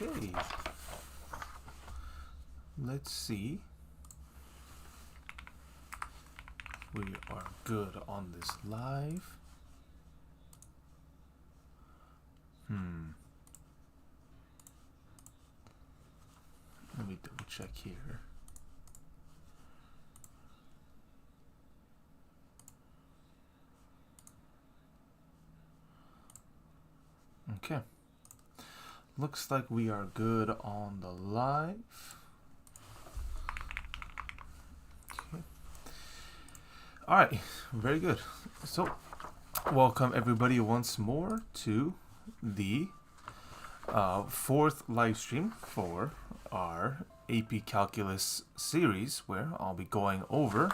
Okay. Let's see. We are good on this live. Let me double check here. Okay. Looks like we are good on the live. Okay. All right, very good. So, welcome everybody once more to the fourth live stream for our AP Calculus series, where I'll be going over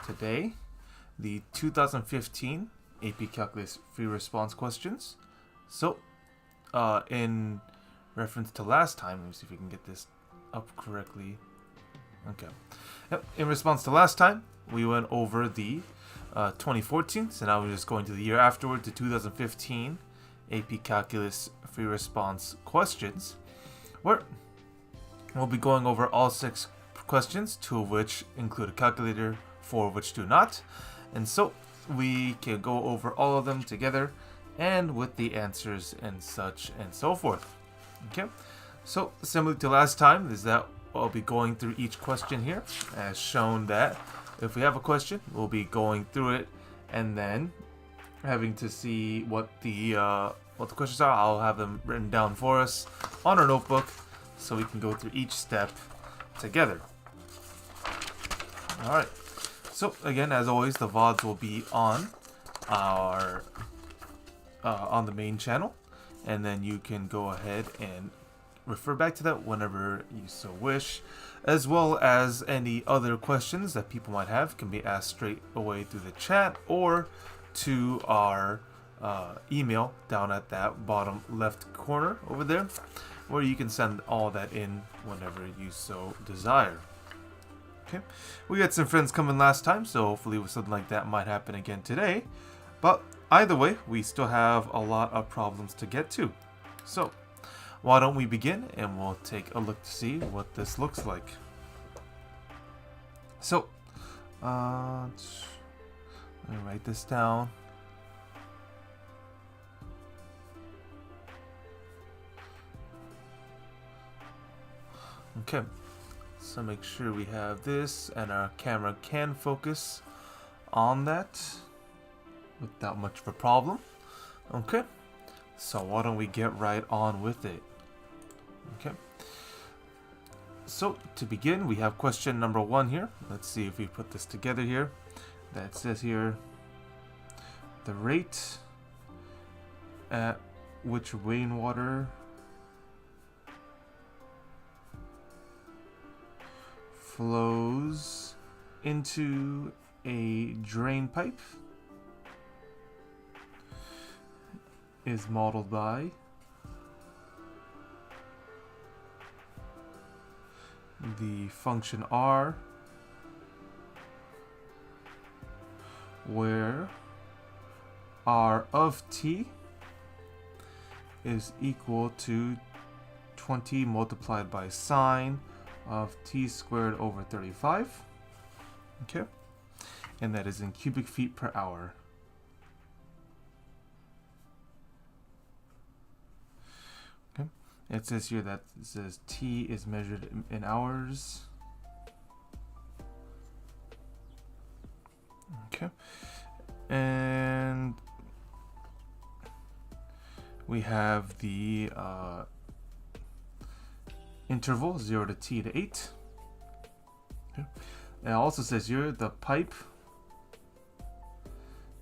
today the 2015 AP Calculus free response questions. So, in reference to last time, let me see if we can get this up correctly. Okay. Yep. In response to last time, we went over the 2014, so now we're just going to the year afterward, to 2015 AP Calculus free response questions, where we'll be going over all 6 questions, 2 of which include a calculator, 4 of which do not. And so we can go over all of them together and with the answers and such and so forth. Okay, so similar to last time is that I'll be going through each question here, as shown that if we have a question, we'll be going through it and then having to see what the questions are. I'll have them written down for us on our notebook so we can go through each step together. All right. So again, as always, the VODs will be on our on the main channel, and then you can go ahead and refer back to that whenever you so wish, as well as any other questions that people might have can be asked straight away through the chat or to our email down at that bottom left corner over there, where you can send all that in whenever you so desire. Okay, we had some friends coming last time, so hopefully something like that might happen again today. But either way, we still have a lot of problems to get to. So why don't we begin, and we'll take a look to see what this looks like. So let me write this down. Okay, so make sure we have this and our camera can focus on that without much of a problem. Okay, so why don't we get right on with it. Okay, so to begin, we have question number 1 here. Let's see if we put this together here. That says here, the rate at which rainwater flows into a drain pipe is modeled by the function r, where r of t is equal to 20 multiplied by sine of t squared over 35. Okay, and that is in cubic feet per hour. Okay, it says here that it says t is measured in hours. Okay, and we have the interval 0 to t to 8. Okay. It also says here the pipe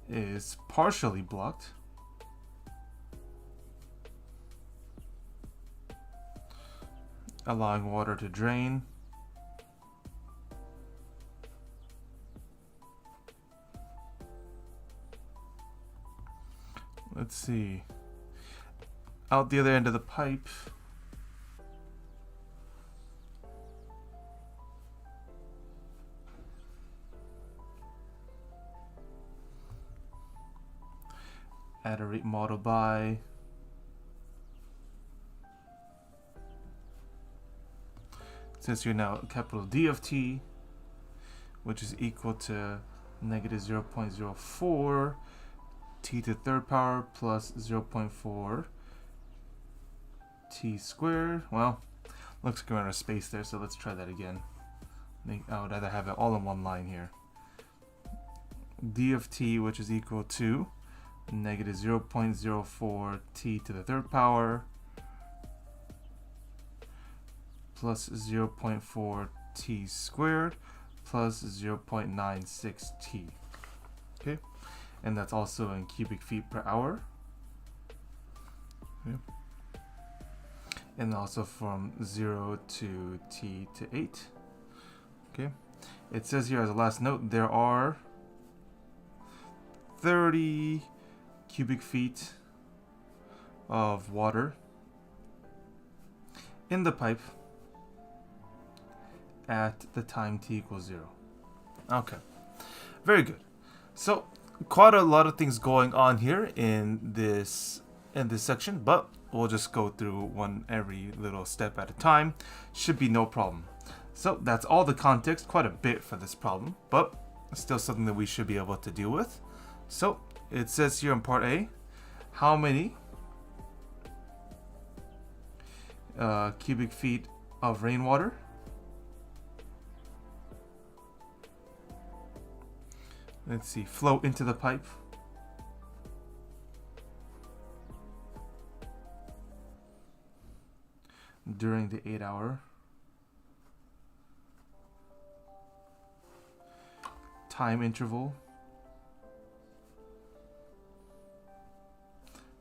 is partially blocked, allowing water to drain. Let's see. Out the other end of the pipe, at a rate modeled by says here now capital D of t, which is equal to negative 0.04 t to the third power plus 0.4 t squared. Well, looks like we're out of space there, so let's try that again. I would rather have it all in one line here. D of t, which is equal to negative 0.04 t to the third power plus 0.4 t squared plus 0.96 t. Okay, and that's also in cubic feet per hour. Okay. And also from 0 to t to 8. Okay, it says here as a last note, there are 30 cubic feet of water in the pipe at the time t equals 0. Okay, very good. So quite a lot of things going on here in this section, but we'll just go through every little step at a time. Should be no problem. So that's all the context, quite a bit for this problem, but still something that we should be able to deal with. So it says here in part A, how many cubic feet of rainwater flow into the pipe during the 8-hour time interval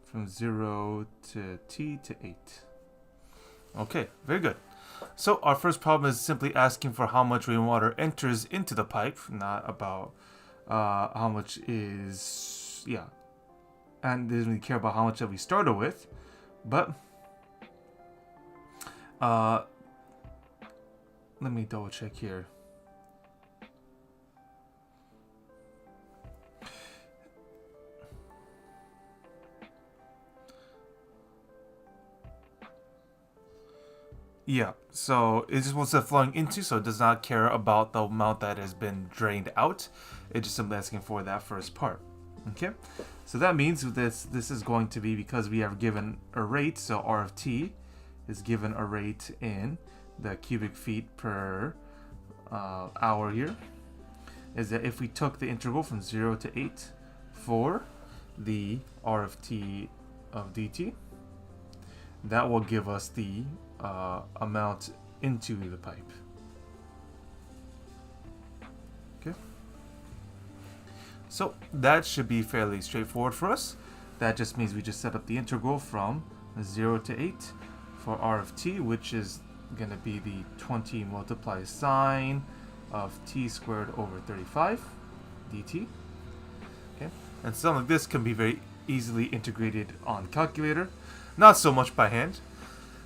from 0 to t to 8. Okay, very good. So our first problem is simply asking for how much rainwater enters into the pipe, not about how much is, and doesn't really care about how much that we started with, but let me double check here. Yeah, so it just wants it flowing into, so it does not care about the amount that has been drained out. It's just simply asking for that first part. Okay, so that means this is going to be, because we have given a rate, so R of t is given a rate in the cubic feet per hour here, is that if we took the integral from 0 to 8 for the R of t of dt, that will give us the amount into the pipe. Okay, so that should be fairly straightforward for us. That just means we just set up the integral from 0 to 8 for R of t, which is going to be the 20 multiplied sine of t squared over 35 dt. Okay, and something like this can be very easily integrated on calculator, not so much by hand.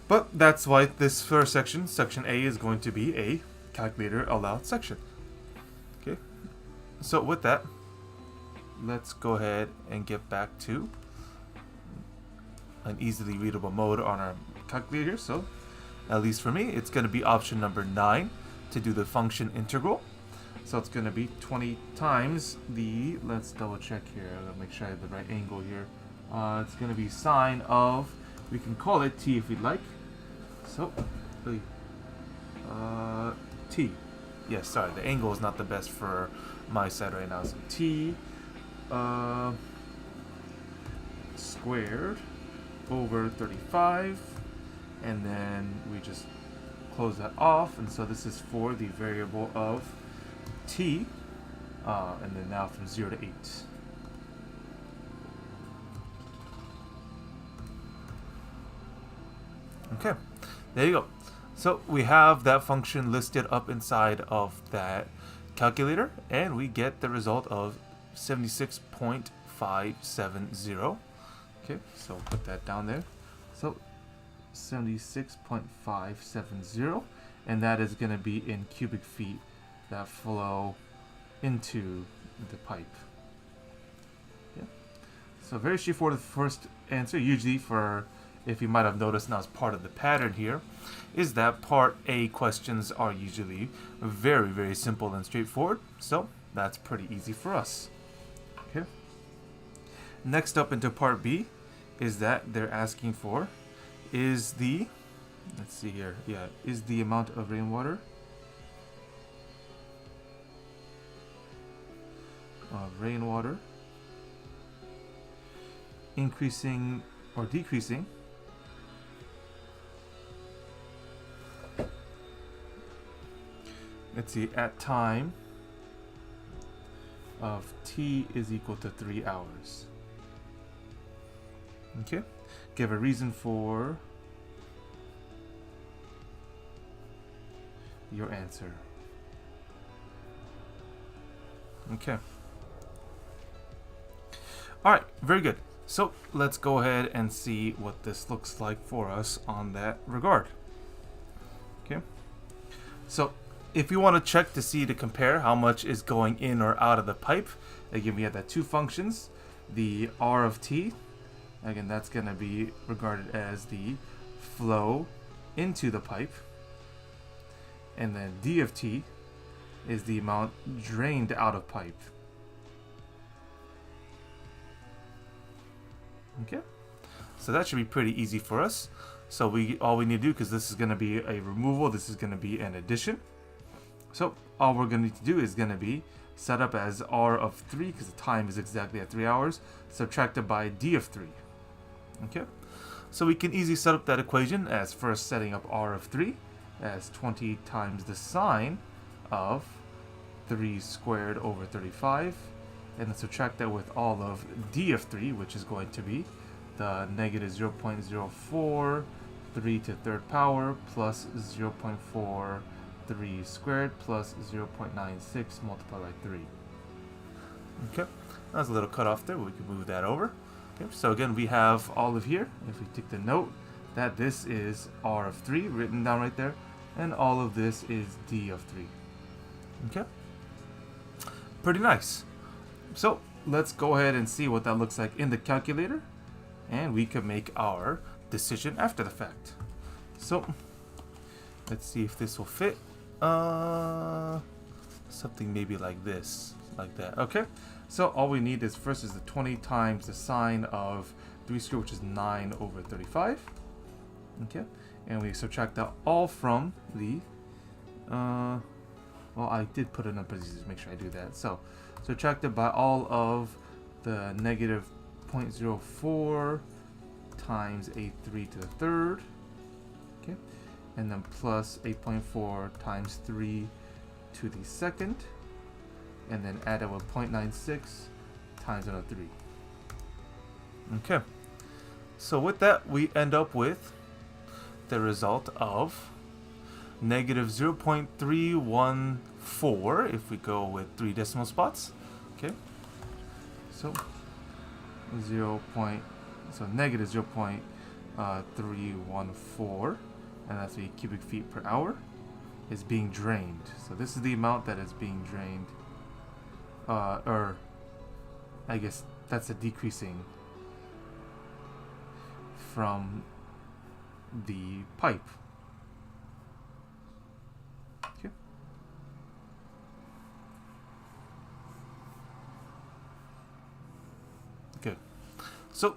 But that's why this first section, section A, is going to be a calculator allowed section. Okay, so with that, let's go ahead and get back to an easily readable mode on our calculator. So at least for me, it's going to be option number 9 to do the function integral. So it's going to be 20 times the, let's double check here, I'll make sure I have the right angle here. It's going to be sine of, we can call it t if we'd like. So, t. Yes, sorry, the angle is not the best for my side right now. So t squared over 35, and then we just close that off, and so this is for the variable of t, and then now from 0 to 8. Okay, there you go. So we have that function listed up inside of that calculator, and we get the result of 76.570. Okay, so put that down there. So 76.570, and that is going to be in cubic feet that flow into the pipe. Yeah. So very straightforward, the first answer. Usually for if you might have noticed now as part of the pattern here, is that part A questions are usually very, very simple and straightforward. So that's pretty easy for us. Okay. Next up into part B is that they're asking for is the, let's see here, yeah, is the amount of rainwater increasing or decreasing let's see, at time of t is equal to 3 hours. Okay, give a reason for your answer. Okay. Alright, very good. So let's go ahead and see what this looks like for us on that regard. Okay. So if we want to check to see to compare how much is going in or out of the pipe, again we have that two functions. The R of t, again that's going to be regarded as the flow into the pipe. And then d of t is the amount drained out of pipe. Okay, so that should be pretty easy for us. So all we need to do, because this is going to be a removal, this is going to be an addition. So all we're going to need to do is going to be set up as R of 3, because the time is exactly at 3 hours, subtracted by d of 3. Okay, so we can easily set up that equation as first setting up R of 3 as 20 times the sine of 3 squared over 35, and then subtract that with all of d of 3, which is going to be the negative 0.04 3 to third power plus 0.43 squared plus 0.96 multiplied by 3. Okay, that's a little cut off there, but we can move that over. Okay, so again we have all of here, if we take the note that this is R of 3 written down right there, and all of this is d of 3. Okay, pretty nice. So let's go ahead and see what that looks like in the calculator, and we can make our decision after the fact. So let's see if this will fit. Something maybe like this, like that. Okay, so all we need is first is the 20 times the sine of 3 squared, which is 9 over 35. Okay, and we subtract that all from the well, I did put it in parentheses to make sure I do that. So subtracted by all of the negative 0.04 times a3 to the third, okay, and then plus 8.4 times 3 to the second, and then add it with 0.96 times another 3. Okay, so with that we end up with the result of negative 0.314 if we go with 3 decimal spots. Okay, so negative 0.314, and that's the cubic feet per hour, is being drained. So this is the amount that is being drained, or I guess that's a decreasing from the pipe. Okay. Good. So,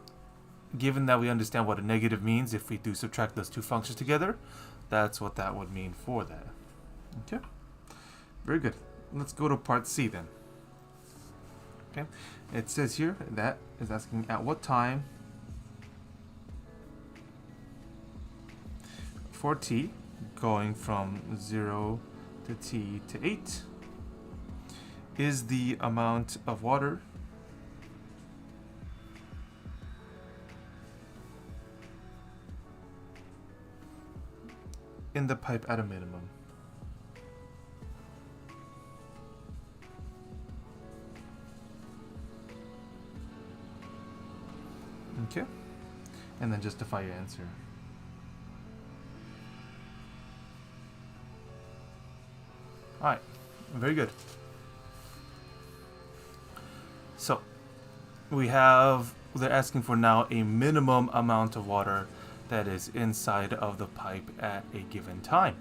given that we understand what a negative means, if we do subtract those two functions together, that's what that would mean for that. Okay. Very good. Let's go to part C then. Okay. It says here that is asking at what time for t going from 0 to t to 8 is the amount of water in the pipe at a minimum. Okay, and then justify your answer. Alright, very good. So, they're asking for now a minimum amount of water that is inside of the pipe at a given time.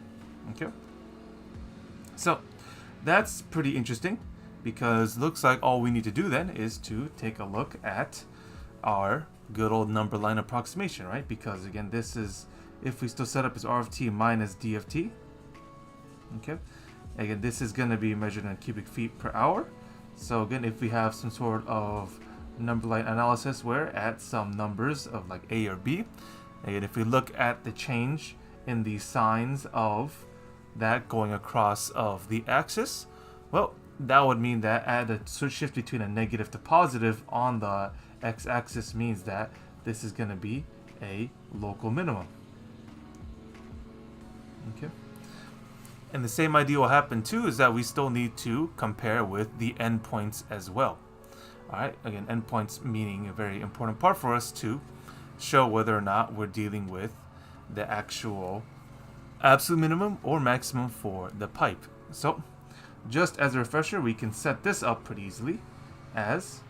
Okay, so that's pretty interesting, because looks like all we need to do then is to take a look at our good old number line approximation, right? Because again, this is, if we still set up as R of t minus d of t, okay, again, this is going to be measured in cubic feet per hour. So again, if we have some sort of number line analysis where at some numbers of like a or b, and if we look at the change in the signs of that going across of the axis, well, that would mean that at a shift between a negative to positive on the x-axis means that this is going to be a local minimum. Okay. And the same idea will happen too, is that we still need to compare with the endpoints as well. Alright, again, endpoints meaning a very important part for us to show whether or not we're dealing with the actual absolute minimum or maximum for the pipe. So, just as a refresher, we can set this up pretty easily as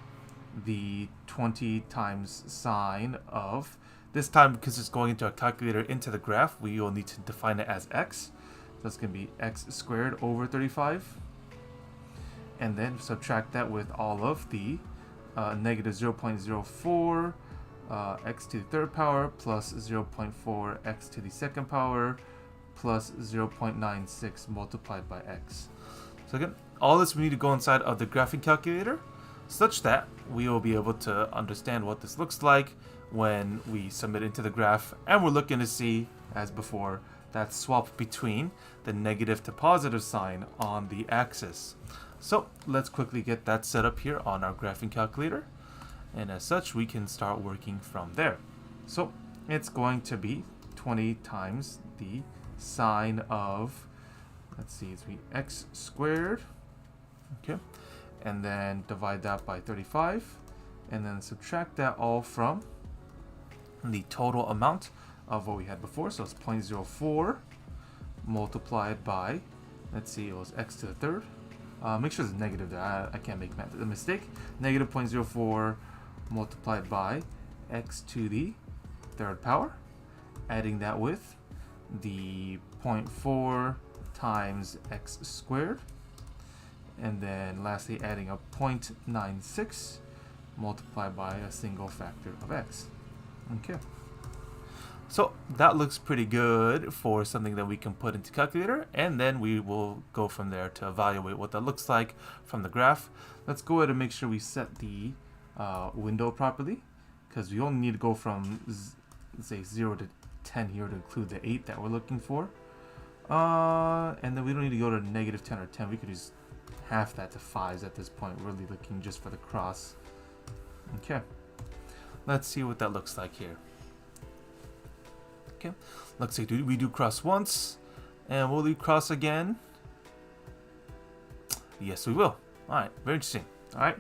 the 20 times sine of, this time because it's going into a calculator into the graph, we will need to define it as x. So it's going to be x squared over 35. And then subtract that with all of the negative 0.04 x to the third power plus 0.4 x to the second power plus 0.96 multiplied by x. So again, all this we need to go inside of the graphing calculator such that we will be able to understand what this looks like when we submit into the graph, and we're looking to see, as before, that swap between the negative to positive sign on the axis. So let's quickly get that set up here on our graphing calculator, and as such we can start working from there. So it's going to be 20 times the sine of, let's see, it's be x squared, okay, and then divide that by 35, and then subtract that all from the total amount of what we had before. So it's 0.04 multiplied by, let's see, it was x to the third. Make sure it's negative there. I can't make a mistake. Negative 0.04 multiplied by x to the third power. Adding that with the 0.4 times x squared. And then lastly adding a 0.96 multiplied by a single factor of x. Okay. So that looks pretty good for something that we can put into calculator, and then we will go from there to evaluate what that looks like from the graph. Let's go ahead and make sure we set the window properly, because we only need to go from say 0 to 10 here to include the 8 that we're looking for. And then we don't need to go to negative 10 or 10. We could use half that to 5s at this point. We're really looking just for the cross. Okay. Let's see what that looks like here. Okay. Looks like we do cross once. And will we cross again? Yes, we will. Alright, very interesting. Alright.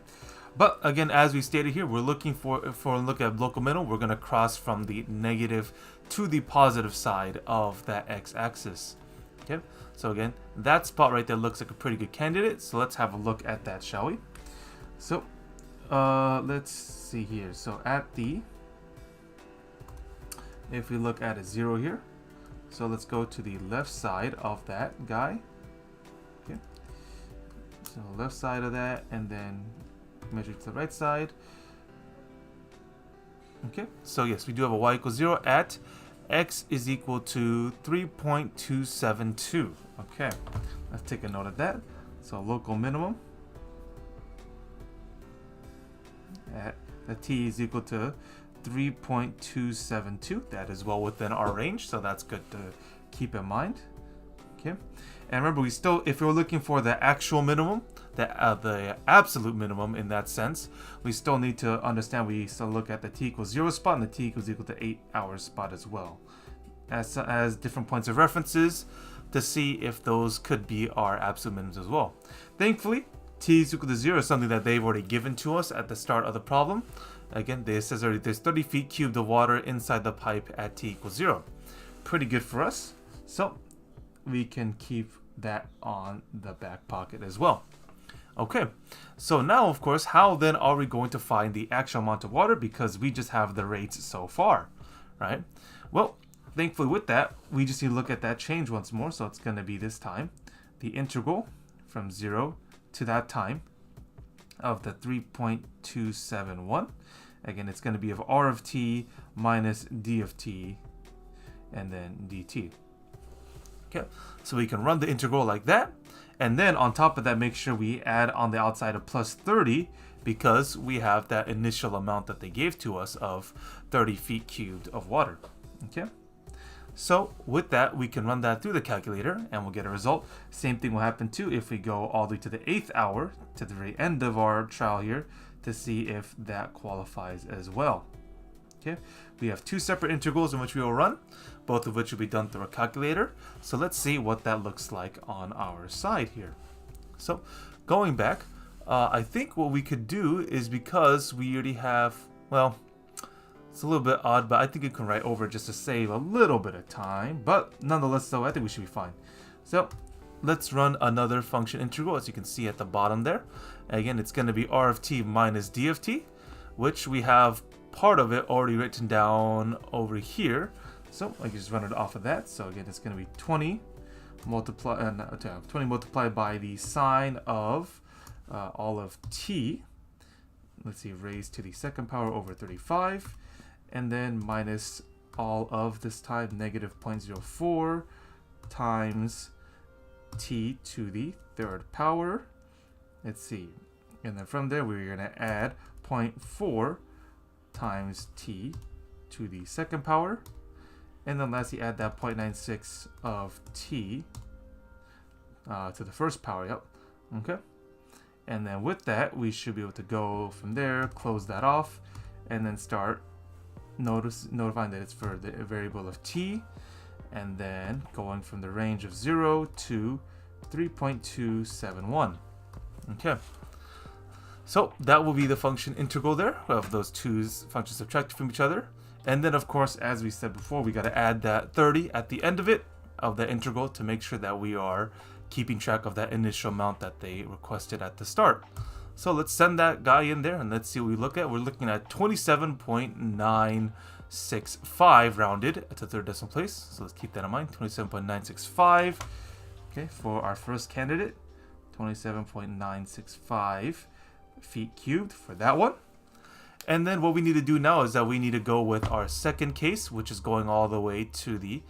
But again, as we stated here, we're looking for a look at local minimum. We're going to cross from the negative to the positive side of that x-axis. Okay, so again, that spot right there looks like a pretty good candidate. So let's have a look at that, shall we? So let's see here. So at the, if we look at a 0 here, so let's go to the left side of that guy. Okay, so left side of that, and then measure to the right side. Okay, so yes, we do have a y equals 0 at x is equal to 3.272. Okay, let's take a note of that. So local minimum at the t is equal to 3.272. That is well within our range, so that's good to keep in mind. Okay, and remember, we still, if we're looking for the actual minimum, the absolute minimum in that sense, we still need to understand, we still look at the t equals 0 spot and the t equals equal to 8 hours spot as well, as different points of references to see if those could be our absolute minimums as well. Thankfully, t is equal to 0 is something that they've already given to us at the start of the problem. Again, this says already there's 30 feet cubed of water inside the pipe at t equals 0. Pretty good for us. So we can keep that on the back pocket as well. Okay, so now of course, how then are we going to find the actual amount of water, because we just have the rates so far, right? Well, thankfully with that, we just need to look at that change once more. So it's going to be this time the integral from 0 to that time of the 3.271. Again, it's going to be of r of t minus d of t and then dt. Okay, so we can run the integral like that. And then on top of that, make sure we add on the outside a plus 30 because we have that initial amount that they gave to us of 30 feet cubed of water. Okay, so with that, we can run that through the calculator and we'll get a result. Same thing will happen too if we go all the way to the 8th hour, to the very end of our trial here, to see if that qualifies as well. Okay, we have two separate integrals in which we will run, both of which will be done through a calculator. So let's see what that looks like on our side here. So going back, I think what we could do is, because we already have, well, it's a little bit odd, but I think you can write over just to save a little bit of time, but nonetheless, so I think we should be fine. So let's run another function integral, as you can see at the bottom there. Again, it's going to be r of t minus d of t, which we have part of it already written down over here. So I can just run it off of that. So again, it's going to be 20 multiplied by the sine of all of t, let's see, raised to the second power over 35, and then minus all of, this time, negative 0.04 times t to the third power. Let's see, and then from there we're going to add 0.4 times t to the second power, and then lastly add that 0.96 of t to the first power. Yep. Okay, and then with that we should be able to go from there, close that off, and then start notifying that it's for the variable of t, and then going from the range of 0 to 3.271. Okay, so that will be the function integral there of those two functions subtracted from each other. And then of course, as we said before, we got to add that 30 at the end of it, of the integral, to make sure that we are keeping track of that initial amount that they requested at the start. So let's send that guy in there and let's see what we look at. We're looking at 27.965 rounded to third decimal place. So let's keep that in mind, 27.965. Okay, for our first candidate, 27.965 feet cubed for that one. And then what we need to do now is that we need to go with our second case, which is going all the way to the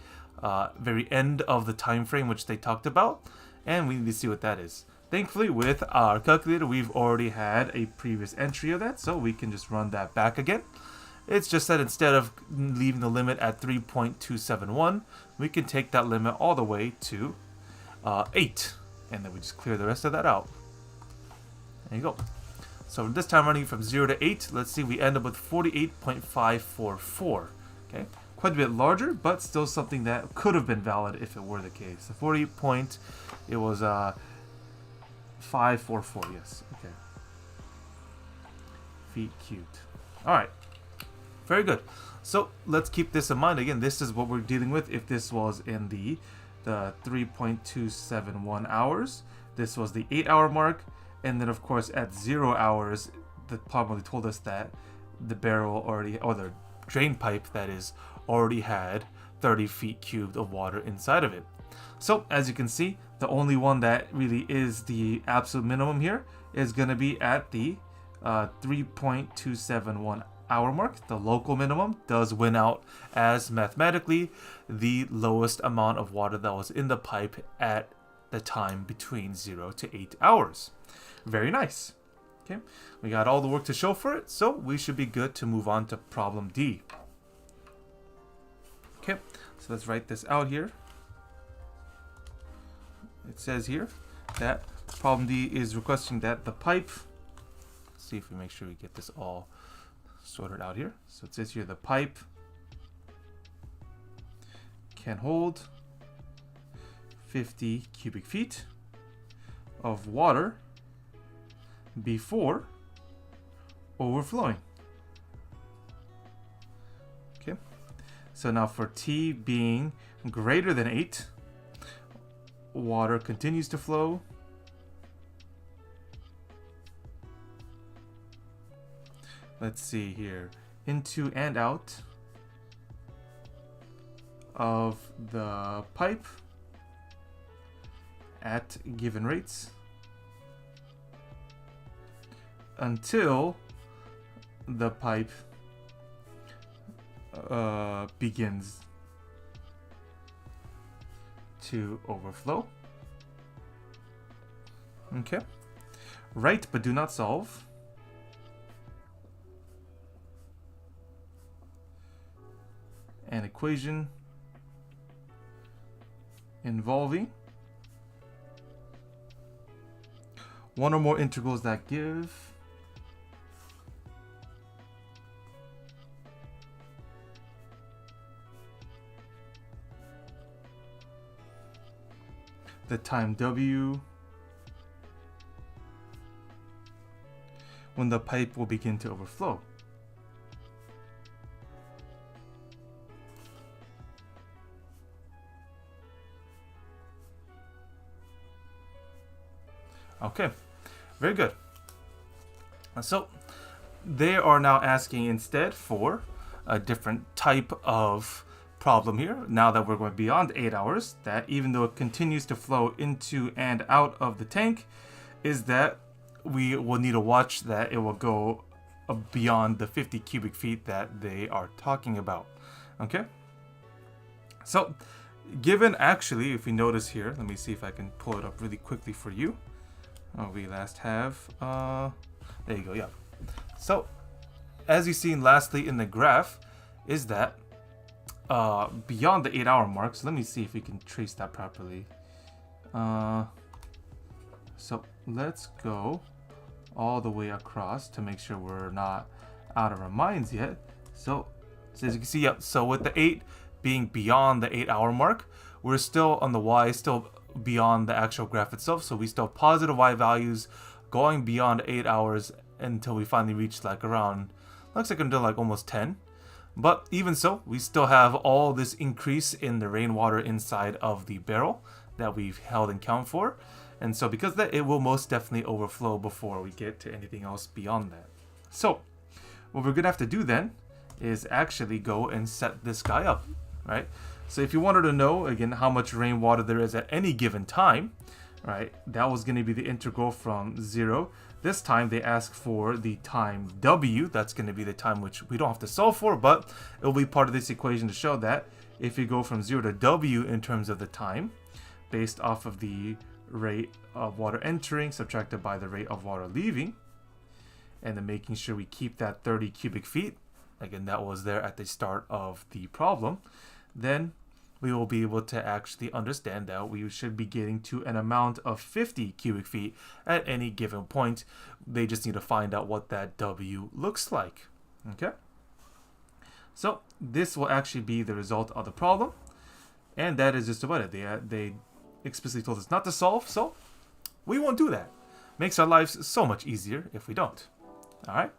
very end of the time frame which they talked about, and we need to see what that is. Thankfully, with our calculator, we've already had a previous entry of that, so we can just run that back again. It's just that instead of leaving the limit at 3.271, we can take that limit all the way to 8, and then we just clear the rest of that out. There you go. So this time running from 0 to 8, let's see, we end up with 48.544. Okay, quite a bit larger, but still something that could have been valid if it were the case. So 48 it was 544, yes. Okay, feet cubed. All right, very good. So let's keep this in mind. Again, this is what we're dealing with. If this was in the 3.271 hours, this was the 8-hour mark, and then of course at 0 hours, the problem told us that the barrel already, or the drain pipe that is, already had 30 feet cubed of water inside of it. So as you can see, the only one that really is the absolute minimum here is going to be at the 3.271 hour mark. The local minimum does win out as mathematically the lowest amount of water that was in the pipe at the time between 0 to 8 hours. Very nice. Okay, we got all the work to show for it, so we should be good to move on to problem D. Okay, so let's write this out here. It says here that problem D is requesting that the pipe, let's see if we make sure we get this all sorted out here. So it says here the pipe can hold 50 cubic feet of water before overflowing. Okay, so now for T being greater than 8, water continues to flow let's see here, into and out of the pipe at given rates until the pipe begins to overflow. Okay. Write but do not solve. An equation involving one or more integrals that give the time W when the pipe will begin to overflow. Okay, very good. So they are now asking instead for a different type of problem here. Now that we're going beyond 8 hours, that even though it continues to flow into and out of the tank, is that we will need to watch that it will go beyond the 50 cubic feet that they are talking about. Okay, so given actually, if we notice here, let me see if I can pull it up really quickly for you. We last have, there you go, yeah. So, as you've seen lastly in the graph, is that beyond the 8-hour mark, so let me see if we can trace that properly. So, let's go all the way across to make sure we're not out of our minds yet. So as you can see, yep, so with the 8 being beyond the 8-hour mark, we're still on the Y, still beyond the actual graph itself, so we still have positive Y values going beyond 8 hours until we finally reach like around, looks like until like almost 10. But even so, we still have all this increase in the rainwater inside of the barrel that we've held and count for. And so because of that, it will most definitely overflow before we get to anything else beyond that. So what we're gonna have to do then is actually go and set this guy up, right? So if you wanted to know, again, how much rainwater there is at any given time, right, that was going to be the integral from 0. This time they ask for the time W. That's going to be the time which we don't have to solve for, but it will be part of this equation to show that if you go from 0 to W in terms of the time, based off of the rate of water entering subtracted by the rate of water leaving, and then making sure we keep that 30 cubic feet, again, that was there at the start of the problem, then we will be able to actually understand that we should be getting to an amount of 50 cubic feet at any given point. They just need to find out what that W looks like. Okay? So this will actually be the result of the problem. And that is just about it. They explicitly told us not to solve, so we won't do that. Makes our lives so much easier if we don't. Alright?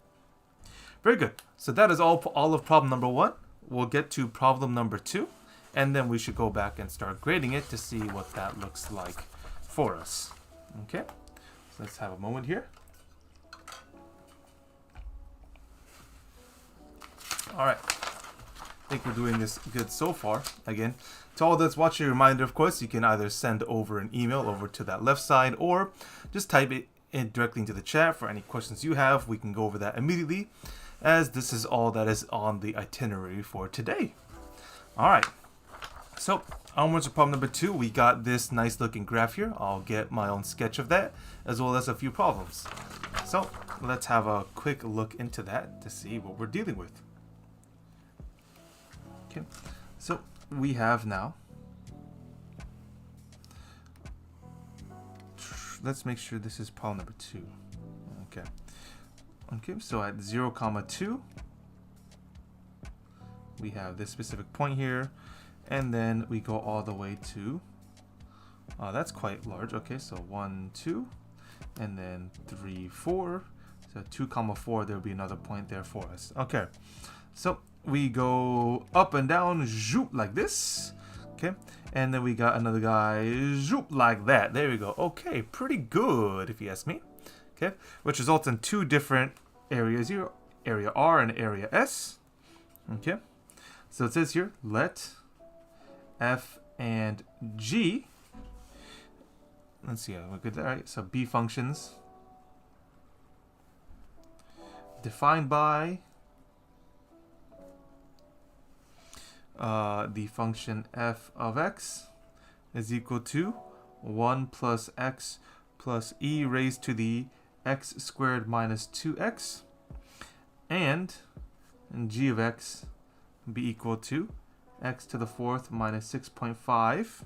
Very good. So that is all of problem number 1. We'll get to problem number 2, and then we should go back and start grading it to see what that looks like for us. Okay, so let's have a moment here. All right, I think we're doing this good so far. Again, to all that's watching, a reminder, of course, you can either send over an email over to that left side, or just type it in directly into the chat for any questions you have. We can go over that immediately, as this is all that is on the itinerary for today. All right, so onwards to problem number 2. We got this nice looking graph here. I'll get my own sketch of that, as well as a few problems. So let's have a quick look into that to see what we're dealing with. Okay, so we have now, let's make sure this is problem number 2. Okay. Okay, so at 0, 2, we have this specific point here, and then we go all the way to, that's quite large. Okay, so 1, 2, and then 3, 4. So 2, 4, there'll be another point there for us. Okay, so we go up and down, zoop, like this. Okay, and then we got another guy, zoop, like that. There we go. Okay, pretty good if you ask me. Okay, which results in 2 different areas here, area R and area S. Okay, so it says here, let f and g. Let's see, we're good there, right? So b functions defined by the function f of x is equal to 1 plus x plus e raised to the x squared minus 2x, and g of x be equal to x to the fourth minus 6.5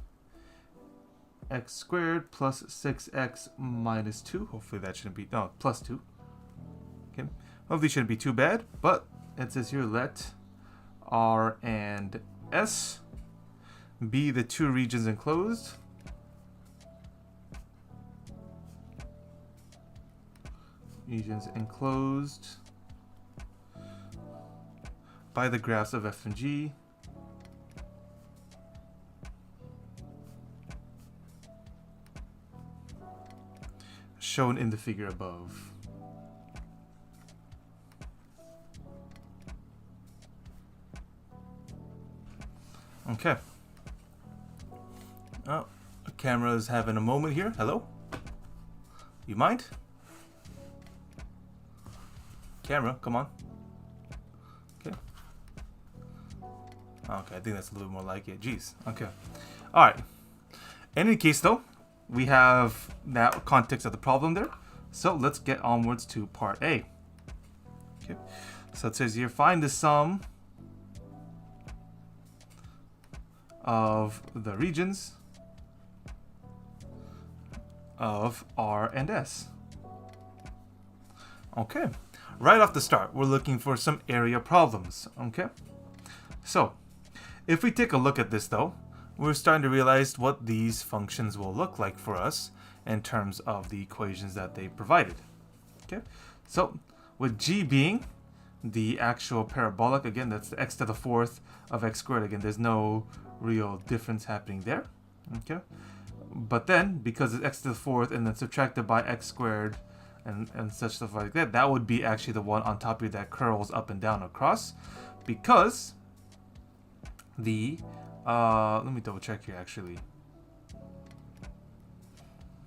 x squared plus 6x minus 2. Hopefully that shouldn't be, no, plus 2. Okay, hopefully it shouldn't be too bad, but it says here let R and S be the two regions enclosed by the graphs of f and g shown in the figure above. Okay. Oh, the camera is having a moment here. Hello? You mind? Camera, come on. Okay. Okay, I think that's a little more like it. Jeez. Okay. Alright. In any case, though, we have that context of the problem there. So let's get onwards to part A. Okay. So it says here, find the sum of the regions of R and S. Okay. Right off the start, we're looking for some area problems. Okay. So if we take a look at this though, we're starting to realize what these functions will look like for us in terms of the equations that they provided. Okay, so with g being the actual parabolic, again, that's the x to the fourth of x squared. Again, there's no real difference happening there. Okay, but then because it's x to the fourth and then subtracted by x squared and such stuff like that, that would be actually the one on top of you that curls up and down across, because the let me double check here actually.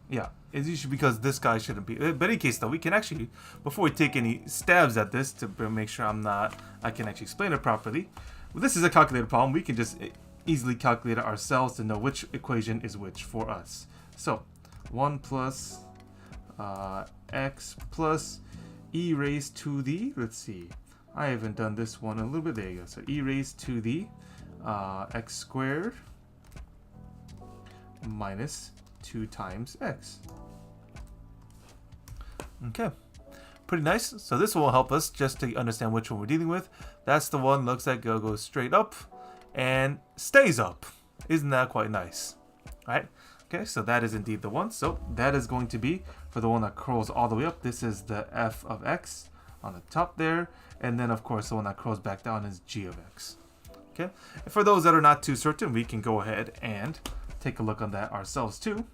Yeah, it's usually because this guy shouldn't be. But in any case though, we can actually, before we take any stabs at this to make sure I can actually explain it properly. Well, this is a calculated problem. We can just easily calculate it ourselves to know which equation is which for us. So 1 plus x plus e raised to the, let's see, I haven't done this one a little bit. There you go. So e raised to the x squared minus 2 times x. Okay, pretty nice. So this will help us just to understand which one we're dealing with. That's the one, looks like it'll go straight up and stays up. Isn't that quite nice? All right. Okay, so that is indeed the one. So that is going to be for the one that curls all the way up. This is the f of x on the top there, and then of course the one that curls back down is g of x. Okay, and for those that are not too certain, we can go ahead and take a look on that ourselves too.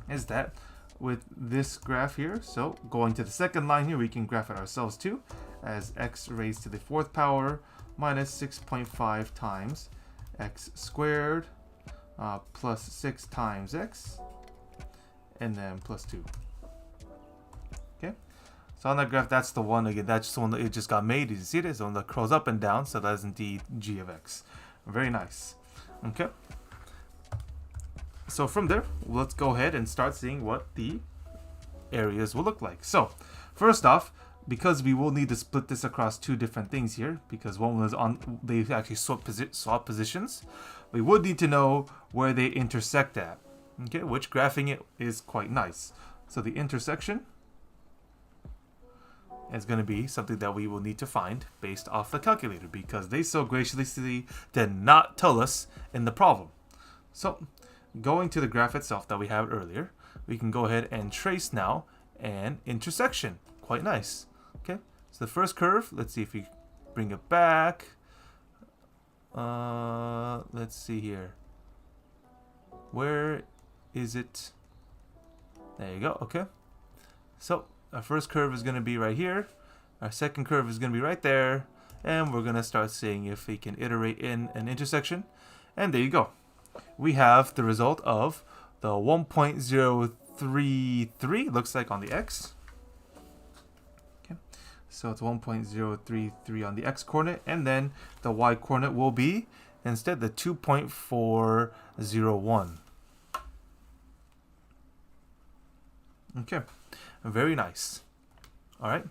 Is that with this graph here, so going to the second line here, we can graph it ourselves too, as x raised to the fourth power minus 6.5 times x squared plus 6 times x, and then plus 2. Okay, so on that graph, that's the one, again, that's the one that it just got made. You see it? It's the one that curls up and down, so that is indeed g of x. Very nice. Okay, so from there, let's go ahead and start seeing what the areas will look like. So first off, because we will need to split this across two different things here, because one was on, they actually swap positions, we would need to know where they intersect at, okay, which graphing it is quite nice. So the intersection is going to be something that we will need to find based off the calculator, because they so graciously did not tell us in the problem. So going to the graph itself that we had earlier, we can go ahead and trace now an intersection. Quite nice. Okay, so the first curve, let's see if we bring it back. Let's see here. Where is it? There you go. Okay, so our first curve is going to be right here. Our second curve is going to be right there. And we're going to start seeing if we can iterate in an intersection. And there you go. We have the result of the 1.033, looks like, on the x. Okay, so it's 1.033 on the x coordinate, and then the y coordinate will be instead the 2.401. Okay, very nice. All right.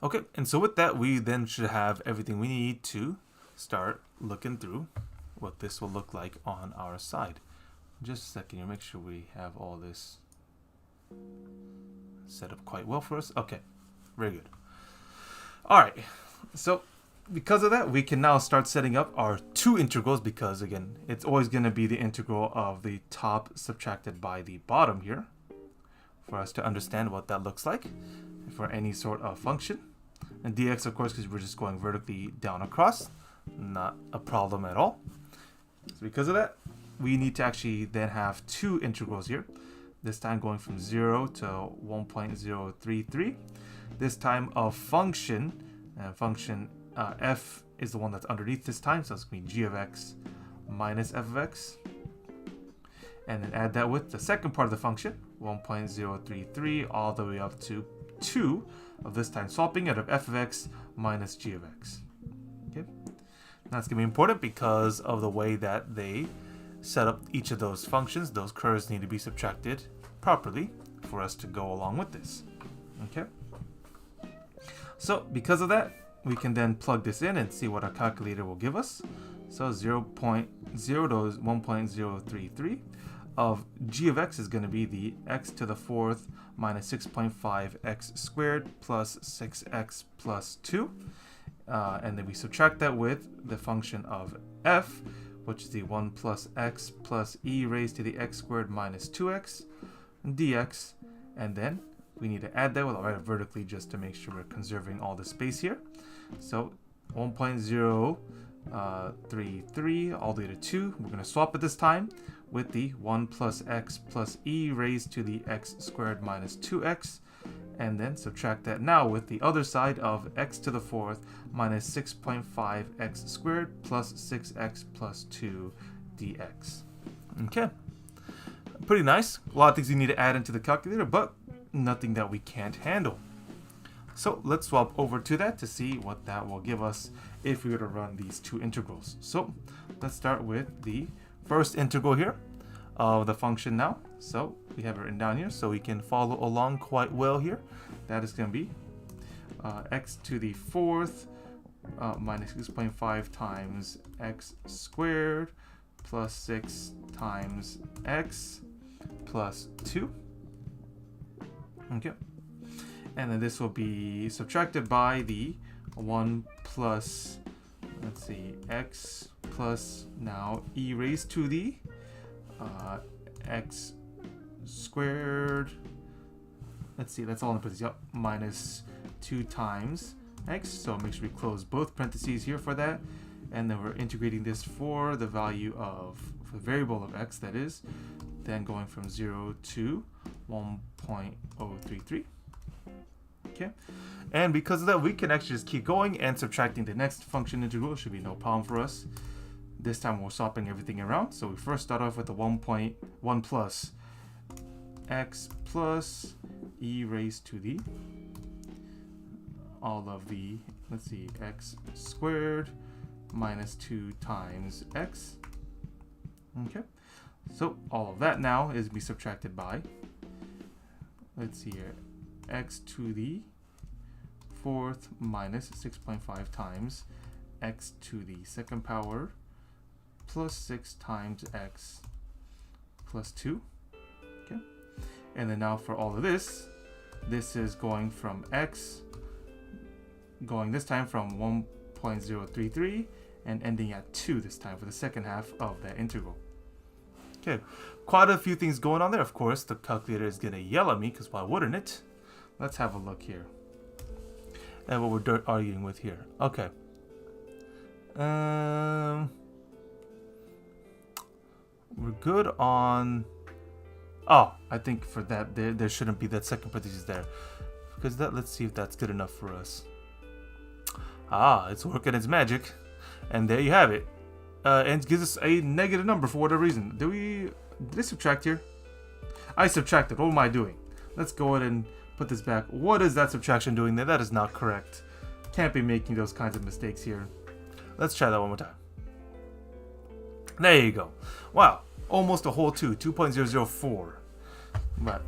Okay, and so with that, we then should have everything we need to start looking through what this will look like on our side. Just a second here, make sure we have all this set up quite well for us. Okay, very good. All right, so because of that, we can now start setting up our two integrals, because again, it's always going to be the integral of the top subtracted by the bottom here, for us to understand what that looks like for any sort of function. And dx, of course, because we're just going vertically down across, not a problem at all. So because of that, we need to actually then have two integrals here, this time going from 0 to 1.033, this time of function, and function f is the one that's underneath this time, so it's going to be g of x minus f of x, and then add that with the second part of the function, 1.033 all the way up to 2 of this time swapping out of f of x minus g of x. Okay, that's going to be important because of the way that they set up each of those functions. Those curves need to be subtracted properly for us to go along with this. Okay, so because of that, we can then plug this in and see what our calculator will give us. So 0.0 to 1.033 of g of x is going to be the x to the fourth minus 6.5x squared plus 6x plus 2. And then we subtract that with the function of f, which is the 1 plus x plus e raised to the x squared minus 2x dx. And then we need to add that. I'll write it vertically just to make sure we're conserving all the space here. So 1.033 all the way to 2. We're going to swap it this time with the 1 plus x plus e raised to the x squared minus 2x, and then subtract that now with the other side of x to the fourth minus 6.5x squared plus 6x plus 2 dx. Okay, pretty nice. A lot of things you need to add into the calculator, but nothing that we can't handle. So let's swap over to that to see what that will give us if we were to run these two integrals. So let's start with the first integral here of the function now. So we have it written down here so we can follow along quite well here. That is going to be x to the fourth minus 6.5 times x squared plus 6 times x plus 2. Okay. And then this will be subtracted by the 1 plus, let's see, x plus now e raised to the x squared, let's see, that's all in parentheses, yep, minus 2 times x. So make sure we close both parentheses here for that. And then we're integrating this for the value of, for the variable of x, that is, then going from 0 to 1.033. Okay, and because of that, we can actually just keep going and subtracting the next function integral. Should be no problem for us. This time we're swapping everything around. So we first start off with the 1.1 plus x plus e raised to the all of the, let's see, x squared minus 2 times x. Okay, so all of that now is be subtracted by, let's see here, x to the fourth minus 6.5 times x to the second power plus 6 times x plus 2. Okay, and then now for all of this, this is going from x, going this time from 1.033 and ending at 2 this time for the second half of that integral. Okay, quite a few things going on there. Of course, the calculator is going to yell at me because why wouldn't it? Let's have a look here at what we're arguing with here. Okay. We're good on... Oh, I think for that, there shouldn't be that second parenthesis there. Because that, let's see if that's good enough for us. Ah, it's working its magic. And there you have it. and gives us a negative number for whatever reason. Did I subtract here? I subtracted. What am I doing? Let's go ahead and put this back. What is that subtraction doing there? That is not correct. Can't be making those kinds of mistakes here. Let's try that one more time. There you go. Wow, almost a whole 2.004. But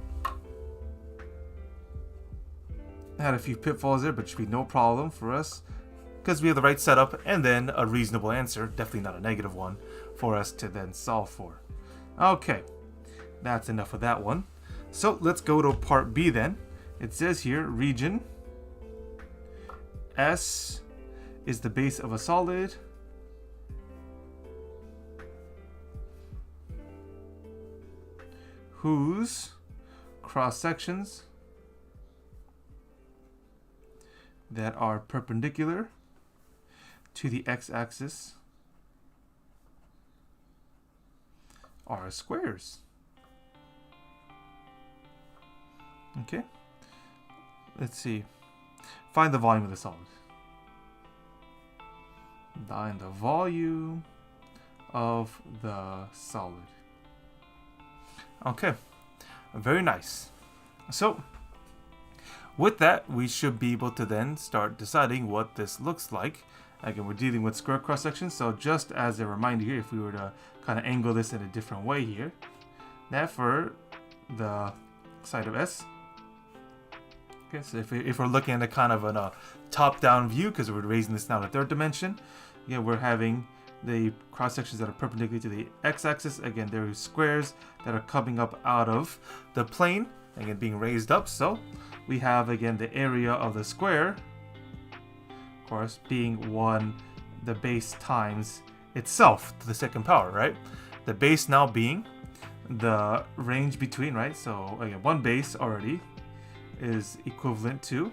had a few pitfalls there, but should be no problem for us because we have the right setup and then a reasonable answer, definitely not a negative one, for us to then solve for. Okay, that's enough of that one. So let's go to part B then. It says here, region S is the base of a solid whose cross sections that are perpendicular to the x-axis are squares. Okay, let's see. Find the volume of the solid. Find the volume of the solid. Okay, very nice. So with that, we should be able to then start deciding what this looks like. Again, we're dealing with square cross sections, so just as a reminder here, if we were to kind of angle this in a different way here, that for the side of S. Okay, so if we're looking at a kind of a top-down view, because we're raising this now to third dimension, again, we're having the cross sections that are perpendicular to the x-axis. Again, there are squares that are coming up out of the plane, again being raised up. So we have again the area of the square, of course, being the base times itself to the second power, right? The base now being the range between, right? So again, one base already is equivalent to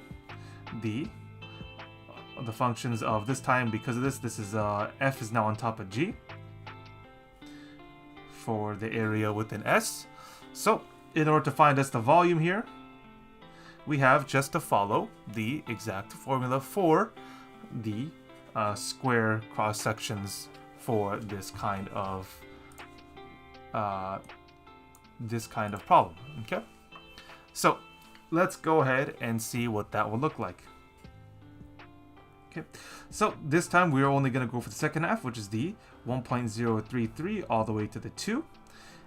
the functions of this time. Because of this is F is now on top of G for the area within S. So in order to find us the volume here, we have just to follow the exact formula for the square cross sections for this kind of problem. Okay, so let's go ahead and see what that will look like. Okay, so this time we're only going to go for the second half, which is the 1.033 all the way to the 2.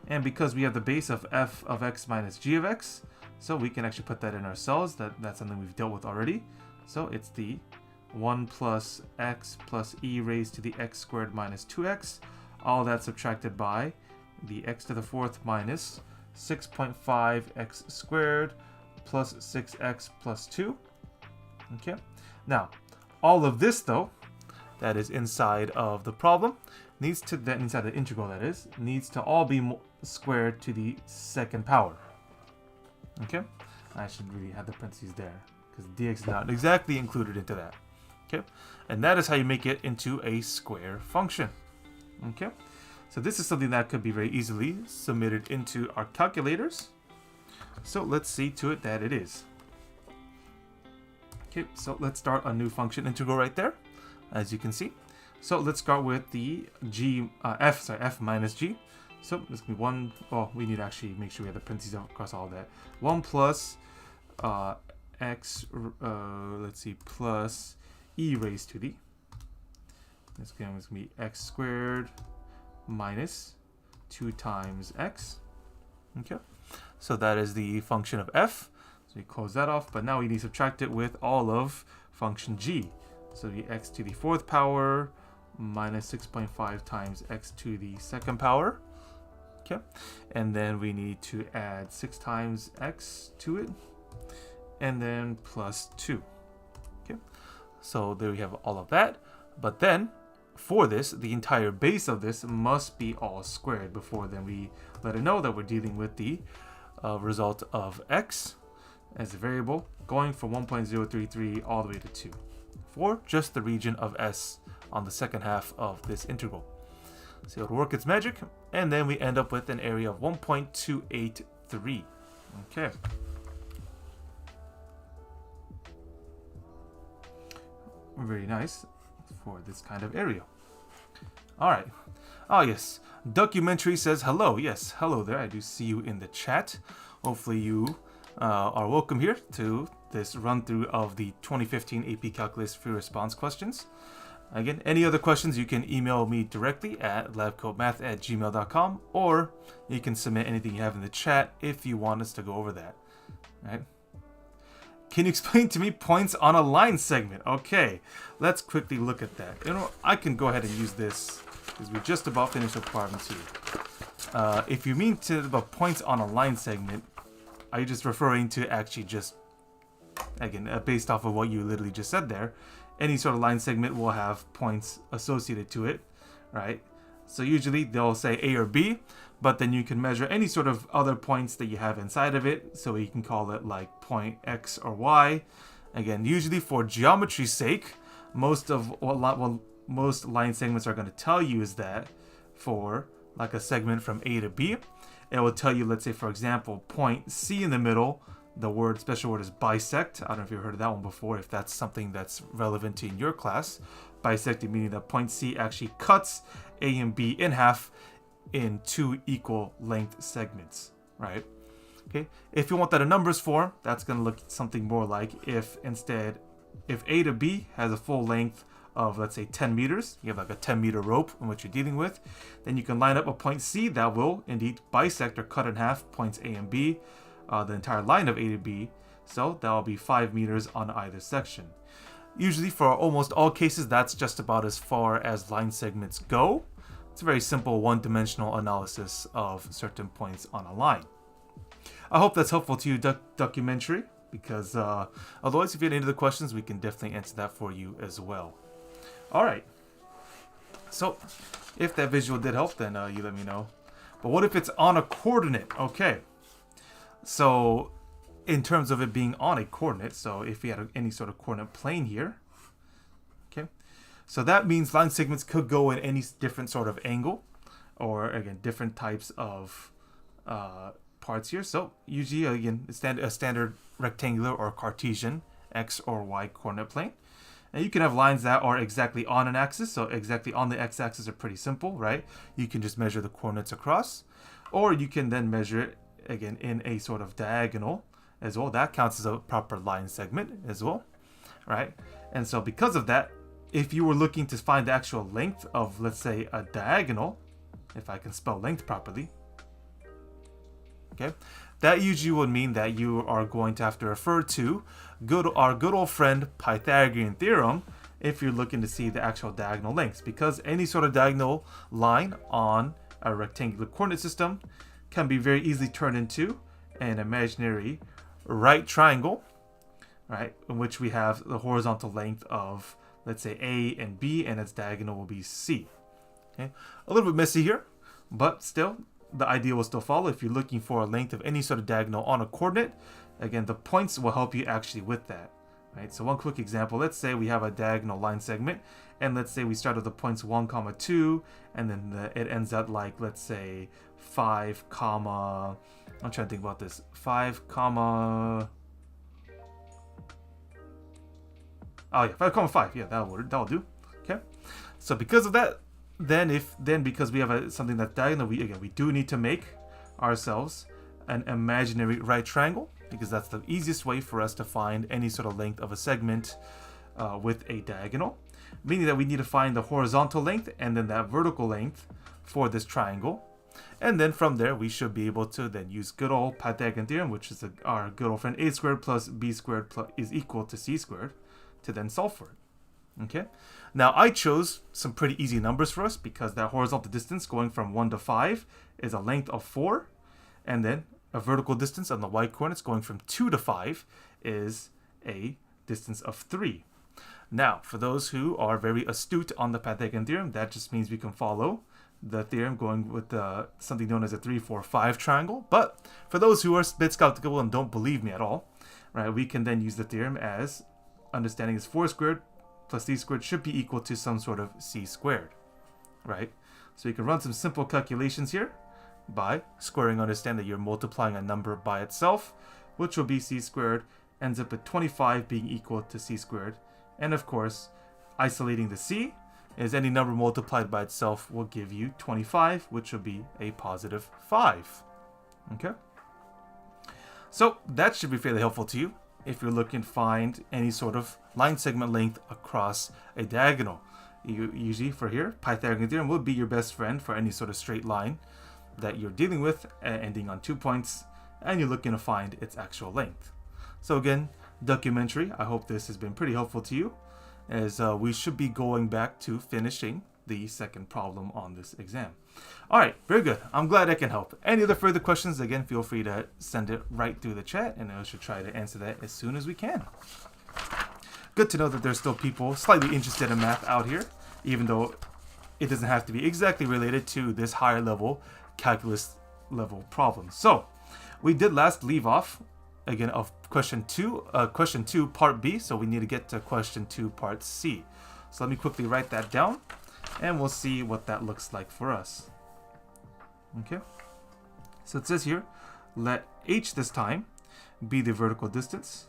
And because we have the base of f of x minus g of x, so we can actually put that in ourselves. That's something we've dealt with already. So it's the 1 plus x plus e raised to the x squared minus 2x. All that subtracted by the x to the fourth minus 6.5x squared plus 6x plus 2. Okay, now all of this, though, that is inside of the problem, needs to then inside the integral, that is, needs to all be squared to the second power. Okay, I should really have the parentheses there because dx is not exactly included into that. Okay, and that is how you make it into a square function. Okay, so this is something that could be very easily submitted into our calculators. So let's see to it that it is. Okay, so let's start a new function integral right there, as you can see. So let's start with the f minus g. So this can be 1, well, we need to actually make sure we have the parentheses across all that. 1 plus x, let's see, plus e raised to the, this again is going to be x squared minus 2 times x. Okay, so that is the function of f. So we close that off, but now we need to subtract it with all of function g. So the x to the fourth power minus 6.5 times x to the second power. Okay, and then we need to add 6 times x to it, and then plus 2. Okay, so there we have all of that. But then for this, the entire base of this must be all squared before then we let it know that we're dealing with the result of x as a variable going from 1.033 all the way to 2 for just the region of S on the second half of this integral. So it'll work its magic, and then we end up with an area of 1.283. Okay. Very nice for this kind of area. All right. Oh, yes. Documentary says hello. Yes, hello there. I do see you in the chat. Hopefully you are welcome here to this run-through of the 2015 AP Calculus free response questions. Again, any other questions, you can email me directly at labcodemath@gmail.com, or you can submit anything you have in the chat if you want us to go over that. Right? Can you explain to me points on a line segment? Okay, let's quickly look at that. You know, I can go ahead and use this because we just about finished requirements here. If you mean to about points on a line segment, are you just referring to actually just, again, based off of what you literally just said there, any sort of line segment will have points associated to it, right? So usually they'll say A or B, but then you can measure any sort of other points that you have inside of it, so you can call it like point X or Y. Again, usually for geometry's sake, most line segments are going to tell you is that for like a segment from A to B, it will tell you, let's say for example, point C in the middle. The special word is bisect. I don't know if you've heard of that one before, if that's something that's relevant to in your class. Bisecting meaning that point C actually cuts A and B in half in two equal length segments, right? Okay. If you want that in numbers form, that's going to look something more like if A to B has a full length of, let's say, 10 meters, you have like a 10-meter rope in which you're dealing with, then you can line up a point C that will indeed bisect or cut in half points A and B, the entire line of A to B, so that will be 5 meters on either section. Usually for almost all cases, that's just about as far as line segments go. It's a very simple one-dimensional analysis of certain points on a line. I hope that's helpful to you, documentary, because otherwise if you have any other questions, we can definitely answer that for you as well. Alright, so if that visual did help, then you let me know. But what if it's on a coordinate? Okay. So in terms of it being on a coordinate, so if we had any sort of coordinate plane here, okay, so that means line segments could go in any different sort of angle, or again, different types of parts here. So usually, again, a standard rectangular or Cartesian X or Y coordinate plane. And you can have lines that are exactly on an axis, so exactly on the x-axis are pretty simple, right? You can just measure the coordinates across, or you can then measure it again in a sort of diagonal as well. That counts as a proper line segment as well, right? And so because of that, if you were looking to find the actual length of, let's say, a diagonal, if I can spell length properly, okay, that usually would mean that you are going to have to refer to our good old friend Pythagorean theorem if you're looking to see the actual diagonal lengths, because any sort of diagonal line on a rectangular coordinate system can be very easily turned into an imaginary right triangle, right, in which we have the horizontal length of, let's say, A and B, and its diagonal will be C. Okay, a little bit messy here, but still, the idea will still follow. If you're looking for a length of any sort of diagonal on a coordinate, again, the points will help you actually with that, right? So one quick example, let's say we have a diagonal line segment, and let's say we start with the points 1, 2, and then it ends at, like, let's say 5, I'm trying to think about this, 5, oh yeah, 5, yeah, that'll do. Okay, so because of that, then because we have something that's diagonal, we do need to make ourselves an imaginary right triangle, because that's the easiest way for us to find any sort of length of a segment with a diagonal, meaning that we need to find the horizontal length and then that vertical length for this triangle. And then from there, we should be able to then use good old Pythagorean theorem, which is our good old friend a squared plus b squared is equal to c squared, to then solve for it. Okay. Now I chose some pretty easy numbers for us, because that horizontal distance going from 1 to 5 is a length of 4, and then a vertical distance on the y coordinates going from 2 to 5 is a distance of 3. Now, for those who are very astute on the Pythagorean theorem, that just means we can follow the theorem going with something known as a 3, 4, 5 triangle. But for those who are a bit skeptical and don't believe me at all, right, we can then use the theorem as understanding is 4 squared plus c squared should be equal to some sort of c squared, right? So you can run some simple calculations here by squaring. Understand that you're multiplying a number by itself, which will be c squared, ends up at 25 being equal to c squared. And of course, isolating the c, is any number multiplied by itself will give you 25, which will be a positive 5. Okay? So that should be fairly helpful to you if you're looking to find any sort of line segment length across a diagonal. Usually for here, Pythagorean theorem will be your best friend for any sort of straight line that you're dealing with, ending on 2 points, and you're looking to find its actual length. So again, documentary, I hope this has been pretty helpful to you, as we should be going back to finishing the second problem on this exam. Alright, very good. I'm glad I can help. Any other further questions, again, feel free to send it right through the chat, and I should try to answer that as soon as we can. Good to know that there's still people slightly interested in math out here, even though it doesn't have to be exactly related to this higher level calculus level problem. So we did last leave off again of question 2 part B, so we need to get to question 2 part C. So let me quickly write that down and we'll see what that looks like for us. Okay, so it says here, let h this time be the vertical distance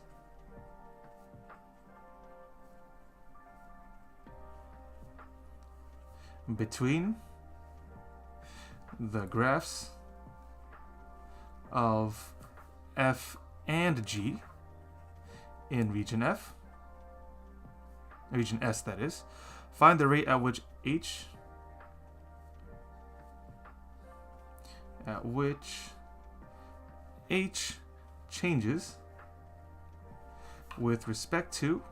between the graphs of f and g in region F, region S that is. Find the rate at which h changes with respect to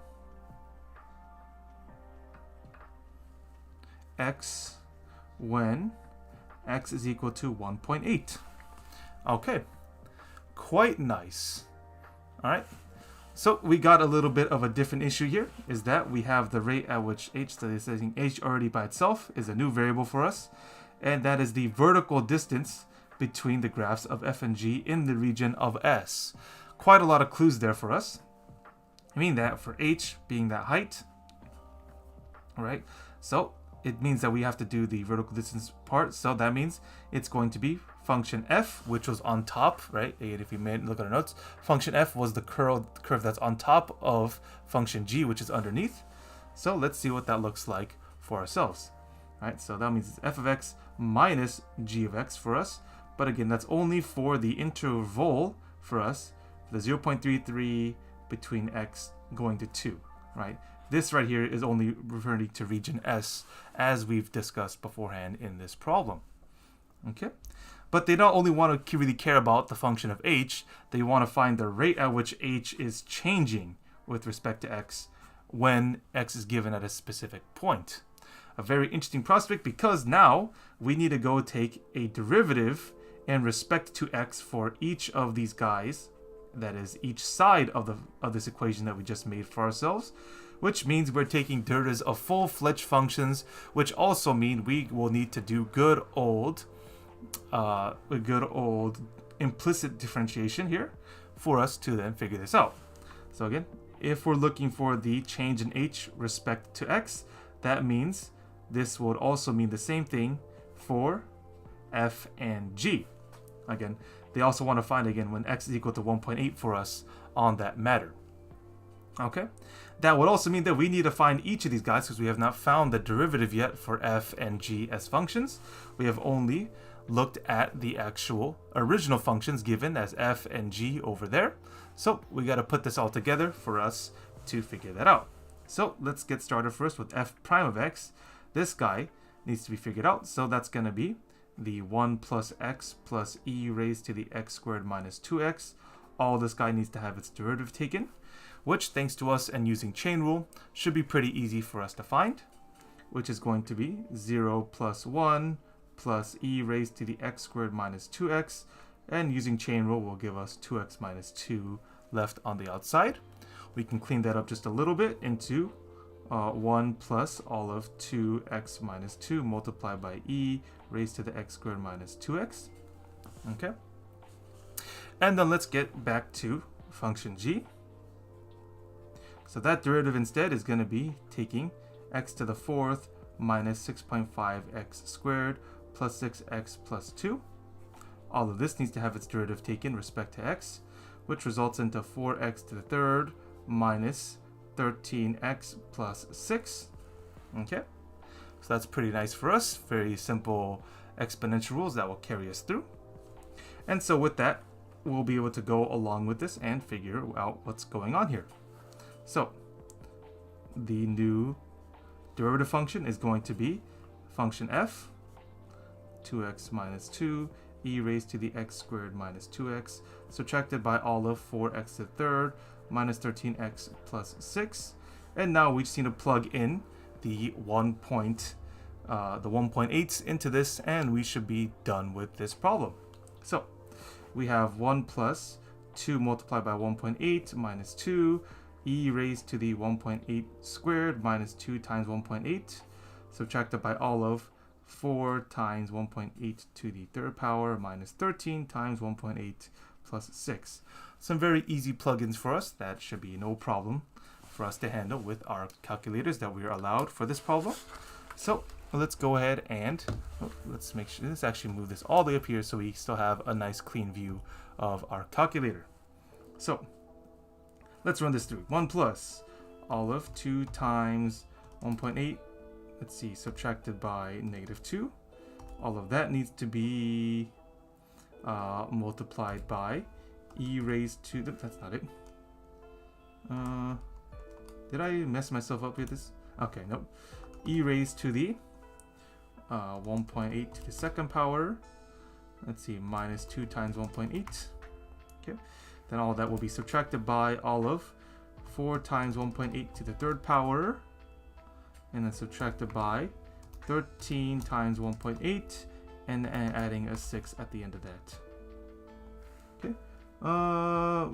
x when x is equal to 1.8. Okay, quite nice. All right, so we got a little bit of a different issue here, is that we have the rate at which h, that is saying h already by itself is a new variable for us, and that is the vertical distance between the graphs of f and g in the region of S. Quite a lot of clues there for us. I mean that for h being that height, all right, so it means that we have to do the vertical distance part, so that means it's going to be function f, which was on top, right? And if you may look at our notes, function f was the curve that's on top of function g, which is underneath. So let's see what that looks like for ourselves. All right, so that means it's f of x minus g of x for us. But again, that's only for the interval for us, the 0.33 between x going to 2, right? This right here is only referring to region S, as we've discussed beforehand in this problem. Okay, but they don't only want to really care about the function of h, they want to find the rate at which h is changing with respect to x when x is given at a specific point. A very interesting prospect, because now we need to go take a derivative in respect to x for each of these guys, that is each side of this equation that we just made for ourselves, which means we're taking derivatives of full-fledged functions, which also mean we will need to do good old implicit differentiation here for us to then figure this out. So again, if we're looking for the change in h respect to x, that means this would also mean the same thing for f and g. Again, they also want to find again when x is equal to 1.8 for us on that matter. Okay, that would also mean that we need to find each of these guys, because we have not found the derivative yet for f and g as functions. We have only looked at the actual original functions given as f and g over there. So we got to put this all together for us to figure that out. So let's get started first with f prime of x. This guy needs to be figured out, so that's going to be the 1 plus x plus e raised to the x squared minus 2x. All this guy needs to have its derivative taken, which, thanks to us and using chain rule, should be pretty easy for us to find, which is going to be 0 plus 1 plus e raised to the x squared minus 2x, and using chain rule will give us 2x minus 2 left on the outside. We can clean that up just a little bit into 1 plus all of 2x minus 2 multiplied by e raised to the x squared minus 2x. Okay, and then let's get back to function g. So that derivative instead is going to be taking x to the 4th minus 6.5x squared plus 6x plus 2. All of this needs to have its derivative taken respect to x, which results into 4x to the 3rd minus 13x plus 6. Okay, So that's pretty nice for us. Very simple exponential rules that will carry us through. And so with that, we'll be able to go along with this and figure out what's going on here. So the new derivative function is going to be function f, 2x minus 2, e raised to the x squared minus 2x, subtracted by all of 4x to the third minus 13x plus 6. And now we just need to plug in the 1.8s into this, and we should be done with this problem. So we have 1 plus 2 multiplied by 1.8 minus 2, e raised to the 1.8 squared minus 2 times 1.8, subtracted by all of 4 times 1.8 to the third power minus 13 times 1.8 plus 6. Some very easy plugins for us. That should be no problem for us to handle with our calculators that we are allowed for this problem. So let's go ahead and let's make sure, let's actually move this all the way up here so we still have a nice clean view of our calculator. So let's run this through. 1 plus all of 2 times 1.8, let's see, subtracted by negative 2. All of that needs to be multiplied by e raised to, that's not it. Did I mess myself up with this? Okay, nope. E raised to the 1.8 to the second power. Let's see, minus 2 times 1.8. Okay, then all that will be subtracted by all of 4 times 1.8 to the third power, and then subtracted by 13 times 1.8, and adding a 6 at the end of that. Okay,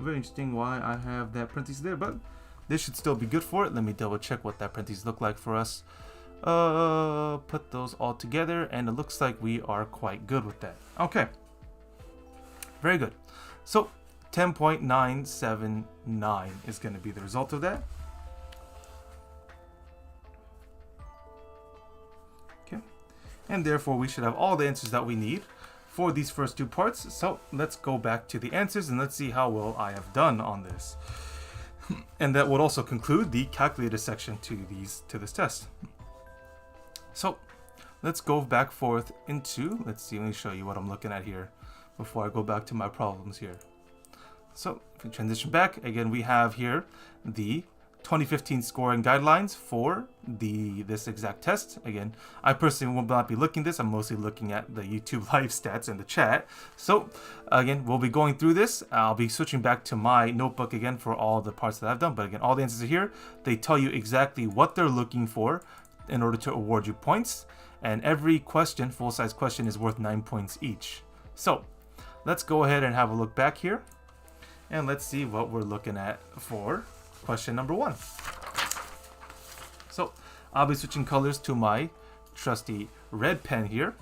very interesting why I have that parentheses there, but this should still be good for it. Let me double check what that parentheses look like for us. Put those all together, and it looks like we are quite good with that. Okay, very good. So 10.979 is going to be the result of that. Okay, and therefore we should have all the answers that we need for these first two parts. So let's go back to the answers and let's see how well I have done on this. And that would also conclude the calculator section to this test. So let's go back forth into, let's see, let me show you what I'm looking at here before I go back to my problems here. So if we transition back, again, we have here the 2015 scoring guidelines for this exact test. Again, I personally will not be looking at this. I'm mostly looking at the YouTube live stats in the chat. So again, we'll be going through this. I'll be switching back to my notebook again for all the parts that I've done. But again, all the answers are here. They tell you exactly what they're looking for in order to award you points. And every question, full-size question, is worth 9 points each. So let's go ahead and have a look back here. And let's see what we're looking at for question number 1. So I'll be switching colors to my trusty red pen here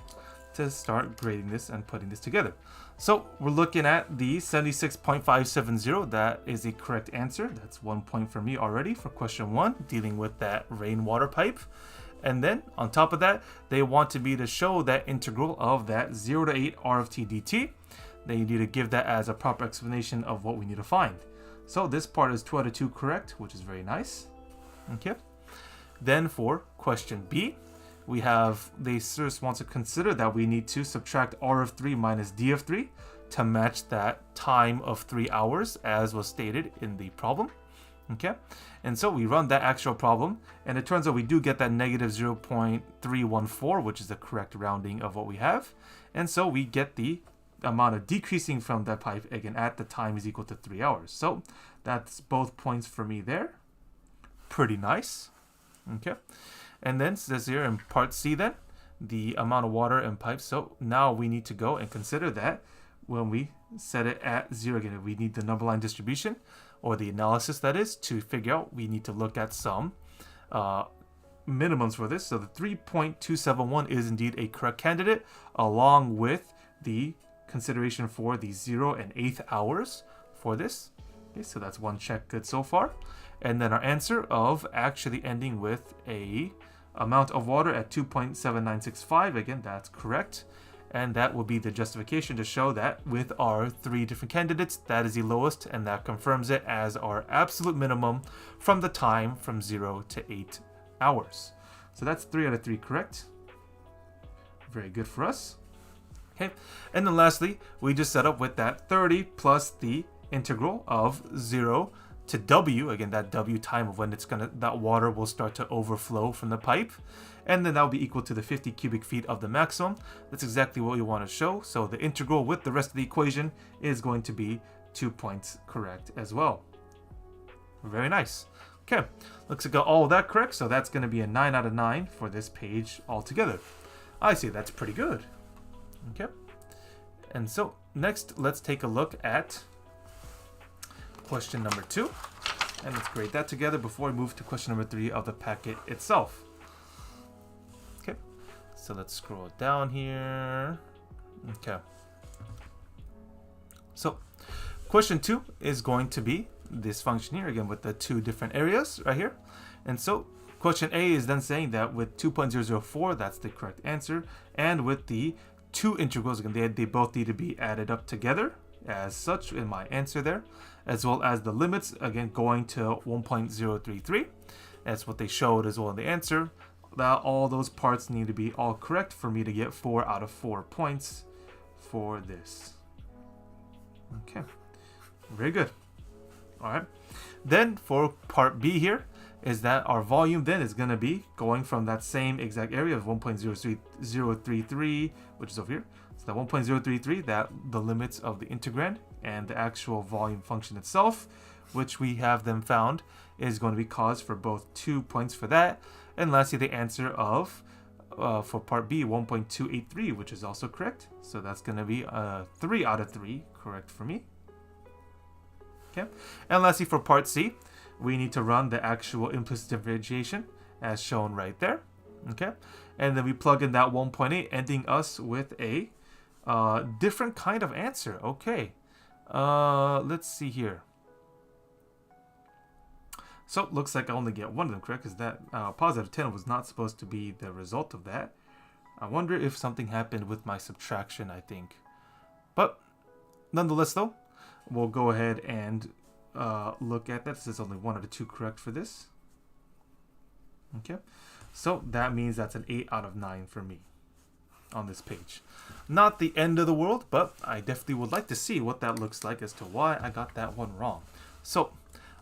to start grading this and putting this together. So we're looking at the 76.570. That is the correct answer. That's 1 point for me already for question 1, dealing with that rainwater pipe. And then on top of that, they want me to show that integral of that 0 to 8 r of t dt. They need to give that as a proper explanation of what we need to find. So this part is 2 out of 2 correct, which is very nice. Okay. Then for question B, we have, they first want to consider that we need to subtract r of 3 minus d of 3 to match that time of 3 hours as was stated in the problem. Okay. And so we run that actual problem, and it turns out we do get that negative 0.314, which is the correct rounding of what we have. And so we get the amount of decreasing from that pipe again at the time is equal to 3 hours. So that's both points for me there. Pretty nice. Okay. And then it says here in part C then, the amount of water in pipes. So now we need to go and consider that when we set it at 0 again, we need the number line distribution, or the analysis that is, to figure out, we need to look at some minimums for this. So the 3.271 is indeed a correct candidate, along with the consideration for the 0 and 8th hours for this. Okay, so that's one check good so far. And then our answer of actually ending with a amount of water at 2.7965, again, that's correct. And that will be the justification to show that with our 3 different candidates, that is the lowest, and that confirms it as our absolute minimum from the time from 0 to 8 hours. So that's 3 out of 3 correct. Very good for us. Okay, and then lastly, we just set up with that 30 plus the integral of 0 to W, again that W time of when that water will start to overflow from the pipe, and then that will be equal to the 50 cubic feet of the maximum. That's exactly what we want to show. So the integral with the rest of the equation is going to be 2 points correct as well. Very nice. Okay, looks like I got all of that correct, so that's going to be a 9 out of 9 for this page altogether. I say that's pretty good. Okay, and so next let's take a look at question number 2, and let's grade that together before we move to question number 3 of the packet itself. Okay, so let's scroll down here. Okay, so question 2 is going to be this function here, again with the 2 different areas right here. And so question A is then saying that with 2.004, that's the correct answer, and with the 2 integrals, again they both need to be added up together as such in my answer there, as well as the limits, again going to 1.033. That's what they showed as well in the answer. That all those parts need to be all correct for me to get 4 out of 4 points for this. Okay, very good. All right, then for part B here is that our volume then is going to be going from that same exact area of 1.033, which is over here. So that 1.033, that the limits of the integrand and the actual volume function itself, which we have them found, is going to be cause for both 2 points for that. And lastly, the answer of, for part B, 1.283, which is also correct. So that's going to be 3 out of 3 correct for me. Okay, and lastly for part C, we need to run the actual implicit differentiation as shown right there. Okay, and then we plug in that 1.8, ending us with a different kind of answer. Okay, let's see here. So looks like I only get one of them correct, because that positive 10 was not supposed to be the result of that. I wonder if something happened with my subtraction, I think. But nonetheless though, we'll go ahead and look at that. This is only 1 out of 2 correct for this. Okay, so that means that's an 8 out of 9 for me on this page. Not the end of the world, but I definitely would like to see what that looks like as to why I got that one wrong. So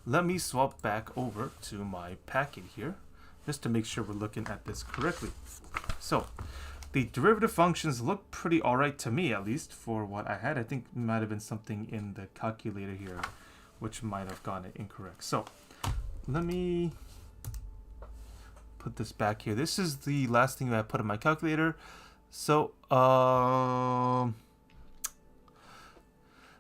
let me swap back over to my packet here just to make sure we're looking at this correctly. So the derivative functions look pretty alright to me, at least for what I had. I think it might have been something in the calculator here which might have gotten it incorrect. So let me put this back here. This is the last thing that I put in my calculator. So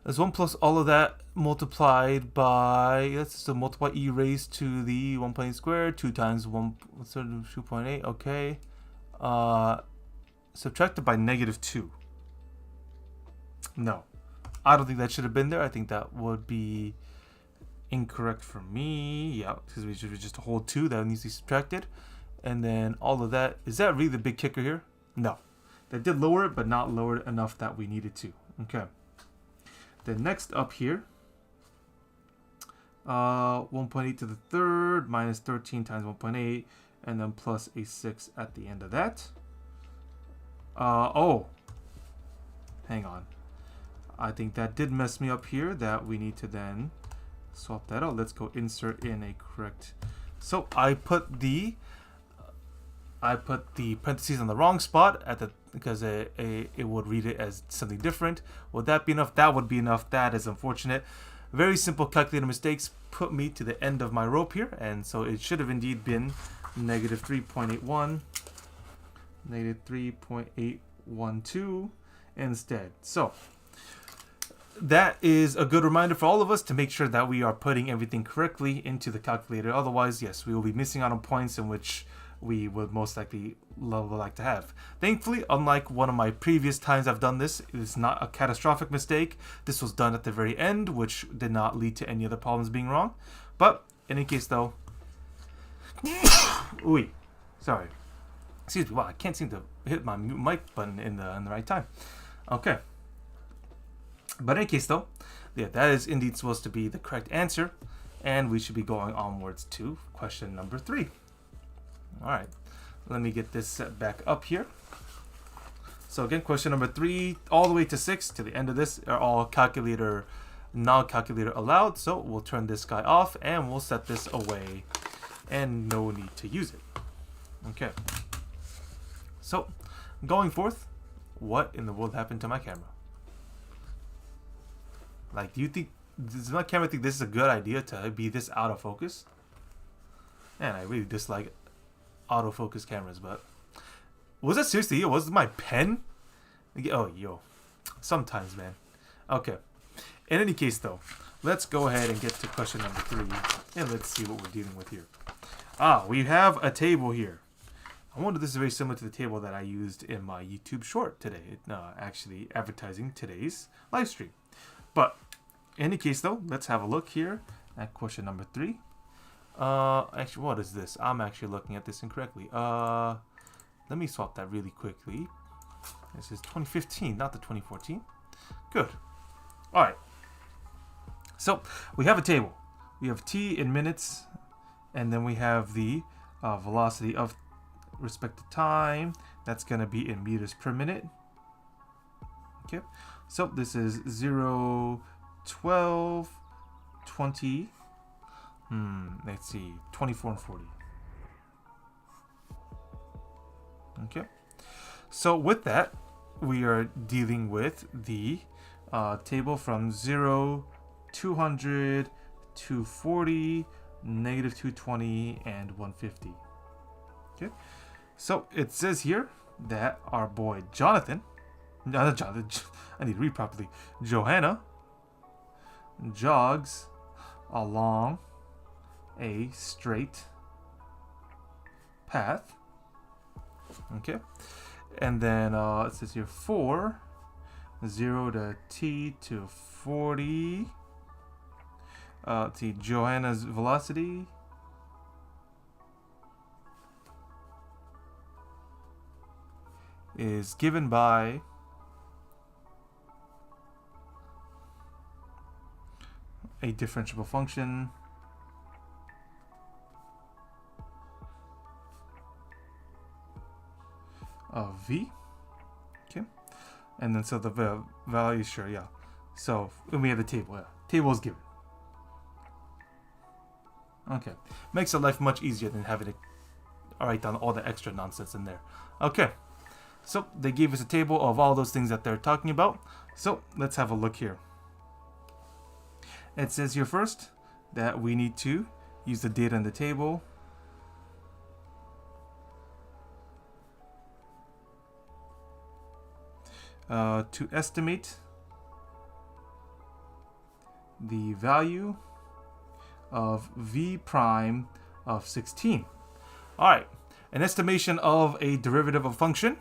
there's 1 plus all of that multiplied by, let's just multiply e raised to the 1.8 squared, 2 times 2.8, okay. Subtracted by -2. No, I don't think that should have been there. I think that would be incorrect for me. Yeah, because we should just hold 2 that needs to be subtracted. And then all of that, is that really the big kicker here? No, that did lower it, but not lower it enough that we needed to. Okay. Then next up here, 1.8 to the third minus 13 times 1.8, and then plus a 6 at the end of that. Oh, hang on. I think that did mess me up here, that we need to then swap that out. Let's go insert in a correct. So I put the parentheses on the wrong spot at the, because it would read it as something different. Would that be enough? That would be enough. That is unfortunate. Very simple calculator mistakes put me to the end of my rope here, and so it should have indeed been -3.81, -3.812 instead. So that is a good reminder for all of us to make sure that we are putting everything correctly into the calculator. Otherwise, yes, we will be missing out on points in which we would most likely like to have. Thankfully, unlike one of my previous times I've done this, it's not a catastrophic mistake. This was done at the very end, which did not lead to any other problems being wrong. But in any case though, ooh, sorry. Excuse me, wow, I can't seem to hit my mic button in the right time. Okay. But in any case though, yeah, that is indeed supposed to be the correct answer, and we should be going onwards to question number 3. Alright, Let me get this set back up here. So again, question number 3 all the way to 6 to the end of this are all calculator, non-calculator allowed. So we'll turn this guy off and we'll set this away and no need to use it. Okay. So going forth, what in the world happened to my camera? Like, does my camera think this is a good idea to be this out of focus? Man, I really dislike autofocus cameras, but was it seriously? Was it my pen? Oh, yo. Sometimes, man. Okay. In any case, though, let's go ahead and get to question number 3, and let's see what we're dealing with here. We have a table here. I wonder if this is very similar to the table that I used in my YouTube short today, actually advertising today's live stream. But in any case, though, let's have a look here at question number 3. Actually, what is this? I'm actually looking at this incorrectly. Let me swap that really quickly. This is 2015, not the 2014. Good. All right. So we have a table. We have t in minutes, and then we have the velocity of respect to time. That's going to be in meters per minute. Okay. So this is 0, 12, 20. Let's see, 24 and 40. Okay. So with that, we are dealing with the table from 0, 200, 240, negative 220, and 150. Okay. So it says here that our boy Jonathan, not Jonathan, I need to read properly, Johanna jogs along a straight path. Okay. And then it says here 4, 0 to t to 40. Let's see, Johanna's velocity is given by a differentiable function of v. Okay. And then so the value, sure, yeah. So when we have the table, yeah. Table is given. Okay. Makes our life much easier than having to write down all the extra nonsense in there. Okay. So they gave us a table of all those things that they're talking about. So let's have a look here. It says here first that we need to use the data in the table to estimate the value of v prime of 16. All right, an estimation of a derivative of function.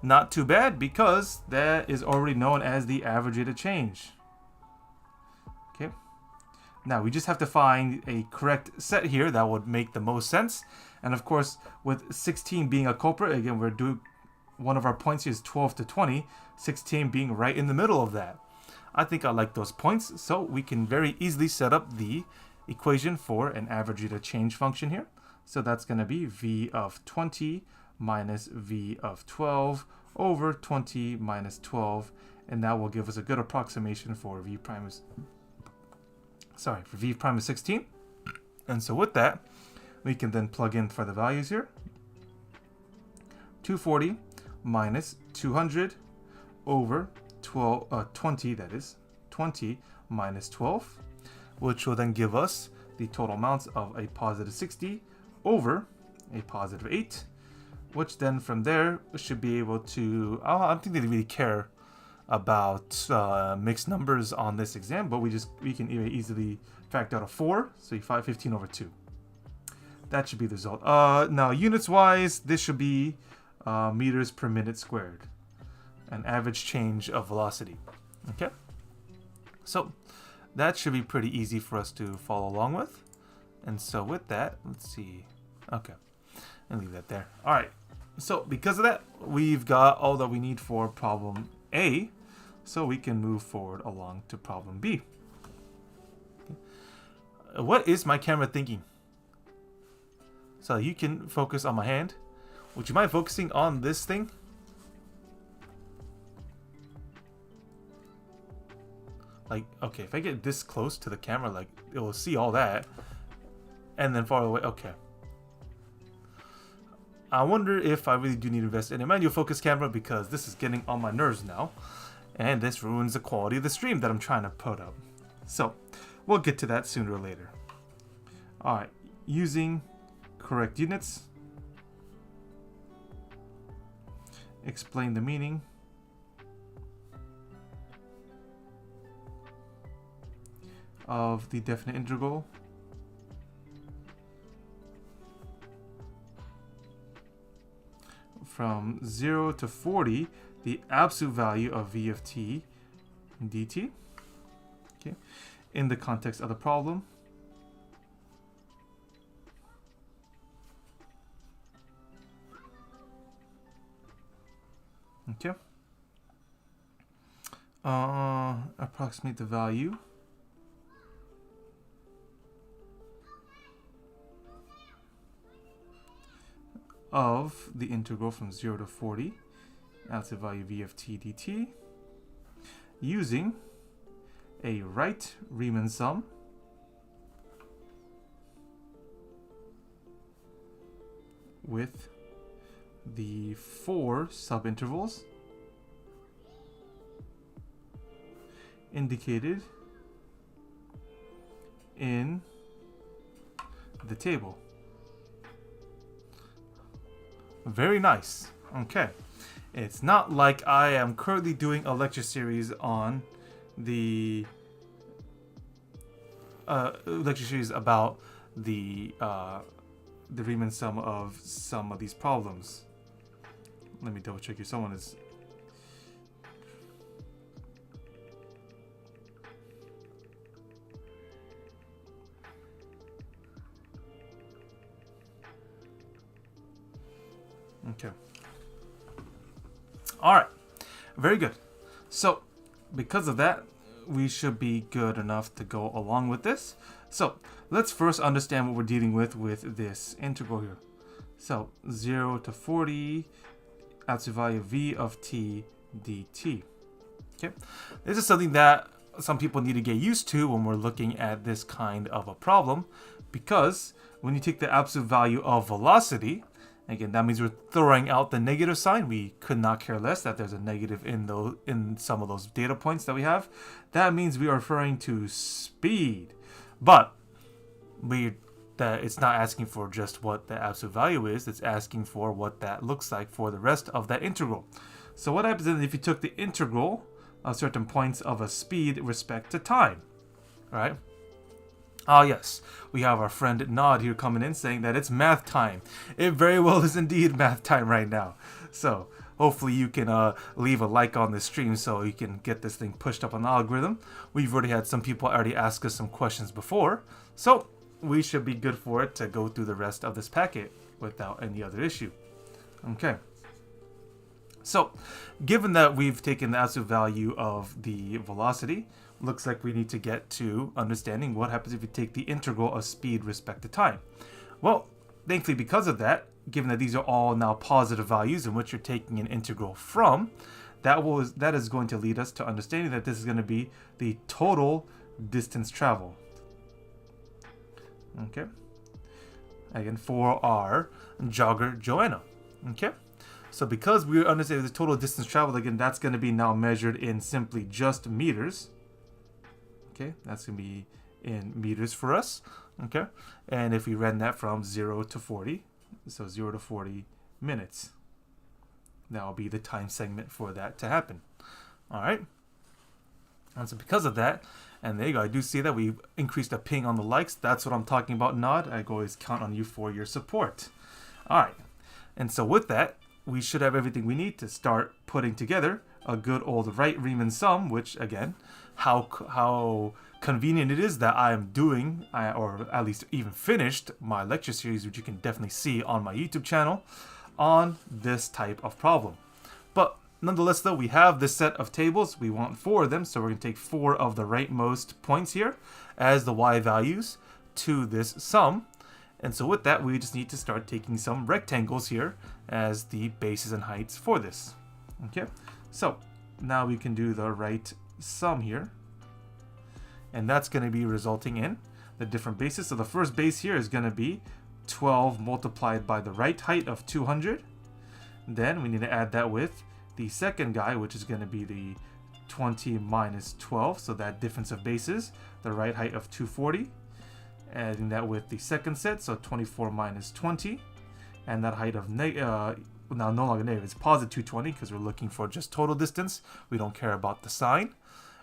Not too bad, because that is already known as the average rate of change. Okay. Now we just have to find a correct set here that would make the most sense. And of course, with 16 being a culprit, again, we're doing one of our points here is 12 to 20, 16 being right in the middle of that. I think I like those points, so we can very easily set up the equation for an average rate of change function here. So that's going to be v of 20 minus v of 12 over 20 minus 12, and that will give us a good approximation for v prime is for v prime is 16. And so with that, we can then plug in for the values here. 240 minus 200 over 20, that is 20 minus 12, which will then give us the total amounts of a positive 60 over a positive 8, which then from there should be able to, I don't think they really care about mixed numbers on this exam, but we can easily factor out a 4, so 15 over 2. That should be the result. Now units wise, this should be meters per minute squared, an average change of velocity. Okay, so that should be pretty easy for us to follow along with. And so with that, let's see. Okay, and leave that there. All right, so because of that, we've got all that we need for problem A, so we can move forward along to problem B. Okay. What is my camera thinking? So you can focus on my hand. Would you mind focusing on this thing? Like, okay, if I get this close to the camera, like, it will see all that. And then far away, okay. I wonder if I really do need to invest in a manual focus camera, because this is getting on my nerves now. And this ruins the quality of the stream that I'm trying to put up. So, we'll get to that sooner or later. Alright, using correct units. Explain the meaning. Of the definite integral from 0 to 40, the absolute value of v of t dt, okay, in the context of the problem. Okay. Approximate the value of the integral from 0 to 40, absolute value v of t dt, using a right Riemann sum with the 4 subintervals indicated in the table. Very nice. Okay. It's not like I am currently doing a lecture series on the about the Riemann sum of some of these problems. Let me double check here. Someone is okay. Alright. Very good. So, because of that, we should be good enough to go along with this. So, let's first understand what we're dealing with this integral here. So, 0 to 40, absolute value v of t dt. Okay. This is something that some people need to get used to when we're looking at this kind of a problem, because when you take the absolute value of velocity, again, that means we're throwing out the negative sign. We could not care less that there's a negative in some of those data points that we have. That means we are referring to speed. But it's not asking for just what the absolute value is. It's asking for what that looks like for the rest of that integral. So what happens is if you took the integral of certain points of a speed with respect to time, right? Ah, yes, we have our friend Nod here coming in saying that it's math time. It very well is indeed math time right now. So hopefully you can leave a like on this stream so you can get this thing pushed up on the algorithm. We've already had some people already ask us some questions before, so we should be good for it to go through the rest of this packet without any other issue. Okay. So, given that we've taken the absolute value of the velocity, looks like we need to get to understanding what happens if you take the integral of speed with respect to time. Well, thankfully because of that, given that these are all now positive values in which you're taking an integral from, that is going to lead us to understanding that this is going to be the total distance traveled. Okay. Again, for our jogger Joanna. Okay. So because we understand the total distance traveled, again, that's going to be now measured in simply just meters. Okay, that's going to be in meters for us. Okay, and if we ran that from 0 to 40, so 0 to 40 minutes, that will be the time segment for that to happen. All right. And so because of that, and there you go, I do see that we increased a ping on the likes. That's what I'm talking about, Nod. I always count on you for your support. All right. And so with that, we should have everything we need to start putting together a good old right Riemann sum, which again, how convenient it is that I am doing, or at least even finished my lecture series, which you can definitely see on my YouTube channel, on this type of problem. But nonetheless though, we have this set of tables. We want 4 of them, so we're going to take 4 of the rightmost points here as the y values to this sum. And so with that, we just need to start taking some rectangles here as the bases and heights for this. Okay, so now we can do the right sum here. And that's going to be resulting in the different bases. So the first base here is going to be 12 multiplied by the right height of 200. Then we need to add that with the second guy, which is going to be the 20 minus 12. So that difference of bases, the right height of 240. Adding that with the second set, so 24 minus 20. And that height of, now no longer negative, it's positive 220 because we're looking for just total distance. We don't care about the sign.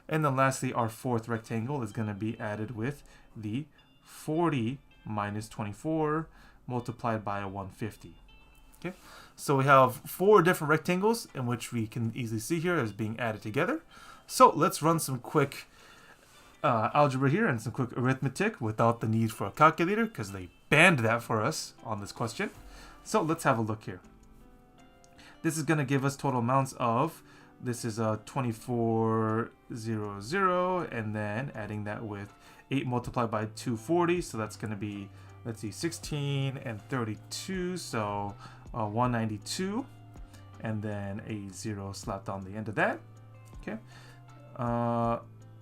And then lastly, our fourth rectangle is going to be added with the 40 minus 24 multiplied by a 150. Okay, so we have 4 different rectangles in which we can easily see here as being added together. So let's run some quick algebra here and some quick arithmetic without the need for a calculator because they banned that for us on this question. So let's have a look here. This is going to give us total amounts of, this is a 2400, and then adding that with 8 multiplied by 240, so that's going to be, let's see, 16 and 32, so 192, and then a 0 slapped on the end of that. Okay,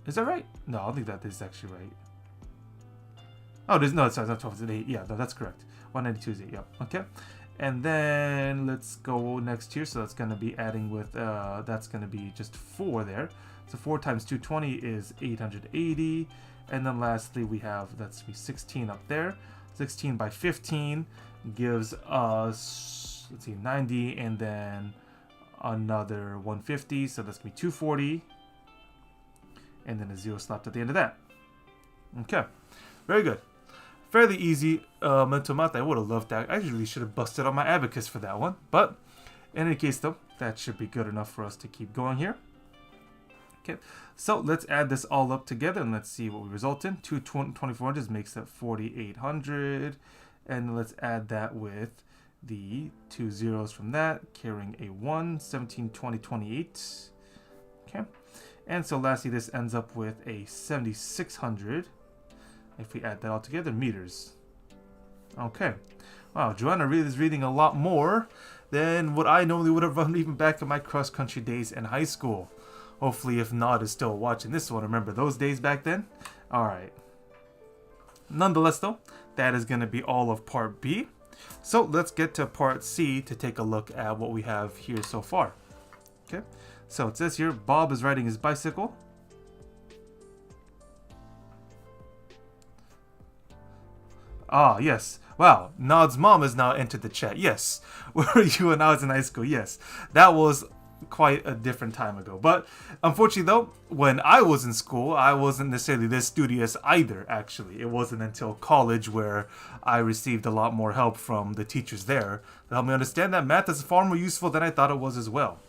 is that right? No, I don't think that is actually right. Oh, there's no, sorry, not 12, it's 8. Yeah, no, that's correct. 192 is 8. Yep. Okay, and then let's go next here. So that's going to be adding with that's going to be just 4 there. So 4 times 220 is 880, and then lastly we have, that's be 16 up there. 16 by 15 gives us, let's see, 90, and then another 150. So that's going to be 240. And then a 0 slapped at the end of that. Okay, very good. Fairly easy mental math. I would have loved that. I really should have busted on my abacus for that one. But in any case, though, that should be good enough for us to keep going here. Okay, so let's add this all up together and let's see what we result in. 2 2400s makes that 4800. And let's add that with the 2 zeros from that, carrying a 1, 17, 20, 28. Okay. And so lastly, this ends up with a 7600 if we add that all together, meters. Okay. Wow, Joanna really is reading a lot more than what I normally would have run even back in my cross-country days in high school. Hopefully, if Nod is still watching this one, remember those days back then? Alright. Nonetheless, though, that is going to be all of Part B. So let's get to Part C to take a look at what we have here so far. Okay. So it says here, Bob is riding his bicycle. Ah, yes. Wow, Nod's mom has now entered the chat. Yes. Where were you when I was in high school? Yes. That was quite a different time ago. But unfortunately, though, when I was in school, I wasn't necessarily this studious either, actually. It wasn't until college where I received a lot more help from the teachers there to help me understand that math is far more useful than I thought it was as well.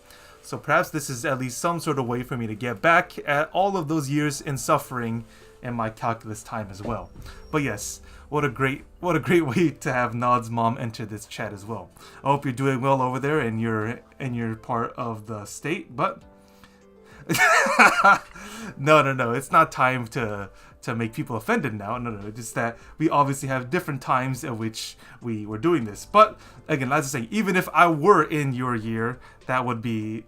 So perhaps this is at least some sort of way for me to get back at all of those years in suffering in my calculus time as well. But yes, what a great way to have Nod's mom enter this chat as well. I hope you're doing well over there in your part of the state, but no, it's not time to make people offended now. No, it's just that we obviously have different times at which we were doing this. But again, as I say, even if I were in your year, that would be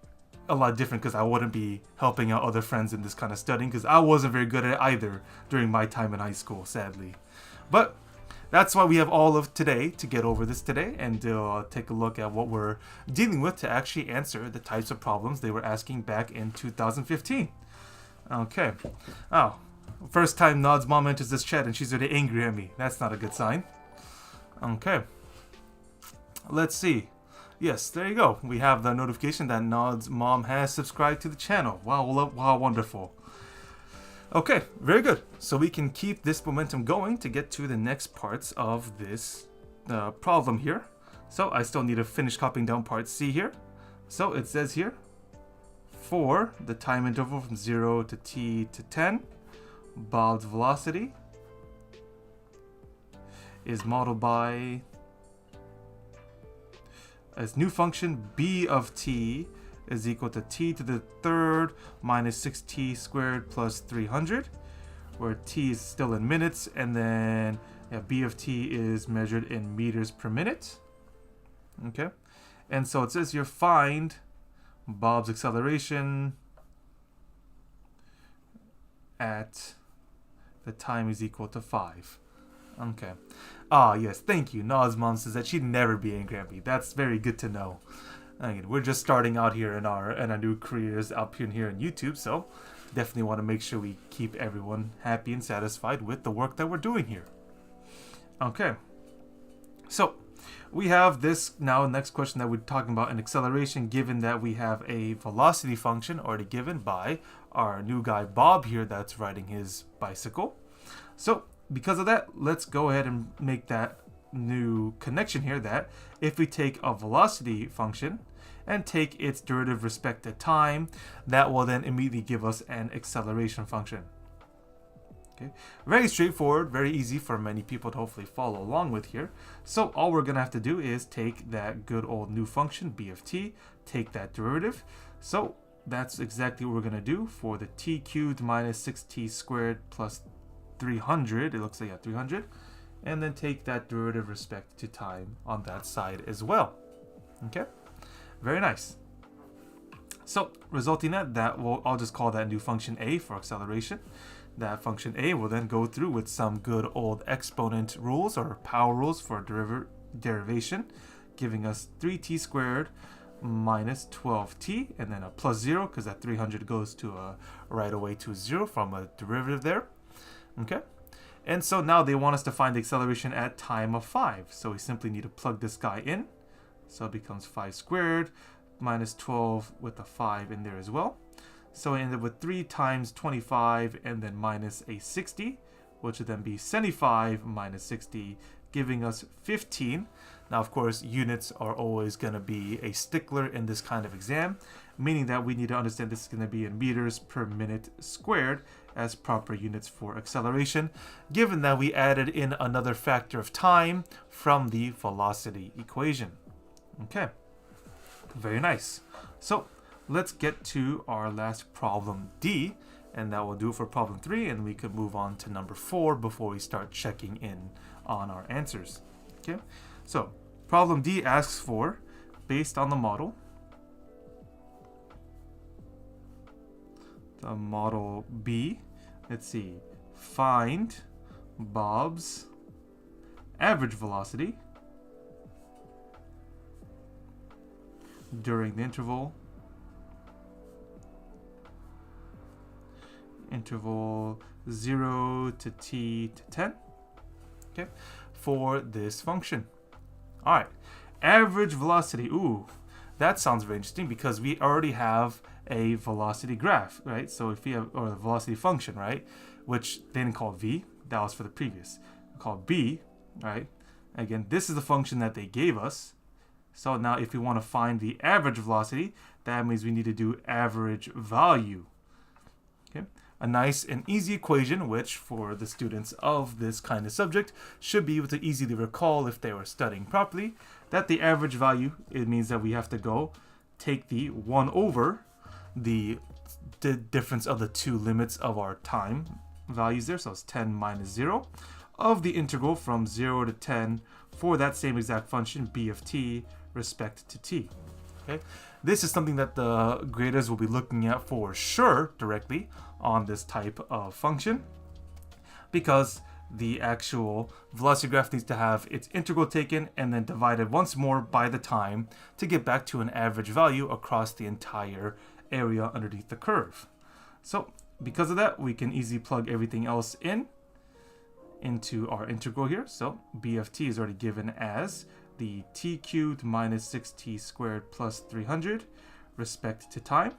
a lot different because I wouldn't be helping out other friends in this kind of studying because I wasn't very good at it either during my time in high school, sadly. But that's why we have all of today to get over this today and take a look at what we're dealing with to actually answer the types of problems they were asking back in 2015. Okay. Oh, first time Nod's mom enters this chat and she's already angry at me. That's not a good sign. Okay. Let's see. Yes, there you go. We have the notification that Nod's mom has subscribed to the channel. Wow, wow, wonderful. Okay, very good. So we can keep this momentum going to get to the next parts of this problem here. So I still need to finish copying down part C here. So it says here, for the time interval from 0 to t to 10, Bob's velocity is modeled by as new function b of t is equal to t to the third minus 6t squared plus 300, where t is still in minutes, and then Yeah, B of t is measured in meters per minute. Okay, and so it says here find Bob's acceleration at the time is equal to 5. Okay. Ah, yes, thank you. Na's mom says that she'd never be angry at me. That's very good to know. Again, we're just starting out here in our new careers up here in YouTube, so definitely want to make sure we keep everyone happy and satisfied with the work that we're doing here. Okay. So, we have this now next question that we're talking about an acceleration, given that we have a velocity function already given by our new guy Bob here that's riding his bicycle. So because of that, let's go ahead and make that new connection here, that if we take a velocity function and take its derivative respect to time, that will then immediately give us an acceleration function. Okay, very straightforward, very easy for many people to hopefully follow along with here. So all we're going to have to do is take that good old new function, b of t, take that derivative. So that's exactly what we're going to do for the t cubed minus 6t squared plus 300. It looks like 300. And then take that derivative respect to time on that side as well. Okay, very nice. So resulting in that, I'll just call that new function a for acceleration. That function a will then go through with some good old exponent rules or power rules for derivation, giving us 3t squared minus 12t, and then a plus 0 because that 300 goes to right away to 0 from a derivative there. Okay, and so now they want us to find the acceleration at time of 5. So we simply need to plug this guy in. So it becomes 5 squared minus 12 with a 5 in there as well. So we end up with 3 times 25 and then minus a 60, which would then be 75 minus 60, giving us 15. Now, of course, units are always going to be a stickler in this kind of exam, meaning that we need to understand this is going to be in meters per minute squared as proper units for acceleration, given that we added in another factor of time from the velocity equation. Okay, very nice. So let's get to our last problem D, and that will do it for problem 3, and we could move on to number 4 before we start checking in on our answers. Okay, so problem D asks for, based on the model B, let's see, find Bob's average velocity during the interval 0 to t to 10, okay, for this function. All right, average velocity. Ooh, that sounds very interesting because we already have a velocity graph, right? So if we have, or a velocity function, right, which they didn't call v, that was for the previous, called b, right? Again, this is the function that they gave us. So now if we want to find the average velocity, that means we need to do average value. Okay, a nice and easy equation, which for the students of this kind of subject should be able to easily recall if they were studying properly, that the average value, it means that we have to go take the 1 over the difference of the two limits of our time values there, so it's 10 minus 0, of the integral from 0 to 10 for that same exact function, b of t, respect to t. Okay, this is something that the graders will be looking at for sure directly on this type of function, because the actual velocity graph needs to have its integral taken and then divided once more by the time to get back to an average value across the entire area underneath the curve. So because of that, we can easily plug everything else into our integral here. So b of t is already given as the t cubed minus 6t squared plus 300 respect to time.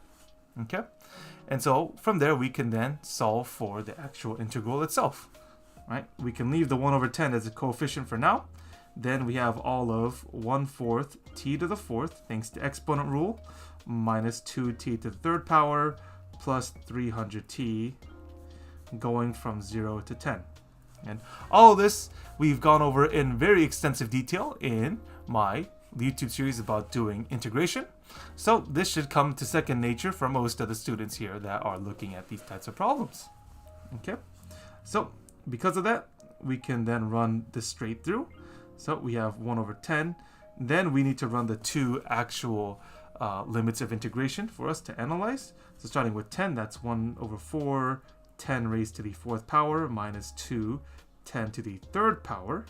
Okay, and so from there we can then solve for the actual integral itself. Right, we can leave the 1 over 10 as a coefficient for now. Then we have all of 1/4 t to the 4th, thanks to exponent rule, minus 2t to the 3rd power plus 300t, going from 0 to 10. And all of this we've gone over in very extensive detail in my YouTube series about doing integration. So this should come to second nature for most of the students here that are looking at these types of problems. Okay, so because of that, we can then run this straight through. So we have 1 over 10. Then we need to run the two actual limits of integration for us to analyze. So starting with 10, that's 1 over 4, 10 raised to the 4th power, minus 2, 10 to the 3rd power,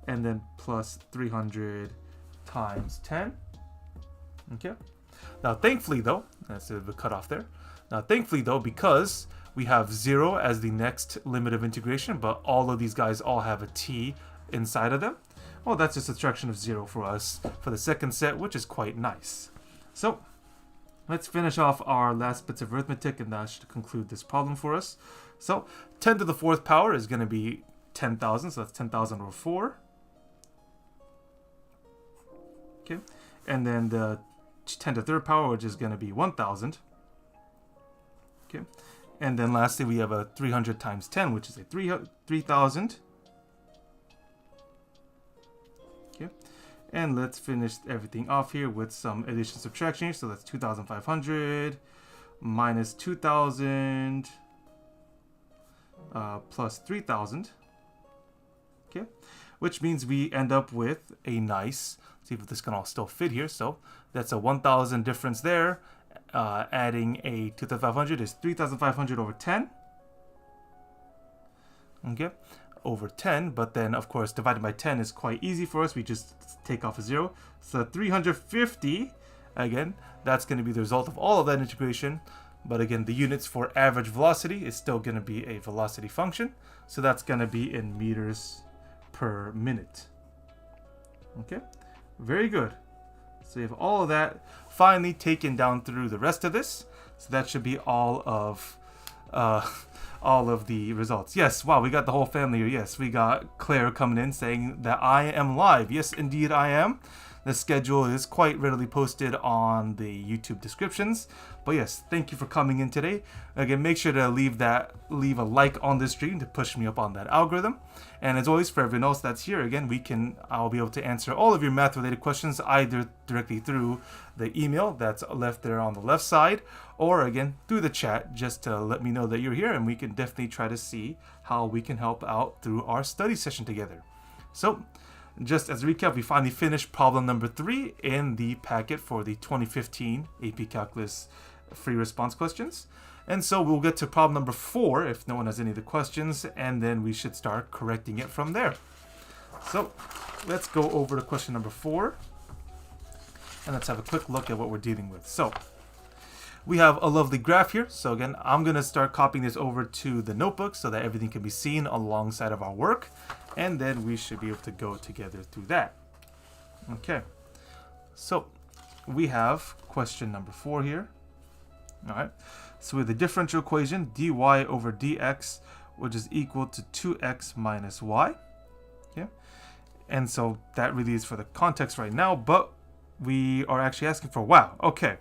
and then plus 300 times 10. Okay. Now, thankfully, though, that's the cutoff there. Now, thankfully, though, because we have 0 as the next limit of integration, but all of these guys all have a t inside of them, well, that's a subtraction of 0 for us for the second set, which is quite nice. So, let's finish off our last bits of arithmetic, and that should conclude this problem for us. So, 10 to the 4th power is going to be 10,000, so that's 10,000 over 4. Okay, and then the 10 to the 3rd power, which is going to be 1,000. Okay, and then lastly, we have a 300 times 10, which is a 3,000. Okay, and let's finish everything off here with some addition subtraction. So that's 2,500 minus 2,000 plus 3,000. Okay, which means we end up with a nice, see if this can all still fit here. So that's a 1,000 difference there. Adding a 2,500 is 3,500 over 10. Okay, over 10, but then of course dividing by 10 is quite easy for us. We just take off a 0. So 350, again, that's going to be the result of all of that integration. But again, the units for average velocity is still going to be a velocity function. So that's going to be in meters per minute. Okay, very good. So you have all of that finally taken down through the rest of this. So that should be all of the results. Yes, wow, we got the whole family here. Yes, we got Claire coming in saying that I am live. Yes, indeed I am. The schedule is quite readily posted on the YouTube descriptions. But yes, thank you for coming in today. Again, make sure to leave a like on this stream to push me up on that algorithm. And as always, for everyone else that's here, again, I'll be able to answer all of your math related questions either directly through the email that's left there on the left side, or again through the chat, just to let me know that you're here, and we can definitely try to see how we can help out through our study session together. So just as a recap, we finally finished problem number 3 in the packet for the 2015 AP Calculus free response questions. And so we'll get to problem number 4 if no one has any of the questions, and then we should start correcting it from there. So let's go over to question number 4, and let's have a quick look at what we're dealing with. So we have a lovely graph here. So again, I'm going to start copying this over to the notebook so that everything can be seen alongside of our work, and then we should be able to go together through that. Okay, so we have question number 4 here. All right, so we have the differential equation dy over dx, which is equal to 2x minus y. Okay, and so that really is for the context right now, but we are actually asking for, wow, okay.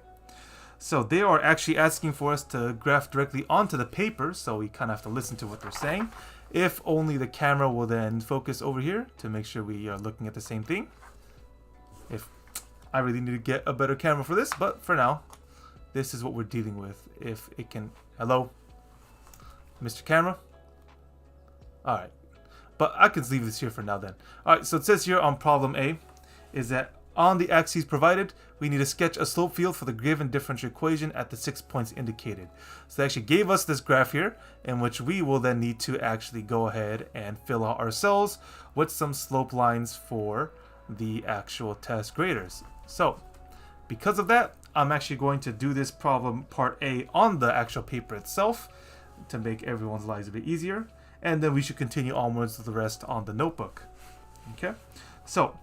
So they are actually asking for us to graph directly onto the paper, so we kind of have to listen to what they're saying. If only the camera will then focus over here to make sure we are looking at the same thing. If I really need to get a better camera for this, but for now, this is what we're dealing with. If it can, hello, Mr. Camera. All right, but I can leave this here for now then. All right, so it says here on problem A is that on the axes provided, we need to sketch a slope field for the given differential equation at the 6 points indicated. So they actually gave us this graph here, in which we will then need to actually go ahead and fill out ourselves with some slope lines for the actual test graders. So because of that, I'm actually going to do this problem part A on the actual paper itself to make everyone's lives a bit easier, and then we should continue onwards with the rest on the notebook. Okay, so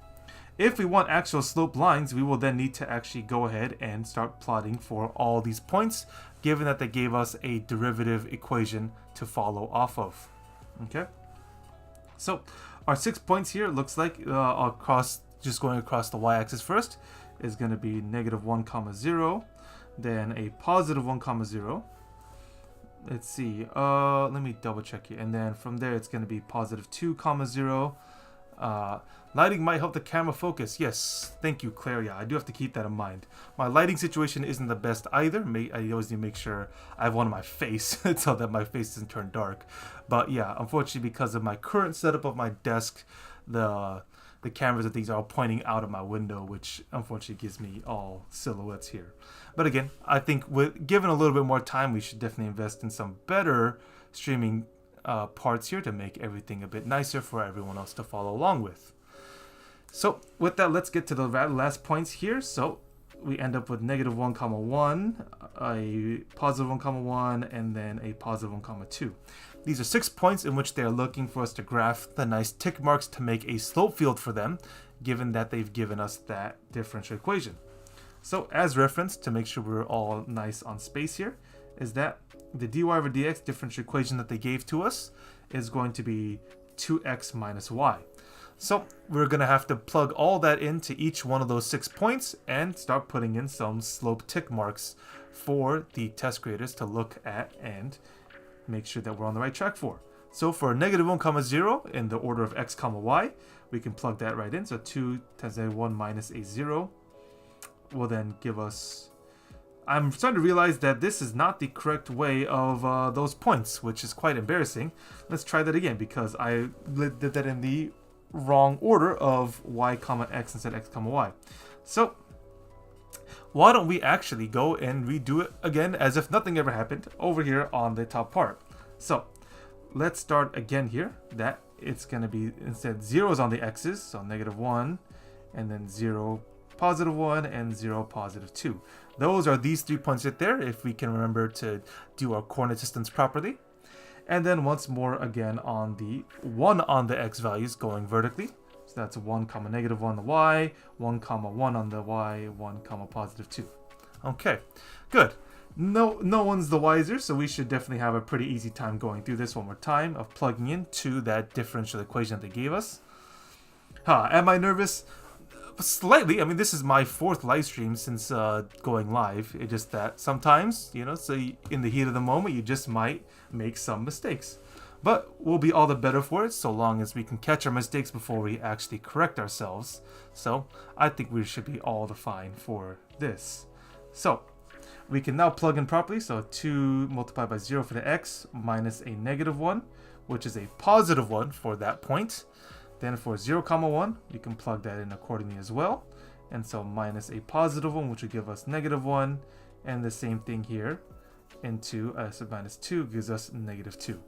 if we want actual slope lines, we will then need to actually go ahead and start plotting for all these points, given that they gave us a derivative equation to follow off of. Okay, so our 6 points here looks like just going across the y-axis first is going to be -1, 0, then a +1, 0. Let's see, let me double check here, and then from there it's going to be +2, 0, Lighting might help the camera focus. Yes, thank you, Claire. Yeah, I do have to keep that in mind. My lighting situation isn't the best either. I always need to make sure I have one on my face so that my face doesn't turn dark. But yeah, unfortunately, because of my current setup of my desk, the cameras and things are all pointing out of my window, which unfortunately gives me all silhouettes here. But again, I think given a little bit more time, we should definitely invest in some better streaming parts here to make everything a bit nicer for everyone else to follow along with. So with that, let's get to the last points here. So we end up with -1, 1, a +1, 1, and then a +1, 2. These are 6 points in which they are looking for us to graph the nice tick marks to make a slope field for them, given that they've given us that differential equation. So as reference, to make sure we're all nice on space here, is that the dy over dx differential equation that they gave to us is going to be 2x minus y. So we're going to have to plug all that into each one of those 6 points and start putting in some slope tick marks for the test creators to look at and make sure that we're on the right track for. So for -1, 0 in the order of x, y, we can plug that right in. So 2 times -1 minus a 0 will then give us... I'm starting to realize that this is not the correct way of those points, which is quite embarrassing. Let's try that again because I did that in the wrong order of y, x instead of x, y. So why don't we actually go and redo it again as if nothing ever happened over here on the top part. So let's start again here. That it's going to be instead zeros on the x's, so -1 and then 0, +1 and 0, +2. Those are these 3 points right there if we can remember to do our coordinate systems properly. And then once more again on the 1 on the x values going vertically. So that's 1, -1 on the y, 1, 1 on the y, 1, +2. Okay, good. No one's the wiser, so we should definitely have a pretty easy time going through this one more time of plugging into that differential equation that they gave us. Am I nervous? Slightly. I mean, this is my 4th live stream since going live. It's just that sometimes, so in the heat of the moment, you just might make some mistakes. But we'll be all the better for it so long as we can catch our mistakes before we actually correct ourselves. So I think we should be all the fine for this. So we can now plug in properly. So 2 multiplied by 0 for the x minus a -1, which is a +1 for that point. Then for 0, 1, we can plug that in accordingly as well. And so minus a +1, which would give us -1. And the same thing here into so -2 gives us -2.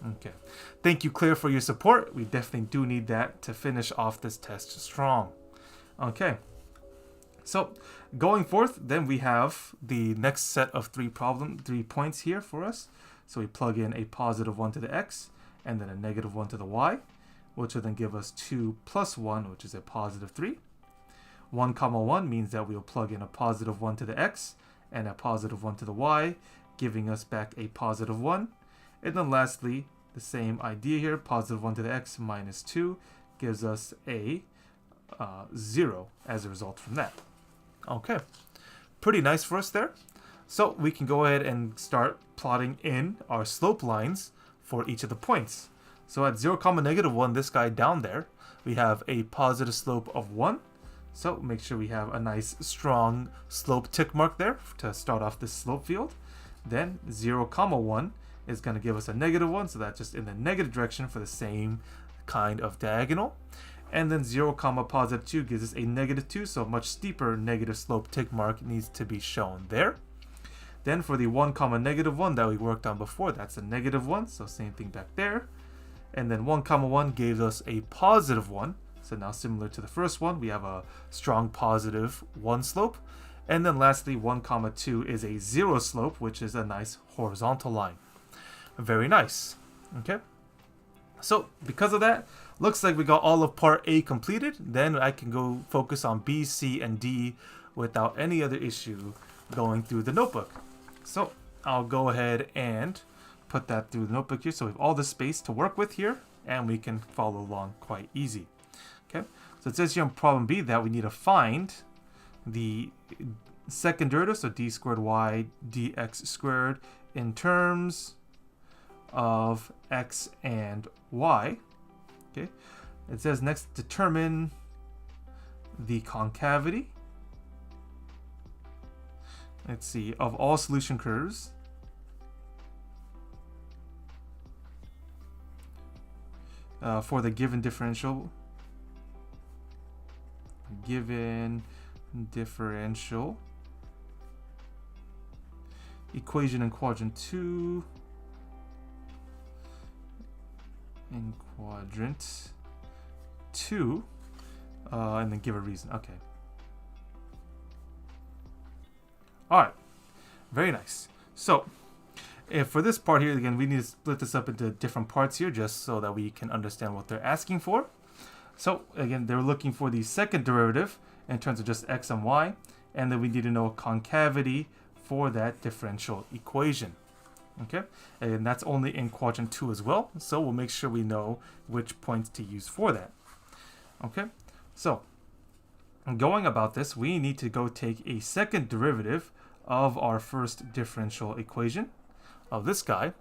Okay. Thank you, Claire, for your support. We definitely do need that to finish off this test strong. Okay. So going forth, then we have the next set of 3 points here for us. So we plug in a +1 to the x and then a -1 to the y, which will then give us 2 plus 1, which is a +3. 1, 1 means that we'll plug in a +1 to the x and a +1 to the y, giving us back a +1. And then lastly, the same idea here, +1 to the x minus 2 gives us a 0 as a result from that. Okay, pretty nice for us there. So we can go ahead and start plotting in our slope lines for each of the points. So at 0, -1, this guy down there, we have a positive slope of 1. So make sure we have a nice strong slope tick mark there to start off this slope field. Then 0, 1 is going to give us a -1, so that's just in the negative direction for the same kind of diagonal. And then 0, +2 gives us a -2, so a much steeper negative slope tick mark needs to be shown there. Then for the 1, -1 that we worked on before, that's a -1, so same thing back there. And then 1, 1 gave us a +1. So now similar to the first one, we have a strong +1 slope. And then lastly, 1, 2 is a 0 slope, which is a nice horizontal line. Very nice. Okay. So because of that, looks like we got all of part A completed. Then I can go focus on B, C, and D without any other issue going through the notebook. So I'll go ahead and put that through the notebook here, so we have all the space to work with here, and we can follow along quite easy. Okay, so it says here on problem B that we need to find the second derivative, so d squared y dx squared in terms of x and y. Okay, It says next, determine the concavity. Let's see, of all solution curves. For the given differential equation in quadrant 2. And then give a reason. Okay. All right. Very nice. So, if for this part here, again, we need to split this up into different parts here just so that we can understand what they're asking for. So, again, they're looking for the second derivative in terms of just x and y, and then we need to know concavity for that differential equation. Okay, and that's only in quadrant 2 as well, so we'll make sure we know which points to use for that. Okay, so going about this, we need to go take a second derivative of our first differential equation of this guy.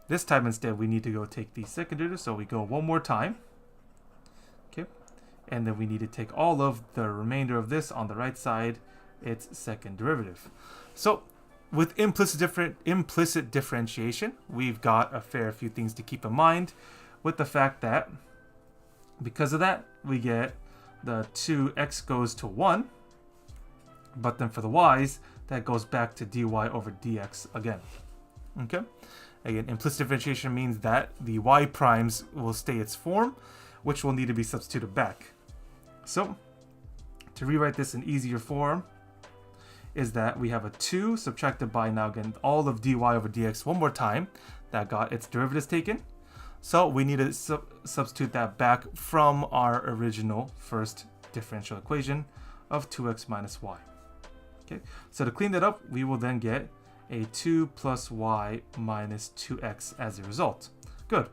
This time instead we need to go take the second derivative, so we go one more time. Okay, and then we need to take all of the remainder of this on the right side, its second derivative. So with implicit differentiation, we've got a fair few things to keep in mind, with the fact that because of that, we get the 2x goes to 1, but then for the y's, that goes back to dy over dx again. Okay? Again, implicit differentiation means that the y primes will stay its form, which will need to be substituted back. So, to rewrite this in easier form, is that we have a 2 subtracted by, now again, all of dy over dx one more time. That got its derivatives taken. So we need to substitute that back from our original first differential equation of 2x minus y. Okay, so to clean that up, we will then get a 2 plus y minus 2x as a result. Good.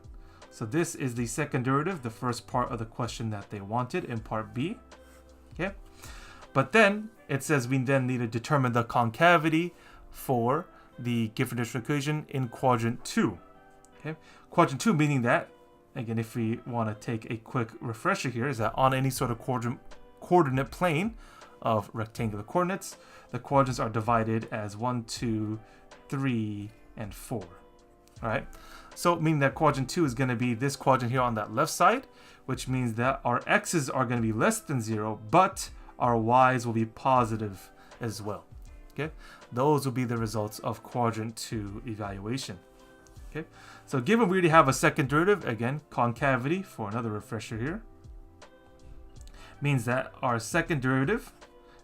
So this is the second derivative, the first part of the question that they wanted in part B. Okay. But then it says we then need to determine the concavity for the given differential equation in quadrant 2. Okay, quadrant 2 meaning that, again, if we want to take a quick refresher here, is that on any sort of coordinate plane of rectangular coordinates, the quadrants are divided as 1, 2, 3, and 4. All right, so meaning that quadrant 2 is going to be this quadrant here on that left side, which means that our x's are going to be less than 0, but our y's will be positive as well. Okay, those will be the results of quadrant 2 evaluation. Okay, so given we already have a second derivative, again, concavity for another refresher here, means that our second derivative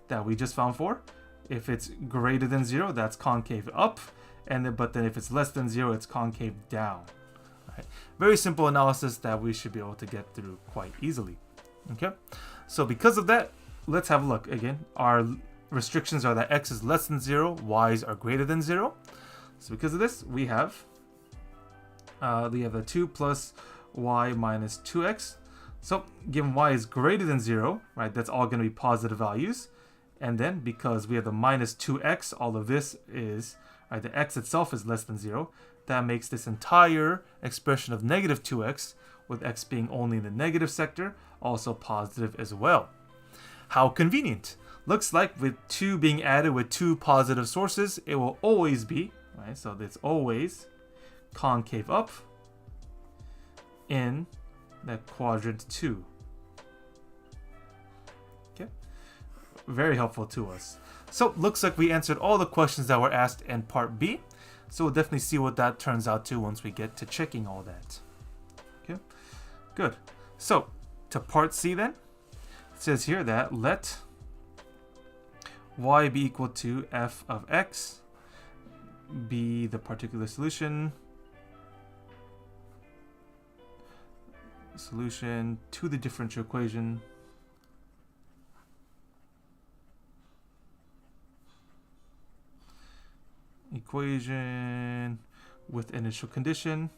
that we just found for, if it's greater than 0, that's concave up, and then, but then if it's less than 0, it's concave down. All right. Very simple analysis that we should be able to get through quite easily. Okay, so because of that, let's have a look. Again, our restrictions are that x is less than 0, y's are greater than 0. So because of this, we have the 2 plus y minus 2x. So given y is greater than 0, right, that's all going to be positive values. And then because we have the minus 2x, all of this is, right, the x itself is less than 0. That makes this entire expression of negative 2x, with x being only in the negative sector, also positive as well. How convenient. Looks like with 2 being added with 2 positive sources, it will always be, right, so it's always concave up in that quadrant 2. Okay, very helpful to us. So looks like we answered all the questions that were asked in part B. So we'll definitely see what that turns out to once we get to checking all that. Okay, good. So to part C then, it says here that let y be equal to f of x be the particular solution to the differential equation with initial condition.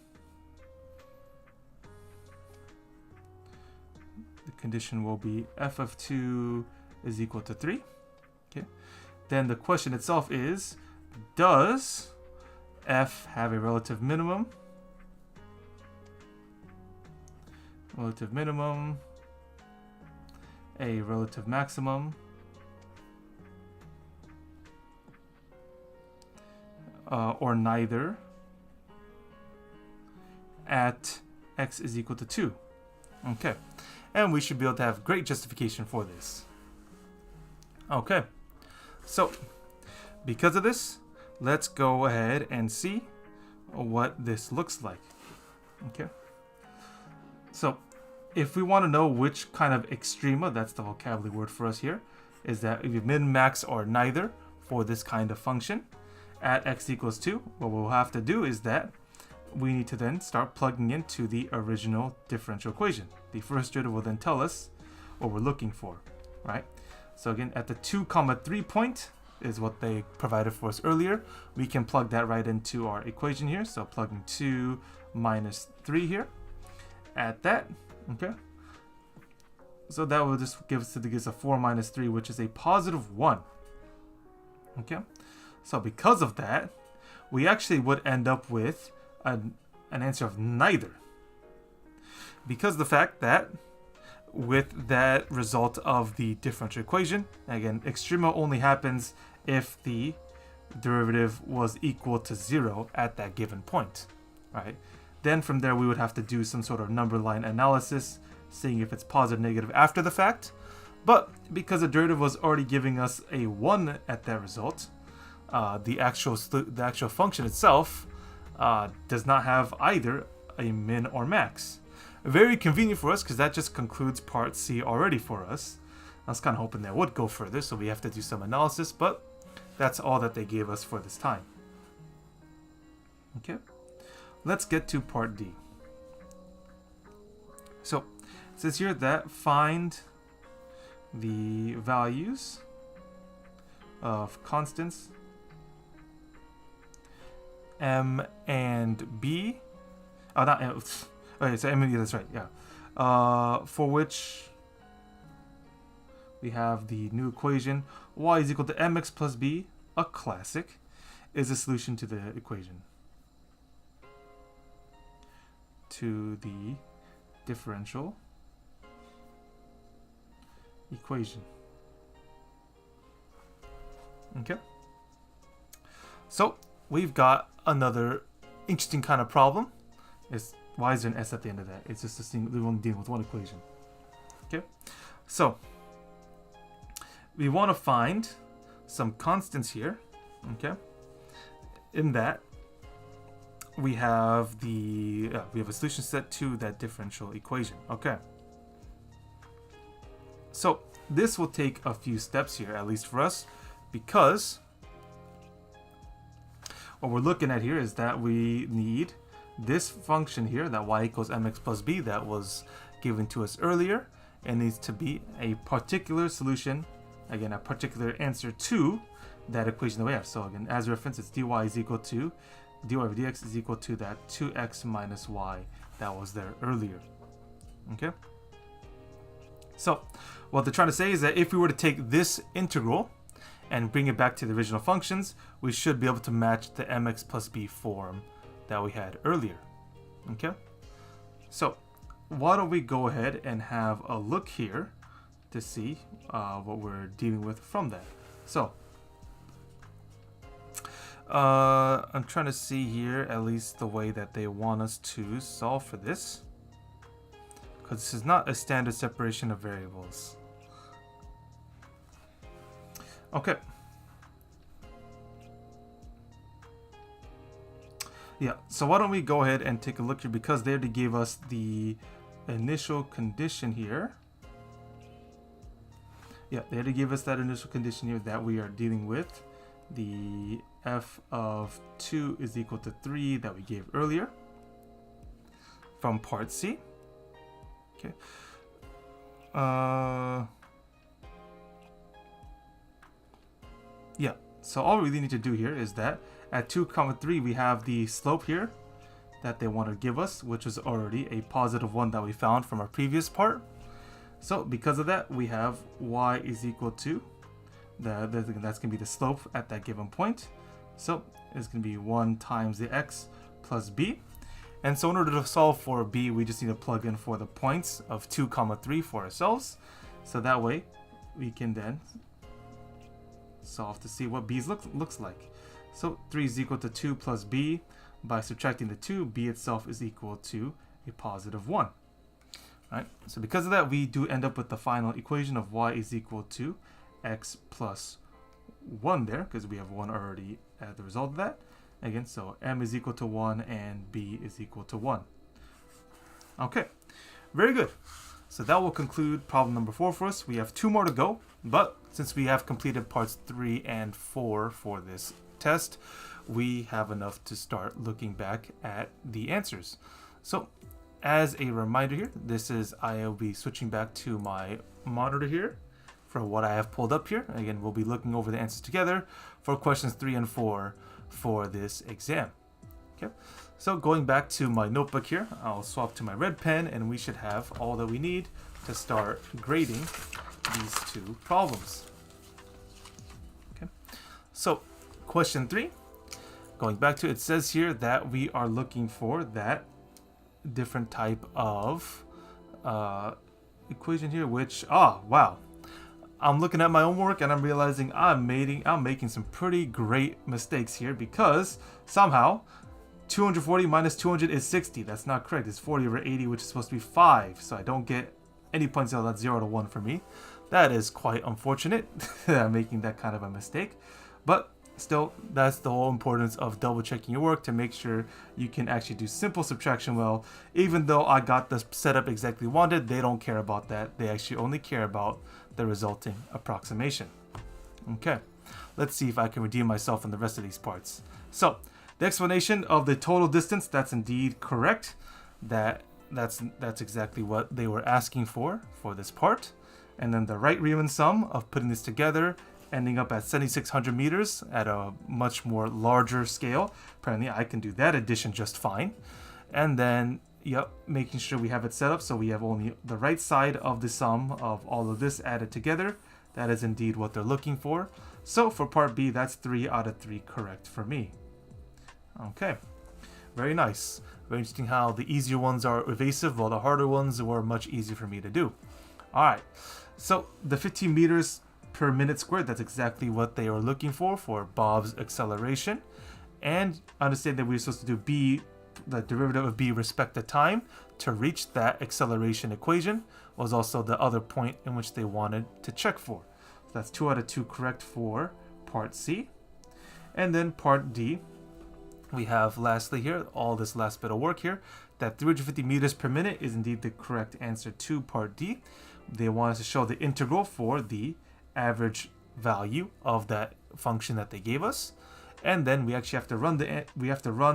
The condition will be f of 2 is equal to 3. Okay. Then the question itself is, does f have a relative minimum a relative maximum or neither at x is equal to 2. Okay, and we should be able to have great justification for this. Okay, so because of this, let's go ahead and see what this looks like. Okay, so if we want to know which kind of extrema, that's the vocabulary word for us here, is that if you min, max, or neither for this kind of function at x equals 2, what we'll have to do is that we need to then start plugging into the original differential equation. The first derivative will then tell us what we're looking for, right? So again, at the 2, 3 point is what they provided for us earlier. We can plug that right into our equation here. So plugging 2 minus 3 here at that, okay? So that will just give us a 4 minus 3, which is a positive 1, okay? So because of that, we actually would end up with an answer of neither. Because of the fact that with that result of the differential equation, again, extrema only happens if the derivative was equal to 0 at that given point, right? Then from there, we would have to do some sort of number line analysis, seeing if it's positive or negative after the fact. But because the derivative was already giving us a 1 at that result, the actual function itself does not have either a min or max. Very convenient for us because that just concludes part C already for us. I was kind of hoping that would go further, so we have to do some analysis, but that's all that they gave us for this time. Okay, let's get to part D. So it says here that find the values of constants M and B. Oh, not M. Okay, so M and B, that's right, yeah. For which we have the new equation, y is equal to mx plus b, a classic, is a solution to the equation. To the differential equation. Okay. So we've got another interesting kind of problem. Why is there an s at the end of that? It's just a single, we're only dealing with one equation. Okay, so we want to find some constants here. Okay, in that we have a solution set to that differential equation. Okay, so this will take a few steps here, at least for us, because what we're looking at here is that we need this function here, that y equals mx plus b, that was given to us earlier. It needs to be a particular solution, again, a particular answer to that equation that we have. So again, as reference, it's dy is equal to, dy over dx is equal to that 2x minus y that was there earlier. Okay? So what they're trying to say is that if we were to take this integral and bring it back to the original functions, we should be able to match the mx plus b form that we had earlier. Okay, so why don't we go ahead and have a look here to see what we're dealing with from that. So I'm trying to see here at least the way that they want us to solve for this, because this is not a standard separation of variables. Okay. Yeah, so why don't we go ahead and take a look here, because they already gave us the initial condition here. Yeah, they already gave us that initial condition here that we are dealing with. The f of 2 is equal to 3 that we gave earlier from part C. Okay. Yeah, so all we really need to do here is that at 2, 3, we have the slope here that they want to give us, which is already a positive 1 that we found from our previous part. So because of that, we have y is equal to, that's going to be the slope at that given point. So it's going to be 1 times the x plus b. And so in order to solve for b, we just need to plug in for the points of 2, 3 for ourselves. So that way we can then solve to see what b looks like. So 3 is equal to 2 plus b. By subtracting the 2, b itself is equal to a positive 1. Right? So because of that, we do end up with the final equation of y is equal to x plus 1 there, because we have 1 already as the result of that. Again, so m is equal to 1 and b is equal to 1. Okay, very good. So that will conclude problem number 4 for us. We have 2 more to go, but since we have completed parts 3 and 4 for this test, we have enough to start looking back at the answers. So as a reminder here, I'll be switching back to my monitor here for what I have pulled up here. Again, we'll be looking over the answers together for questions 3 and 4 for this exam. Okay, so going back to my notebook here, I'll swap to my red pen and we should have all that we need to start grading these 2 problems. Okay, so question 3, going back to it, says here that we are looking for that different type of equation here, which, wow, I'm looking at my own work and I'm realizing I'm making some pretty great mistakes here, because somehow 240 minus 200 is 60. That's not correct. It's 40 over 80, which is supposed to be 5. So I don't get any points out of that 0 to 1 for me. That is quite unfortunate. I'm making that kind of a mistake. But still, that's the whole importance of double checking your work to make sure you can actually do simple subtraction well. Even though I got the setup exactly wanted, they don't care about that. They actually only care about the resulting approximation. Okay, let's see if I can redeem myself on the rest of these parts. So the explanation of the total distance, that's indeed correct. That's exactly what they were asking for this part. And then the right Riemann sum of putting this together, ending up at 7,600 meters at a much more larger scale. Apparently I can do that addition just fine. And then, yep, making sure we have it set up so we have only the right side of the sum of all of this added together. That is indeed what they're looking for. So for part B, that's 3 out of 3 correct for me. Okay, very nice. Very interesting how the easier ones are evasive while the harder ones were much easier for me to do. All right, so the 15 meters per minute squared, that's exactly what they were looking for Bob's acceleration. And understand that we're supposed to do b, the derivative of b respect to time, to reach that acceleration equation was also the other point in which they wanted to check for. So that's 2 out of 2 correct for part C. And then part D, we have lastly here, all this last bit of work here, that 350 meters per minute is indeed the correct answer to part D. They want us to show the integral for the average value of that function that they gave us, and then we actually have to run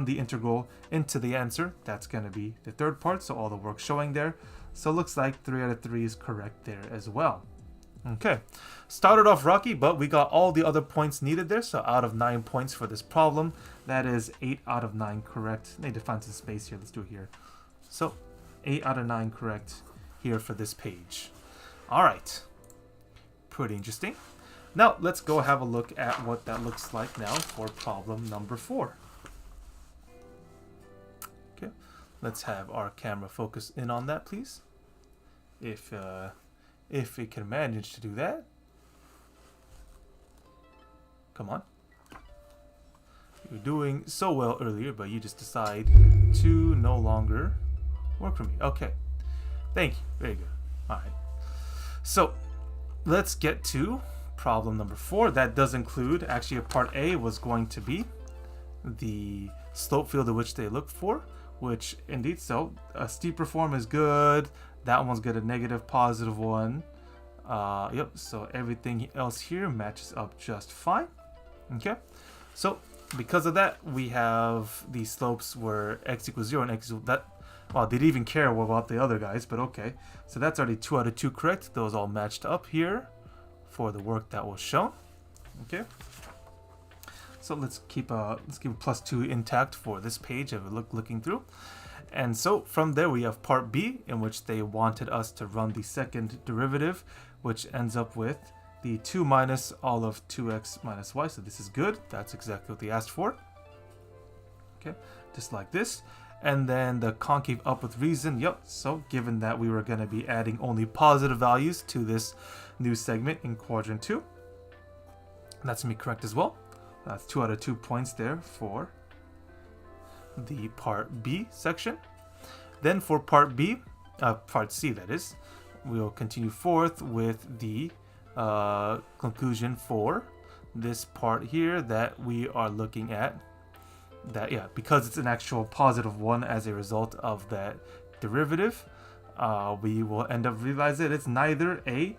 the integral into the answer. That's going to be the third part, so all the work showing there. So it looks like 3 out of 3 is correct there as well. Okay, started off rocky, but we got all the other points needed there. So out of 9 points for this problem, that is 8 out of 9 correct. I need to find some space here. Let's do it here. So 8 out of 9 correct here for this page. All right, pretty interesting. Now let's go have a look at what that looks like now for problem number 4. Okay, let's have our camera focus in on that, please. If it can manage to do that. Come on. You were doing so well earlier, but you just decide to no longer work for me. Okay, thank you. Very good. All right. So let's get to problem number 4. That does include, actually, part A was going to be the slope field of which they look for, which indeed, so a steeper form is good. That one's got a negative, positive one. Yep, so everything else here matches up just fine. Okay, so because of that, we have the slopes where x equals 0 and x equals that. Wow, they didn't even care about the other guys, but okay. So that's already 2 out of 2 correct. Those all matched up here for the work that was shown. Okay. So let's keep a +2 intact for this page of looking through. And so from there we have part B, in which they wanted us to run the second derivative, which ends up with the 2 minus all of 2x minus y. So this is good. That's exactly what they asked for. Okay, just like this. And then the concave up with reason. Yep. So given that we were going to be adding only positive values to this new segment in quadrant 2, that's going to be correct as well. That's 2 out of 2 points there for the part B section. Then for part B, part C that is, we'll continue forth with the conclusion for this part here that we are looking at. That, yeah, because it's an actual positive 1 as a result of that derivative, we will end up realizing that it's neither a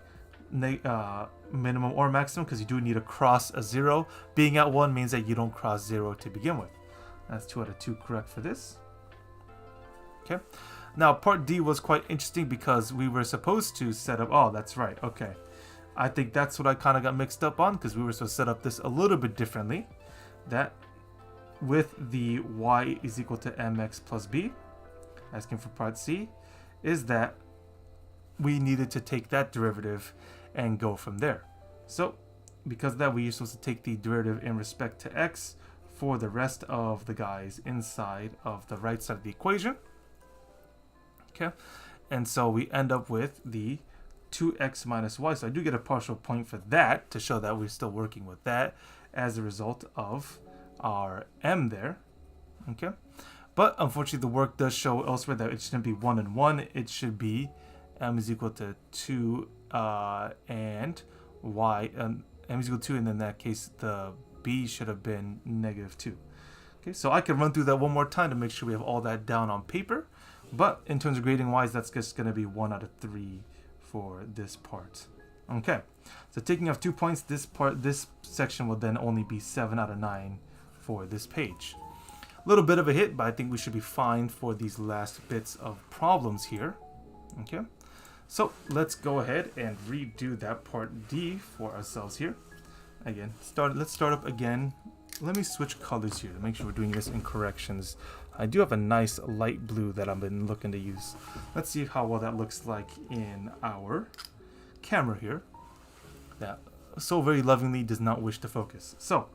minimum or maximum, because you do need to cross a 0. Being at 1 means that you don't cross 0 to begin with. That's 2 out of 2 correct for this. Okay. Now part D was quite interesting because we were supposed to set up, oh, that's right, okay. I think that's what I kind of got mixed up on, because we were supposed to set up this a little bit differently. That with the y is equal to mx plus b, asking for part C, is that we needed to take that derivative and go from there. So because of that, we are supposed to take the derivative in respect to x for the rest of the guys inside of the right side of the equation. Okay, and so we end up with the 2x minus y. So I do get a partial point for that to show that we're still working with that as a result of our m there. Okay, but unfortunately the work does show elsewhere that it shouldn't be 1 and 1. It should be m is equal to 2 and y, m is equal to 2, and in that case the b should have been -2. Okay, so I can run through that one more time to make sure we have all that down on paper. But in terms of grading wise, that's just going to be 1 out of 3 for this part. Okay, so taking off 2 points, this section will then only be 7 out of 9 for this page. A little bit of a hit, but I think we should be fine for these last bits of problems here. Okay, so let's go ahead and redo that part D for ourselves here. Again, let's start up again. Let me switch colors here to make sure we're doing this in corrections. I do have a nice light blue that I've been looking to use. Let's see how well that looks like in our camera here. That so very lovingly does not wish to focus. So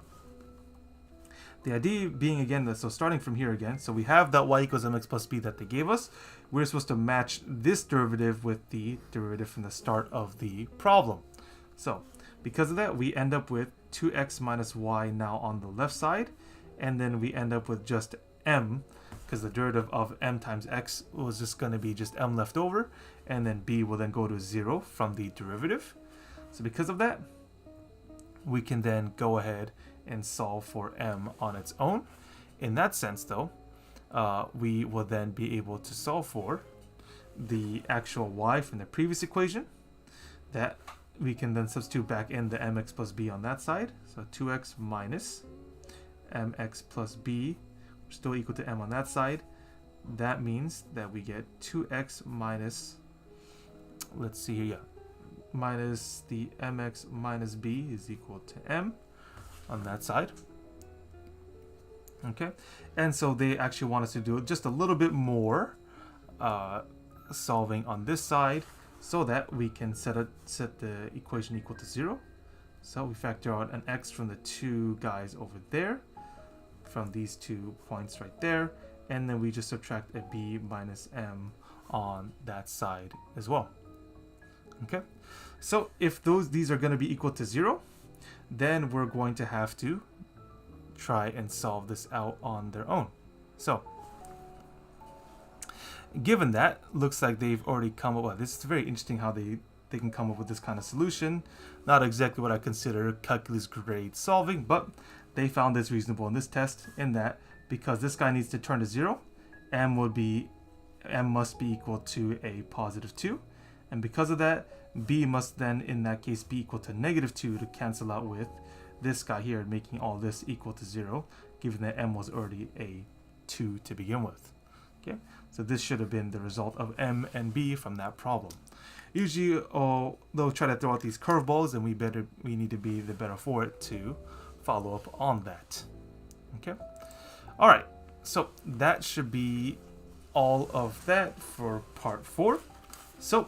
the idea being again that, so starting from here again, so we have that y equals mx plus b that they gave us. We're supposed to match this derivative with the derivative from the start of the problem. So because of that, we end up with 2x minus y now on the left side, and then we end up with just m, because the derivative of m times x was just going to be just m left over, and then b will then go to 0 from the derivative. So because of that, we can then go ahead and solve for m on its own. In that sense though, we will then be able to solve for the actual y from the previous equation. That we can then substitute back in the mx plus b on that side. So 2x minus mx plus b, still equal to m on that side. That means that we get 2x minus, let's see here, yeah, minus the mx minus b is equal to m on that side. Okay, and so they actually want us to do just a little bit more solving on this side, so that we can set the equation equal to 0. So we factor out an x from the two guys over there, from these 2 points right there, and then we just subtract a b minus m on that side as well. Okay, so if these are going to be equal to 0, then we're going to have to try and solve this out on their own. So given that, looks like they've already come up with, this is very interesting how they can come up with this kind of solution. Not exactly what I consider calculus grade solving, but they found this reasonable in this test, in that because this guy needs to turn to 0, m must be equal to a positive 2, and because of that, b must then in that case be equal to -2 to cancel out with this guy here, making all this equal to 0, given that m was already a 2 to begin with. Okay, so this should have been the result of m and b from that problem. Usually they'll try to throw out these curveballs, and we need to be the better for it to follow up on that. Okay, all right, so that should be all of that for part 4. So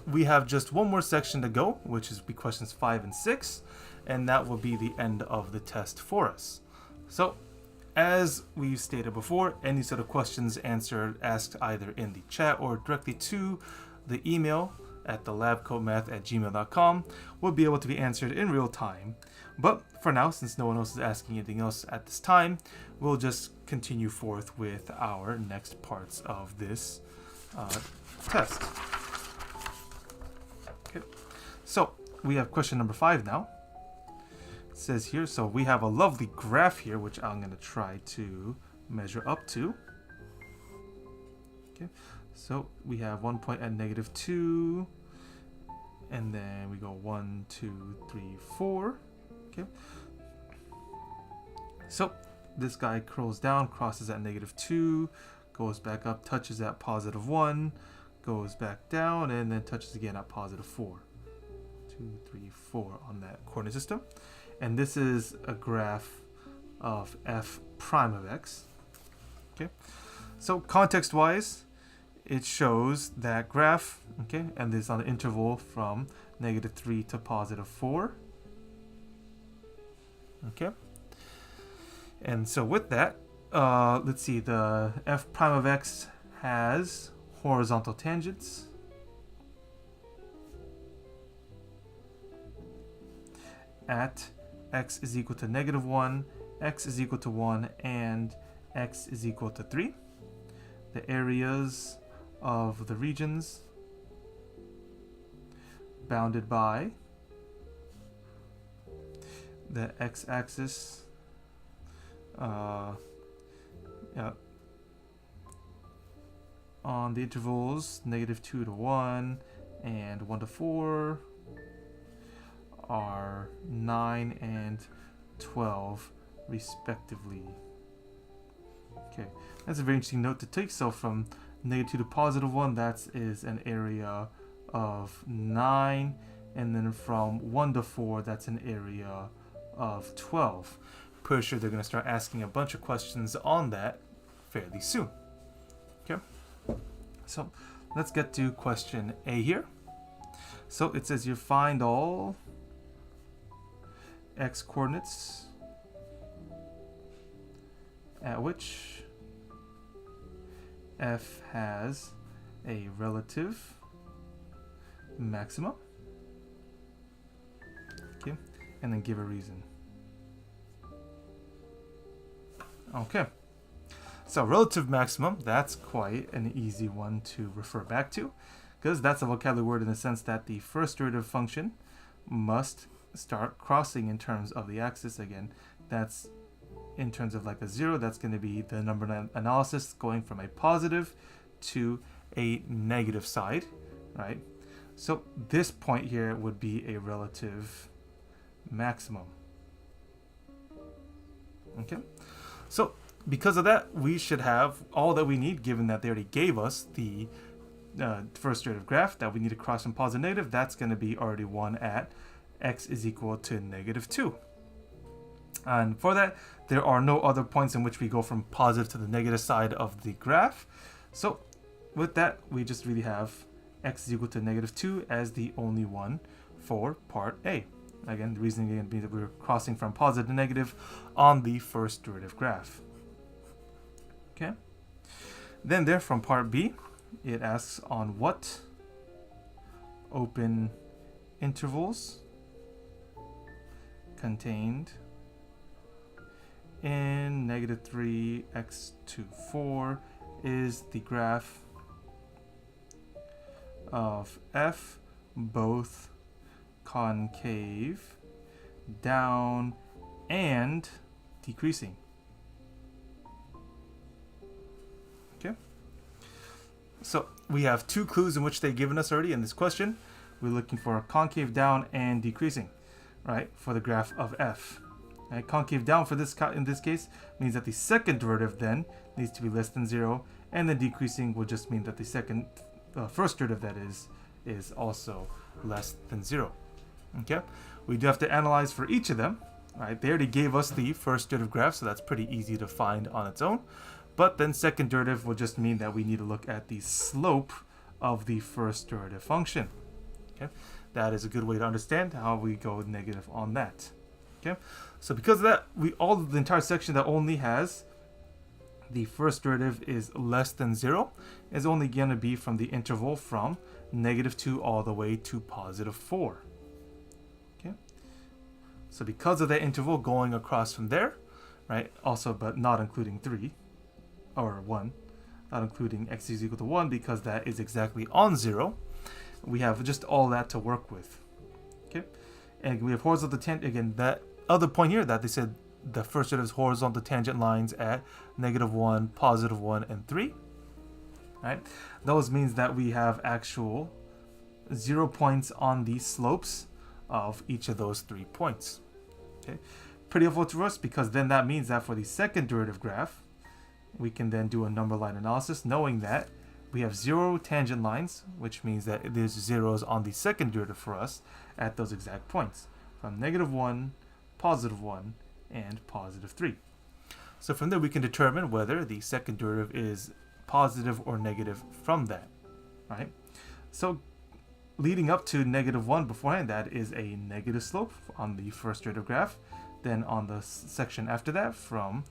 we have just one more section to go, which is be questions 5 and 6, and that will be the end of the test for us. So as we've stated before, any sort of questions asked either in the chat or directly to the email at thelabcodemath@gmail.com will be able to be answered in real time. But for now, since no one else is asking anything else at this time, we'll just continue forth with our next parts of this test. Okay, so we have question number 5 now. It says here, so we have a lovely graph here, which I'm going to try to measure up to. Okay, so we have 1 point at -2, and then we go 1, 2, 3, 4. Okay, so this guy curls down, crosses at -2, goes back up, touches at +1, goes back down, and then touches again at +4. 2, 3, 4 on that coordinate system. And this is a graph of f prime of x. Okay, so context-wise, it shows that graph, okay, and this on the interval from -3 to +4. Okay, and so with that, let's see, the f prime of x has horizontal tangents at x is equal to -1, x is equal to 1, and x is equal to 3. The areas of the regions bounded by the x-axis on the intervals -2 to 1 and 1 to 4 are 9 and 12 respectively. Okay, that's a very interesting note to take. So from -2 to +1, that is an area of 9, and then from 1 to 4, that's an area of 12. Pretty sure they're going to start asking a bunch of questions on that fairly soon. Okay, so let's get to question A here. So it says you find all x coordinates at which f has a relative maximum. Okay, and then give a reason. Okay, so relative maximum, that's quite an easy one to refer back to, because that's a vocabulary word in the sense that the first derivative function must start crossing in terms of the axis. Again, that's in terms of like a 0, that's going to be the number analysis going from a positive to a negative side, right? So this point here would be a relative maximum. Okay, so because of that, we should have all that we need, given that they already gave us the first derivative graph that we need to cross from positive to negative. That's going to be already 1 at x is equal to -2. And for that, there are no other points in which we go from positive to the negative side of the graph. So with that, we just really have x is equal to -2 as the only one for part A. Again, the reasoning again being that we're crossing from positive to negative on the first derivative graph. Okay. Then there from part B, it asks on what open intervals contained in -3 x to 4 is the graph of f both concave down and decreasing. Okay, so we have two clues in which they've given us already in this question. We're looking for concave down and decreasing, right, for the graph of f. Right, concave down for this in this case means that the second derivative then needs to be less than 0, and then decreasing will just mean that the first derivative, that is also less than 0. Okay, we do have to analyze for each of them. Right, they already gave us the first derivative graph, so that's pretty easy to find on its own. But then second derivative will just mean that we need to look at the slope of the first derivative function. Okay, that is a good way to understand how we go negative on that. Okay, so because of that, the entire section that only has the first derivative is less than 0 is only going to be from the interval from -2 all the way to +4. Okay, so because of that interval going across from there, right, also but not including 3 or 1, not including x is equal to 1 because that is exactly on 0, we have just all that to work with. Okay, and we have horizontal tangent, again, that other point here that they said the first derivative is horizontal tangent lines at -1, +1, and 3. Right? Those means that we have actual 0 points on the slopes of each of those 3 points. Okay, pretty helpful to us because then that means that for the second derivative graph, we can then do a number line analysis knowing that we have 0 tangent lines, which means that there's zeros on the second derivative for us at those exact points from -1, +1, and +3. So from there we can determine whether the second derivative is positive or negative from that, right? So leading up to -1 beforehand, that is a negative slope on the first derivative graph. Then on the section after that, from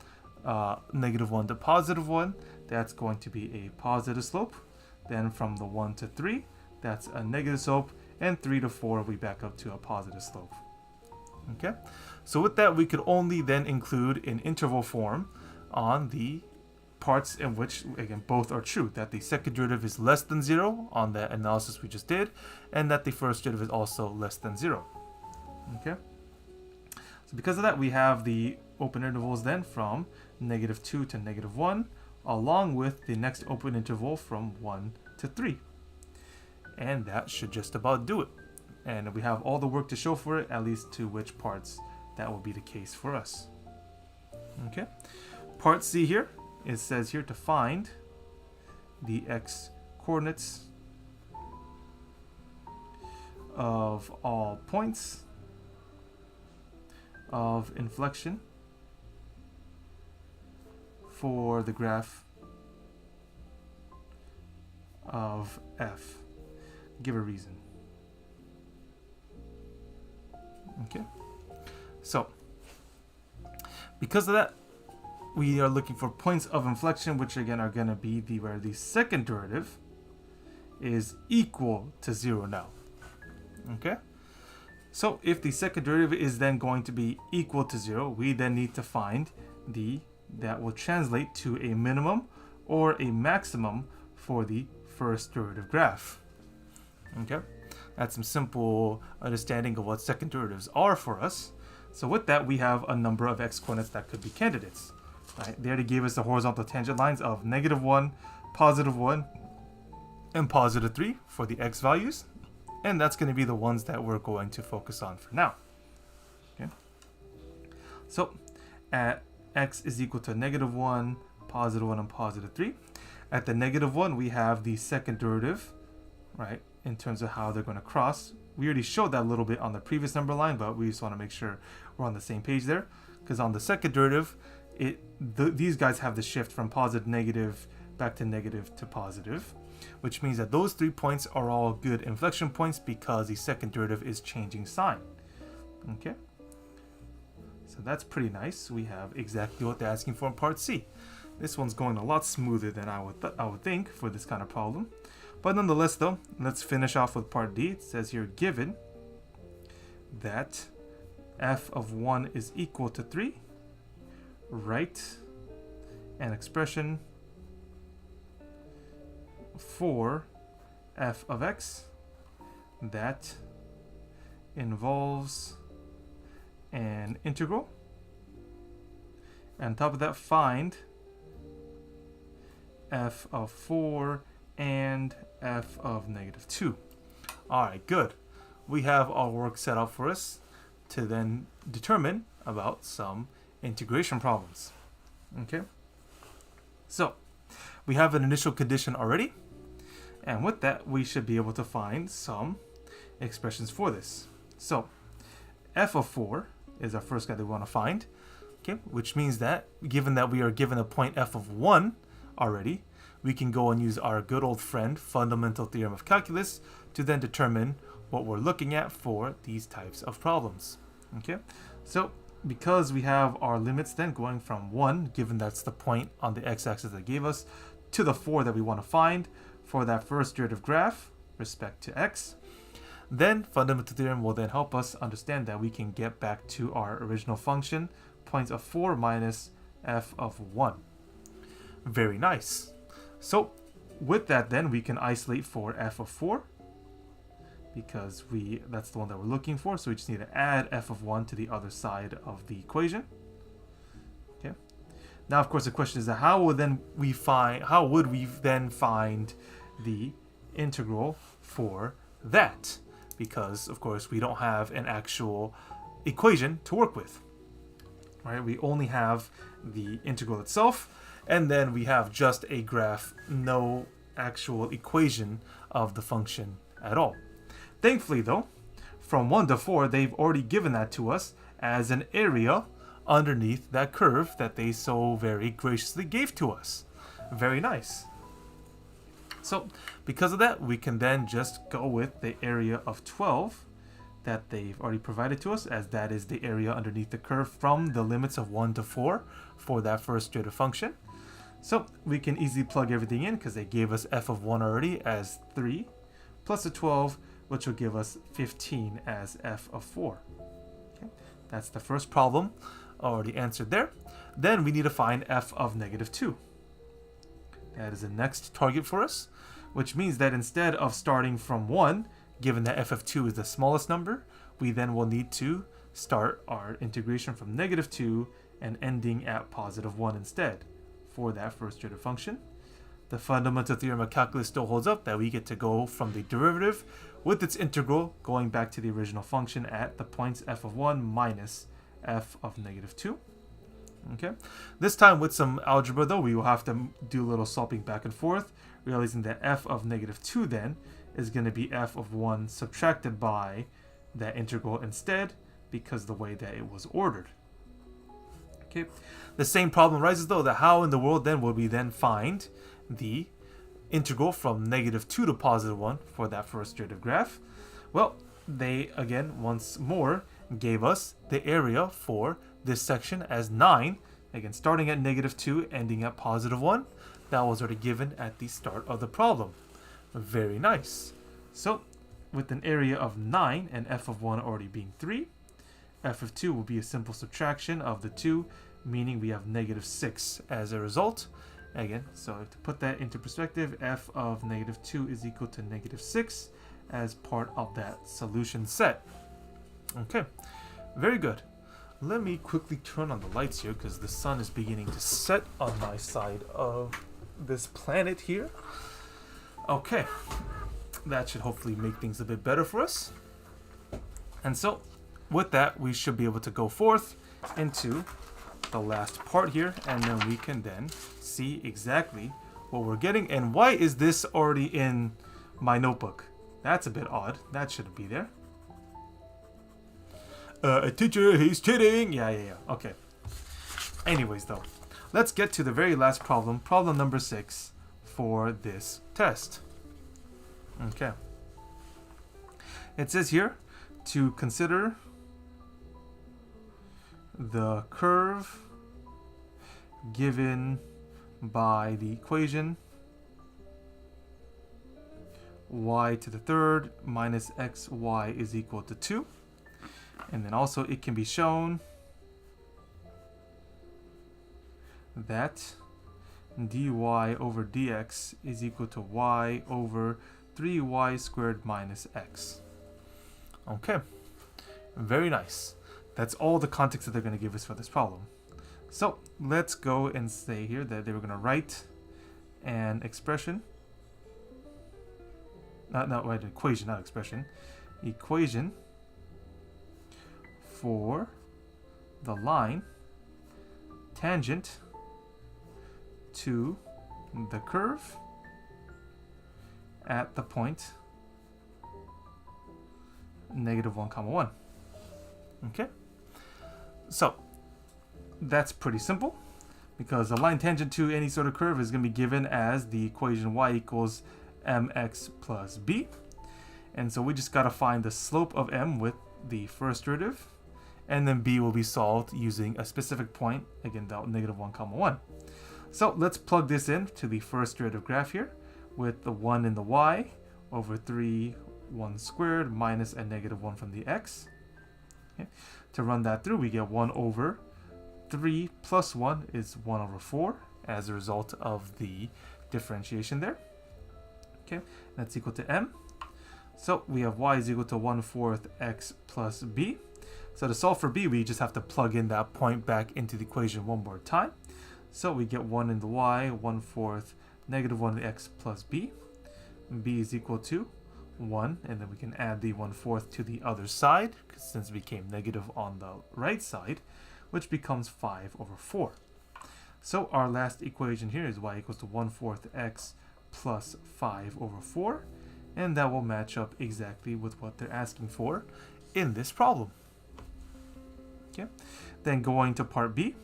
-1 to +1, that's going to be a positive slope. Then from the 1 to 3, that's a negative slope, and 3 to 4, we back up to a positive slope. Okay, so with that, we could only then include in interval form on the parts in which, again, both are true, that the second derivative is less than 0 on that analysis we just did, and that the first derivative is also less than 0. Okay, so because of that, we have the open intervals then from -2 to -1, along with the next open interval from 1 to 3. And that should just about do it. And we have all the work to show for it, at least to which parts that will be the case for us. Okay, part C here, it says here to find the x coordinates of all points of inflection for the graph of f. Give a reason. Okay, so because of that, we are looking for points of inflection, which again are going to be where the second derivative is equal to 0 now. Okay, so if the second derivative is then going to be equal to 0, we then need to find that will translate to a minimum or a maximum for the first derivative graph. Okay, that's some simple understanding of what second derivatives are for us. So with that, we have a number of x coordinates that could be candidates. Right? They already gave us the horizontal tangent lines of -1, +1, and +3 for the x values, and that's going to be the ones that we're going to focus on for now. Okay, so at x is equal to -1, +1, and +3. At the -1, we have the second derivative, right, in terms of how they're going to cross. We already showed that a little bit on the previous number line, but we just want to make sure we're on the same page there, because on the second derivative, these guys have the shift from positive to negative back to negative to positive, which means that those 3 points are all good inflection points because the second derivative is changing sign. Okay, so that's pretty nice. We have exactly what they're asking for in part C. This one's going a lot smoother than I would think for this kind of problem. But nonetheless, though, let's finish off with part D. It says here, given that f of 1 is equal to 3, write an expression for f of x that involves an integral. And on top of that, find f of 4 and f of -2. Alright, good. We have our work set up for us to then determine about some integration problems. Okay, so we have an initial condition already, and with that we should be able to find some expressions for this. So f of 4 is our first guy that we want to find, okay, which means that given that we are given a point f of 1 already, we can go and use our good old friend fundamental theorem of calculus to then determine what we're looking at for these types of problems. Okay, so because we have our limits then going from 1, given that's the point on the x-axis they gave us, to the 4 that we want to find for that first derivative graph, respect to x, then fundamental theorem will then help us understand that we can get back to our original function, points of 4 minus f of 1. Very nice. So with that then we can isolate for f of 4, because that's the one that we're looking for, so we just need to add f of 1 to the other side of the equation. Okay. Now of course the question is that how would we then find the integral for that? Because of course we don't have an actual equation to work with. Right? We only have the integral itself, and then we have just a graph, no actual equation of the function at all. Thankfully though, from 1 to 4, they've already given that to us as an area underneath that curve that they so very graciously gave to us. Very nice. So because of that, we can then just go with the area of 12 that they've already provided to us, as that is the area underneath the curve from the limits of 1 to 4 for that first derivative function. So we can easily plug everything in because they gave us f of 1 already as 3 plus a 12, which will give us 15 as f of 4. Okay. That's the first problem already answered there. Then we need to find f of negative 2. That is the next target for us, which means that instead of starting from 1, given that f of 2 is the smallest number, we then will need to start our integration from negative 2 and ending at positive 1 instead for that first derivative function. The fundamental theorem of calculus still holds up, that we get to go from the derivative with its integral going back to the original function at the points f of 1 minus f of negative 2. Okay. This time with some algebra though, we will have to do a little swapping back and forth, realizing that f of negative 2 then is going to be f of 1 subtracted by that integral instead, because the way that it was ordered. Okay. The same problem arises though, that how in the world then would we then find the integral from negative 2 to positive 1 for that first derivative graph? Well, they again once more gave us the area for this section as 9, again starting at negative 2 ending at positive 1. That was already given at the start of the problem. Very nice. So with an area of 9 and f of 1 already being 3, f of 2 will be a simple subtraction of the 2, meaning we have negative 6 as a result. Again, so to put that into perspective, f of negative 2 is equal to negative 6 as part of that solution set. Okay, very good. Let me quickly turn on the lights here because the sun is beginning to set on my side of this planet here. Okay, that should hopefully make things a bit better for us. And so with that, we should be able to go forth into the last part here, and then we can then see exactly what we're getting. And why is this already in my notebook? That's a bit odd. That shouldn't be there. A teacher, he's cheating. Yeah. Okay. Anyways, though, let's get to the very last problem, problem number 6 for this test. Okay. It says here to consider the curve given by the equation y to the third minus xy is equal to 2. And then also it can be shown that dy over dx is equal to y over 3y squared minus x. Okay, very nice. That's all the context that they're going to give us for this problem. So let's go and say here that they were going to write an expression, an equation, not expression, equation for the line tangent to the curve at the point negative 1, 1. Okay, so that's pretty simple, because the line tangent to any sort of curve is going to be given as the equation y equals mx plus b. And so we just got to find the slope of m with the first derivative and then b will be solved using a specific point, again, negative 1 comma 1. So let's plug this in to the first derivative graph here with the 1 in the y over 3 1 squared minus a negative 1 from the x. Okay. To run that through, we get 1 over 3 plus 1 is 1 over 4 as a result of the differentiation there. Okay, that's equal to m. So we have y is equal to 1/4 x plus b. So to solve for b, we just have to plug in that point back into the equation one more time. So we get 1 in the y, 1/4 negative 1 in the x plus b. B is equal to 1, and then we can add the 1/4 to the other side, since it became negative on the right side, which becomes 5 over 4. So our last equation here is y equals to 1/4 x plus 5 over 4, and that will match up exactly with what they're asking for in this problem. Okay, then going to part B,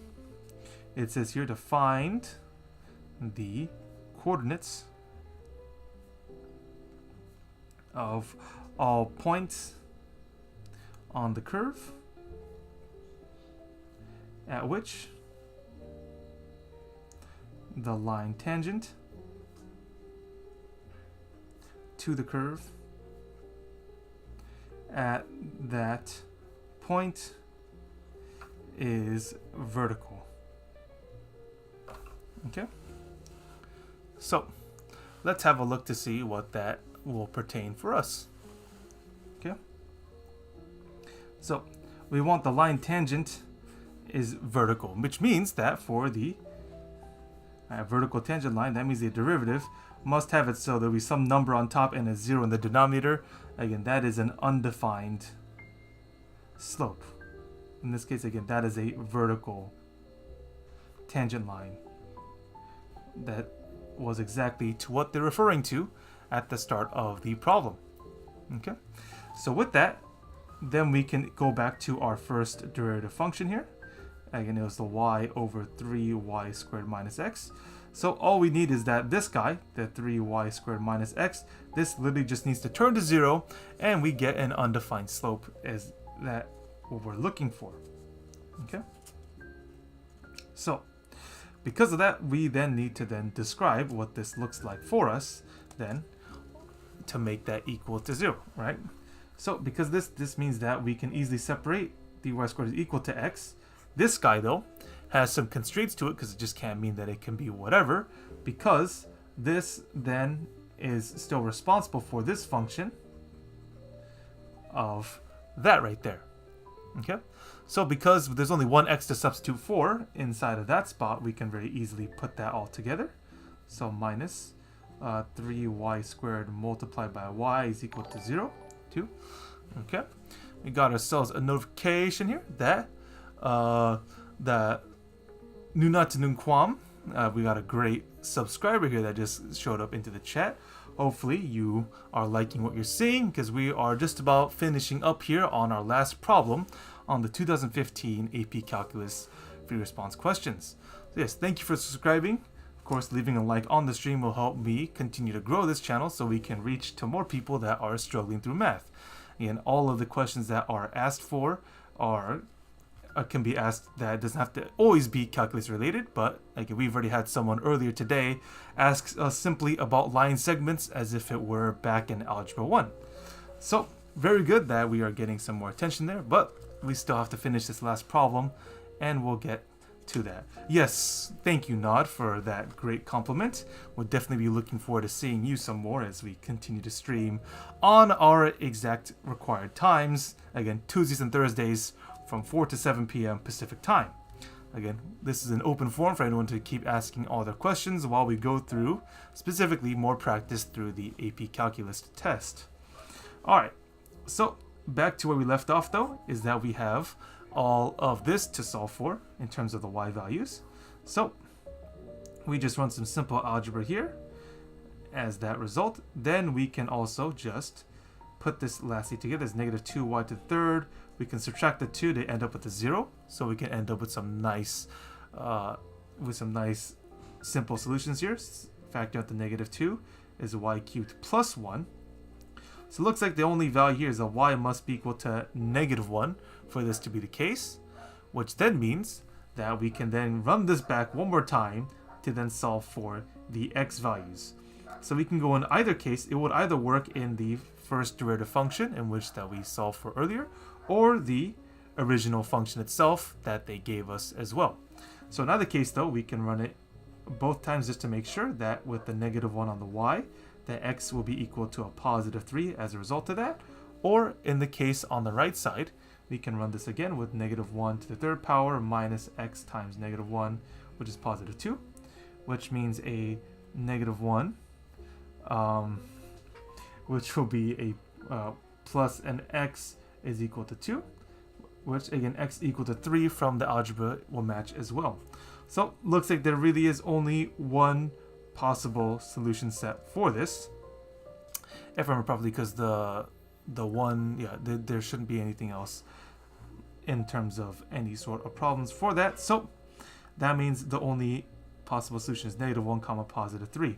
it says here to find the coordinates of all points on the curve at which the line tangent to the curve at that point is vertical. Okay, so let's have a look to see what that will pertain for us. Okay, so we want the line tangent is vertical, which means that for the vertical tangent line, that means the derivative must have it so there'll be some number on top and a 0 in the denominator. Again, that is an undefined slope. In this case, again, that is a vertical tangent line. That was exactly to what they're referring to at the start of the problem. Okay, so with that, then we can go back to our first derivative function here. Again, it was the y over 3y squared minus x. So all we need is that this guy, the 3y squared minus x, this literally just needs to turn to 0, and we get an undefined slope as that what we're looking for. Okay, so because of that, we then need to then describe what this looks like for us then to make that equal to 0, right? So because this means that we can easily separate the y squared is equal to x. This guy though has some constraints to it, because it just can't mean that it can be whatever, because this then is still responsible for this function of that right there. Okay, so because there's only one x to substitute for inside of that spot, we can very easily put that all together. So minus 3y squared multiplied by y is equal to 0, 2. Okay, we got ourselves a notification here that Nunat Nunquam, we got a great subscriber here that just showed up into the chat. Hopefully you are liking what you're seeing, because we are just about finishing up here on our last problem on the 2015 AP Calculus free response questions. So yes, thank you for subscribing. Of course, leaving a like on the stream will help me continue to grow this channel so we can reach to more people that are struggling through math. And all of the questions that are asked for are can be asked that doesn't have to always be calculus related, but like we've already had someone earlier today ask us simply about line segments as if it were back in Algebra 1. So very good that we are getting some more attention there, but we still have to finish this last problem and we'll get to that. Yes, thank you Nod for that great compliment. We'll definitely be looking forward to seeing you some more as we continue to stream on our exact required times, again Tuesdays and Thursdays from 4 to 7 p.m. Pacific time. Again, this is an open forum for anyone to keep asking all their questions while we go through specifically more practice through the AP Calculus test. Alright, so back to where we left off though, is that we have all of this to solve for in terms of the y values. So we just run some simple algebra here as that result. Then we can also just put this lastly together as negative 2y to the third. We can subtract the 2 to end up with a 0, so we can end up with some nice simple solutions here. Factor out the negative 2 is y cubed plus 1. So it looks like the only value here is that y must be equal to -1 for this to be the case, which then means that we can then run this back one more time to then solve for the x values. So we can go in either case. It would either work in the first derivative function, in which that we solved for earlier, or the original function itself that they gave us as well. So in either case though, we can run it both times just to make sure that with the -1 on the y, that x will be equal to a +3 as a result of that. Or in the case on the right side, we can run this again with -1 to the third power minus x times -1, which is +2, which means a -1, which will be a plus an x is equal to 2, which again x equal to 3 from the algebra will match as well. So looks like there really is only one possible solution set for this, if I remember properly, because there shouldn't be anything else in terms of any sort of problems for that. So that means the only possible solution is -1 comma +3.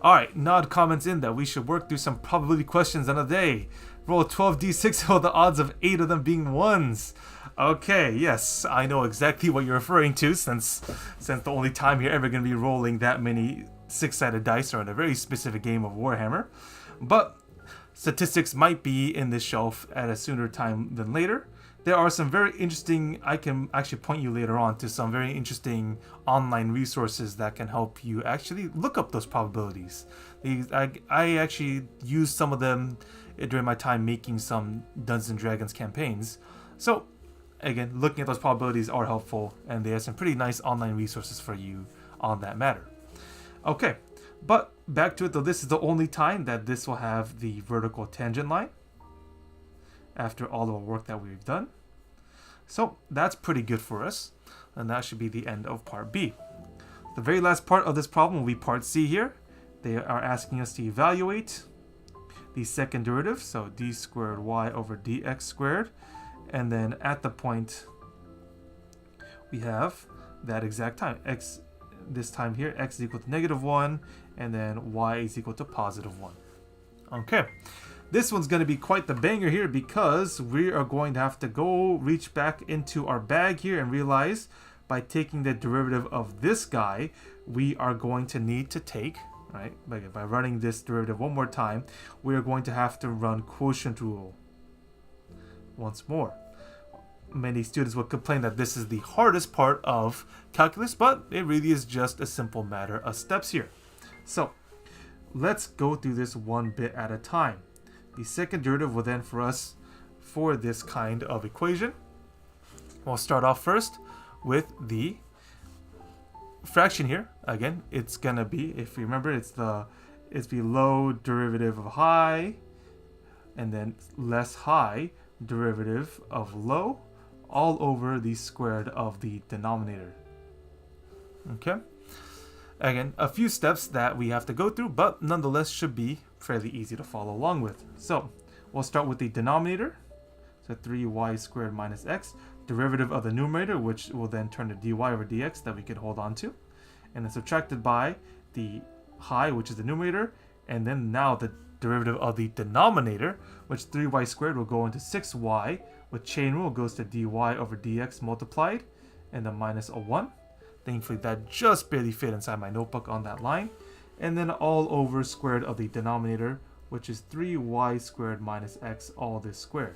Alright, Nod comments in that we should work through some probability questions on a day. Roll 12d6 with the odds of 8 of them being 1s. Okay, yes, I know exactly what you're referring to, since the only time you're ever going to be rolling that many 6-sided dice are in a very specific game of Warhammer. But statistics might be in this shelf at a sooner time than later. There are some very interesting, I can actually point you later on to some very interesting online resources that can help you actually look up those probabilities. I actually used some of them during my time making some Dungeons & Dragons campaigns. So again, looking at those probabilities are helpful, and there are some pretty nice online resources for you on that matter. Okay, but back to it though, this is the only time that this will have the vertical tangent line after all the work that we've done. So that's pretty good for us, and that should be the end of part B. The very last part of this problem will be part C here. They are asking us to evaluate the second derivative, so d squared y over dx squared, and then at the point we have that exact time, x this time here, x is equal to -1, and then y is equal to +1. Okay. This one's going to be quite the banger here, because we are going to have to go reach back into our bag here and realize by taking the derivative of this guy, we are going to need to take, right, by running this derivative one more time, we are going to have to run quotient rule once more. Many students will complain that this is the hardest part of calculus, but it really is just a simple matter of steps here. So let's go through this one bit at a time. The second derivative will then for us, for this kind of equation, we'll start off first with the fraction here. Again, it's gonna be, if you remember, it's the low derivative of high, and then less high derivative of low, all over the squared of the denominator. Okay. Again, a few steps that we have to go through, but nonetheless should be fairly easy to follow along with. So we'll start with the denominator, so 3y squared minus x, derivative of the numerator, which will then turn to dy over dx that we could hold on to, and then subtracted by the high, which is the numerator, and then now the derivative of the denominator, which 3y squared will go into 6y, with chain rule goes to dy over dx multiplied, and then minus a 1. Thankfully that just barely fit inside my notebook on that line. And then all over squared of the denominator, which is 3y squared minus x, all this squared.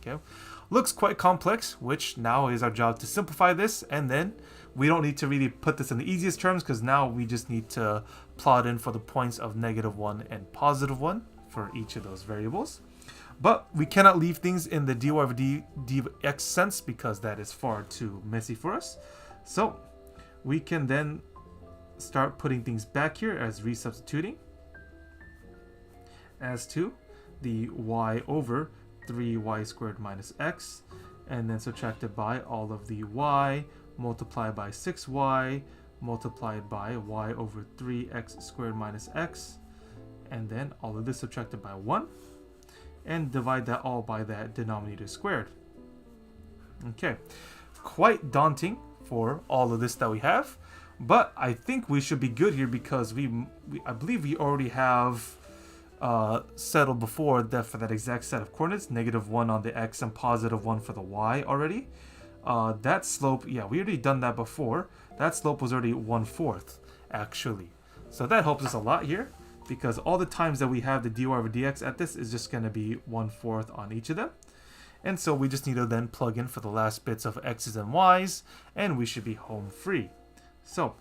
Okay, looks quite complex, which now is our job to simplify this, and then we don't need to really put this in the easiest terms, because now we just need to plot in for the points of -1 and +1 for each of those variables. But we cannot leave things in the dy over dx sense, because that is far too messy for us. So we can then start putting things back here as resubstituting as to the y over 3y squared minus x, and then subtracted by all of the y multiplied by 6y multiplied by y over 3x squared minus x, and then all of this subtracted by 1, and divide that all by that denominator squared. Okay, quite daunting for all of this that we have, but I think we should be good here, because I believe we already have settled before that for that exact set of coordinates, -1 on the x and +1 for the y already. That slope, yeah, we already done that before. That slope was already 1/4 actually. So that helps us a lot here, because all the times that we have the dy over dx at this is just going to be 1/4 on each of them. And so we just need to then plug in for the last bits of x's and y's, and we should be home free. So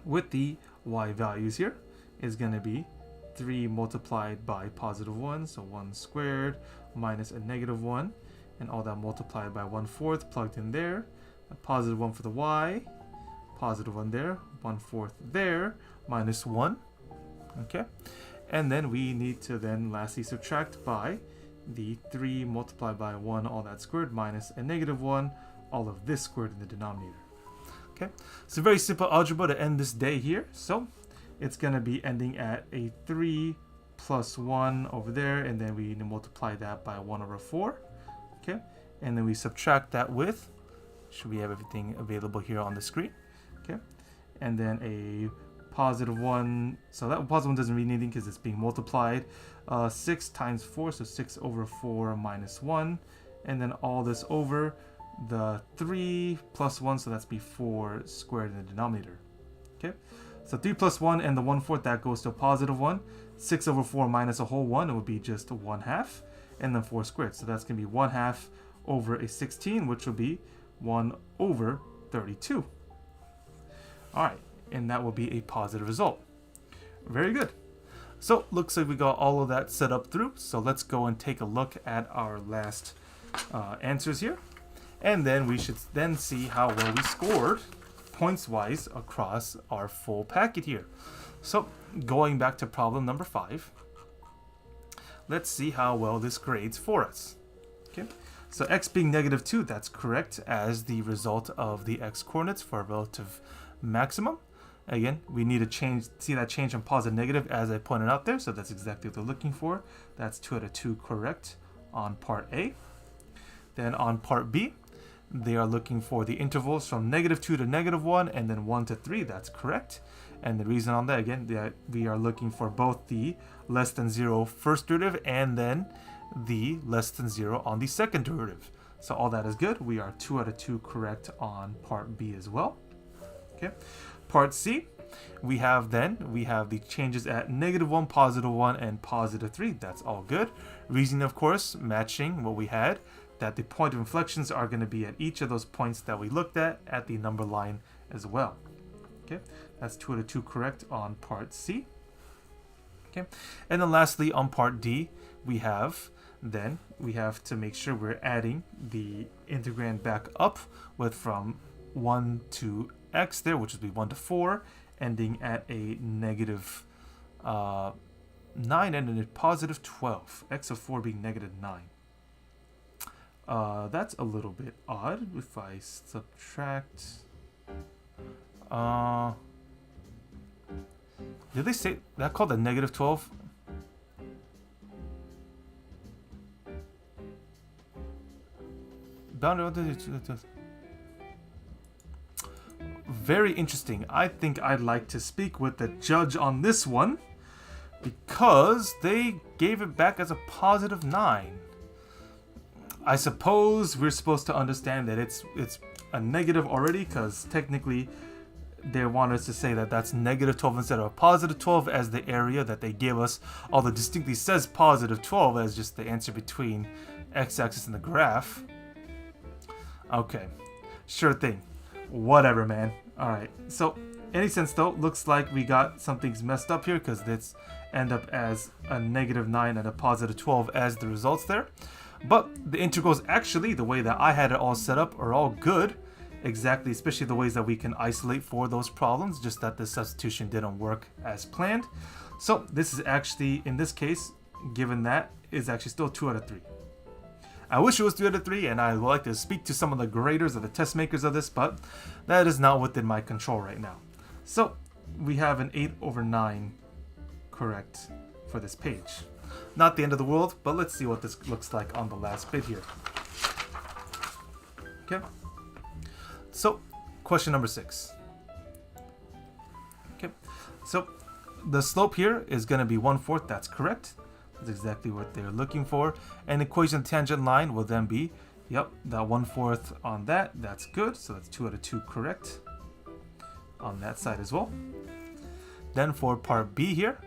with the y values here is going to be 3 multiplied by +1, so 1 squared minus a -1, and all that multiplied by 1/4 plugged in there. A +1 for the y, +1 there, 1/4 there, -1. Okay, and then we need to then lastly subtract by the 3 multiplied by 1, all that squared, minus a -1, all of this squared in the denominator. Okay, so very simple algebra to end this day here. So it's going to be ending at a 3 plus 1 over there, and then we need to multiply that by 1/4. Okay, and then we subtract that with, should we have everything available here on the screen? Okay, and then a +1, so that +1 doesn't mean anything because it's being multiplied. 6 times 4, so 6/4 minus 1, and then all this over the 3 plus 1, so that's be 4 squared in the denominator. Okay, so 3 plus 1 and the 1/4, that goes to a +1. 6/4 minus a whole 1, it would be just 1/2, and then 4 squared, so that's going to be 1/2 over a 16, which will be 1/32. All right, and that will be a positive result. Very good. So looks like we got all of that set up through. So let's go and take a look at our last answers here, and then we should then see how well we scored points wise across our full packet here. So going back to problem number 5, let's see how well this grades for us. Okay, so x being -2, that's correct as the result of the x coordinates for a relative maximum. Again, we need to see that change from positive to negative as I pointed out there, so that's exactly what they're looking for. That's 2 out of 2 correct on part A. Then on part B, they are looking for the intervals from -2 to -1 and then 1 to 3, that's correct. And the reason on that, again, that we are looking for both the less than 0 first derivative and then the less than 0 on the second derivative. So all that is good. We are 2 out of 2 correct on part B as well. Okay. Part C, we have the changes at -1, +1, and +3. That's all good. Reasoning, of course, matching what we had, that the point of inflections are going to be at each of those points that we looked at the number line as well. Okay, that's 2 out of 2 correct on part C. Okay, and then lastly on part D, we have to make sure we're adding the integrand back up with from 1 to x there, which would be 1 to 4, ending at a -9 and a +12. X of 4 being -9. That's a little bit odd. If I subtract, did they say that called a -12? Boundary. Very interesting. I think I'd like to speak with the judge on this one, because they gave it back as a +9. I suppose we're supposed to understand that it's a negative already, because technically they want us to say that that's -12 instead of a +12 as the area that they give us, although distinctly says +12 as just the answer between x-axis and the graph. Okay, sure thing. Whatever, man. Alright, so any sense though, looks like we got something's messed up here, because this end up as a -9 and a +12 as the results there. But the integrals, actually, the way that I had it all set up, are all good. Exactly, especially the ways that we can isolate for those problems, just that the substitution didn't work as planned. So this is actually, in this case, given that, is actually still 2 out of 3. I wish it was 3 out of 3, and I would like to speak to some of the graders or the test makers of this, but that is not within my control right now. So we have an 8/9 correct for this page. Not the end of the world, but let's see what this looks like on the last bit here. Okay, so question number 6. Okay, so the slope here is going to be 1/4. That's correct. That's exactly what they're looking for. And equation tangent line will then be, yep, that 1/4 on that. That's good. So that's 2 out of 2 correct on that side as well. Then for part B here,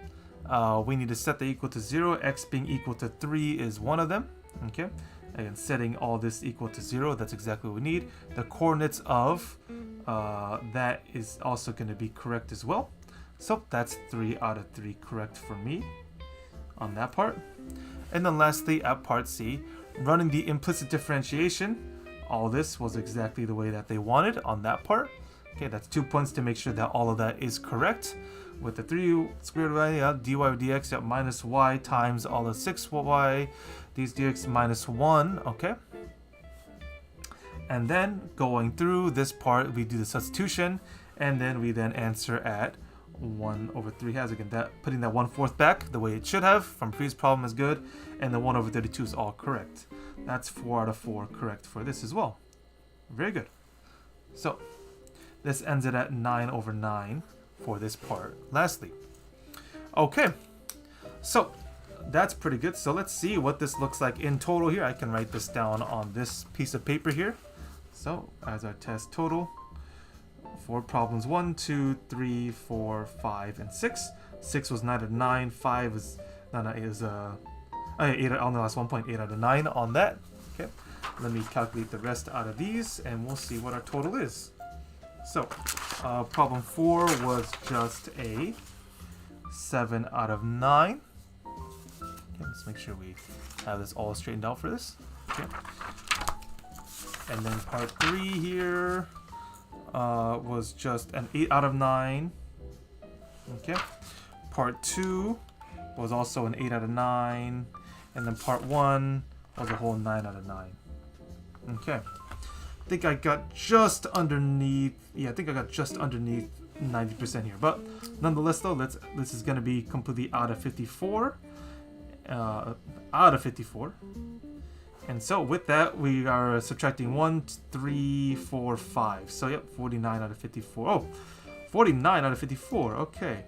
we need to set the equal to 0. X being equal to 3 is one of them. Okay. And setting all this equal to 0, that's exactly what we need. The coordinates of that is also going to be correct as well. So that's 3 out of 3 correct for me on that part. And then lastly, at part C, running the implicit differentiation, all this was exactly the way that they wanted on that part. Okay, that's 2 points to make sure that all of that is correct. With the 3 squared y dy over dx at minus y times all of 6y these dx minus 1, okay? And then going through this part, we do the substitution, and then we then answer at 1/3 has again that putting that 1/4 back the way it should have from previous problem is good, and the 1/32 is all correct. That's 4 out of 4 correct for this as well. Very good. So this ends it at 9/9 for this part. Lastly, okay, so that's pretty good. So let's see what this looks like in total here. I can write this down on this piece of paper here. So as our test total for problems 1, 2, 3, 4, 5, and 6. 6 was 9 out of 9. 5 is 8 on the last 1 point, 8 out of 9 on that. Okay, let me calculate the rest out of these, and we'll see what our total is. So problem 4 was just a 7 out of 9. Okay, let's make sure we have this all straightened out for this. Okay. And then part 3 here was just an 8 out of 9. Okay. Part 2 was also an 8 out of 9. And then part 1 was a whole 9 out of 9. Okay. I think I got just underneath, yeah, I think I got just underneath 90% here. But nonetheless though, this is going to be completely out of 54. Out of 54. And so with that, we are subtracting 1, 3, 4, 5. So yep, 49 out of 54. Oh, 49 out of 54. Okay.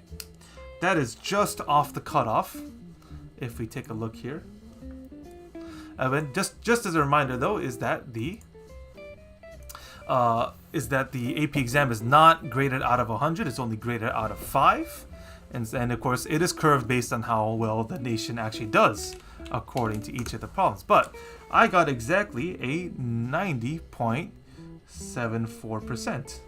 That is just off the cutoff. If we take a look here. Just as a reminder though, is that the AP exam is not graded out of 100. It's only graded out of 5. And of course, it is curved based on how well the nation actually does according to each of the problems. But I got exactly a 90.74%.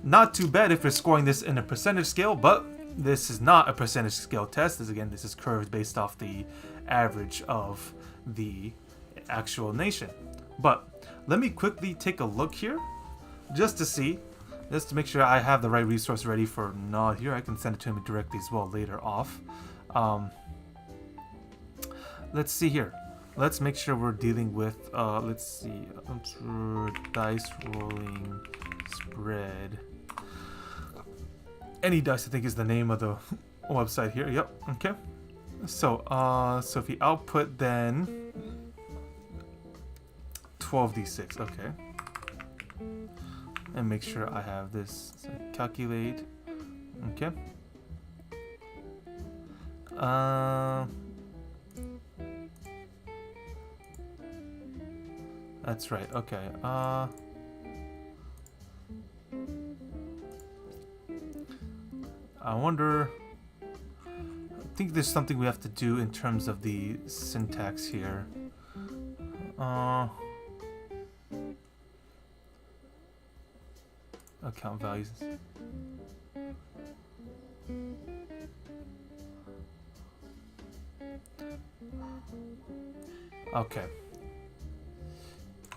Not too bad if you're scoring this in a percentage scale, but this is not a percentage scale test. This is curved based off the average of the actual nation. But let me quickly take a look here just to see. Just to make sure I have the right resource ready for Nod here. I can send it to him directly as well later off. Let's see here. Let's make sure we're dealing with, let's see, dice rolling spread. Any dice, I think, is the name of the website here. Yep, okay. So, so if you output then 12d6, okay. And make sure I have this. So calculate. Okay. That's right. Okay. I wonder. I think there's something we have to do in terms of the syntax here. Account values. Okay.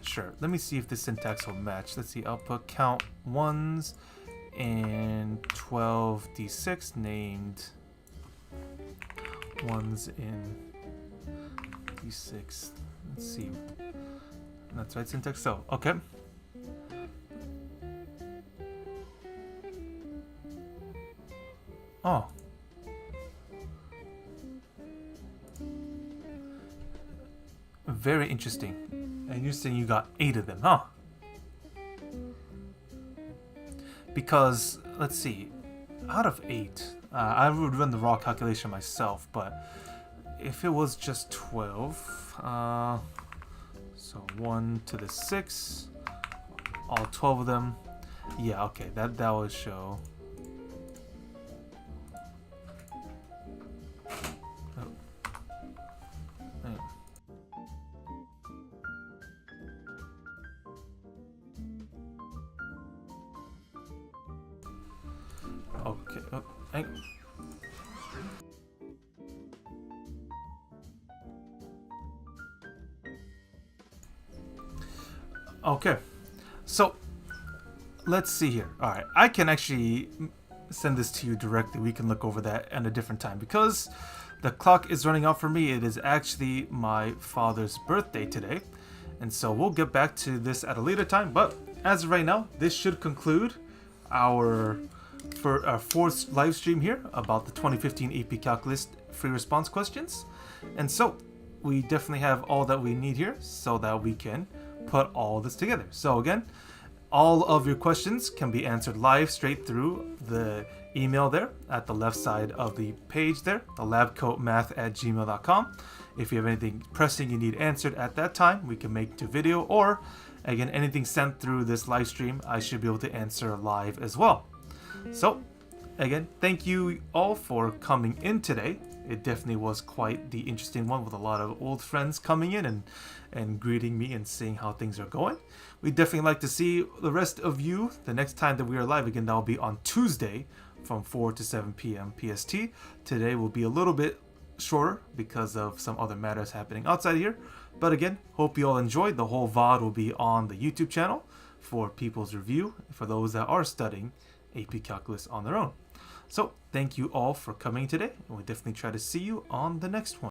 Sure. Let me see if the syntax will match. Let's see. Output count ones and 12d6 named ones in d6. Let's see. That's right syntax. So, okay. Oh. Very interesting. And you're saying you got 8 of them, huh? Because, let's see, out of 8, I would run the raw calculation myself, but if it was just 12, so 1 to the 6, all 12 of them, yeah, okay, that would show. Okay. Oh, okay. So let's see here. All right, I can actually send this to you directly. We can look over that at a different time because the clock is running out for me. It is actually my father's birthday today, and so we'll get back to this at a later time. But as of right now, this should conclude our fourth live stream here about the 2015 AP Calculus free response questions. And so we definitely have all that we need here so that we can put all this together. So again, all of your questions can be answered live straight through the email there at the left side of the page there, the labcoatmath@gmail.com. If you have anything pressing you need answered at that time, we can make it to video, or again, anything sent through this live stream, I should be able to answer live as well. So, again, thank you all for coming in today. It definitely was quite the interesting one with a lot of old friends coming in and greeting me and seeing how things are going. We'd definitely like to see the rest of you the next time that we are live again. That will be on Tuesday from 4 to 7 p.m. PST. Today will be a little bit shorter because of some other matters happening outside here. But again, hope you all enjoyed. The whole VOD will be on the YouTube channel for people's review, for those that are studying AP Calculus on their own. So thank you all for coming today, and we'll definitely try to see you on the next one.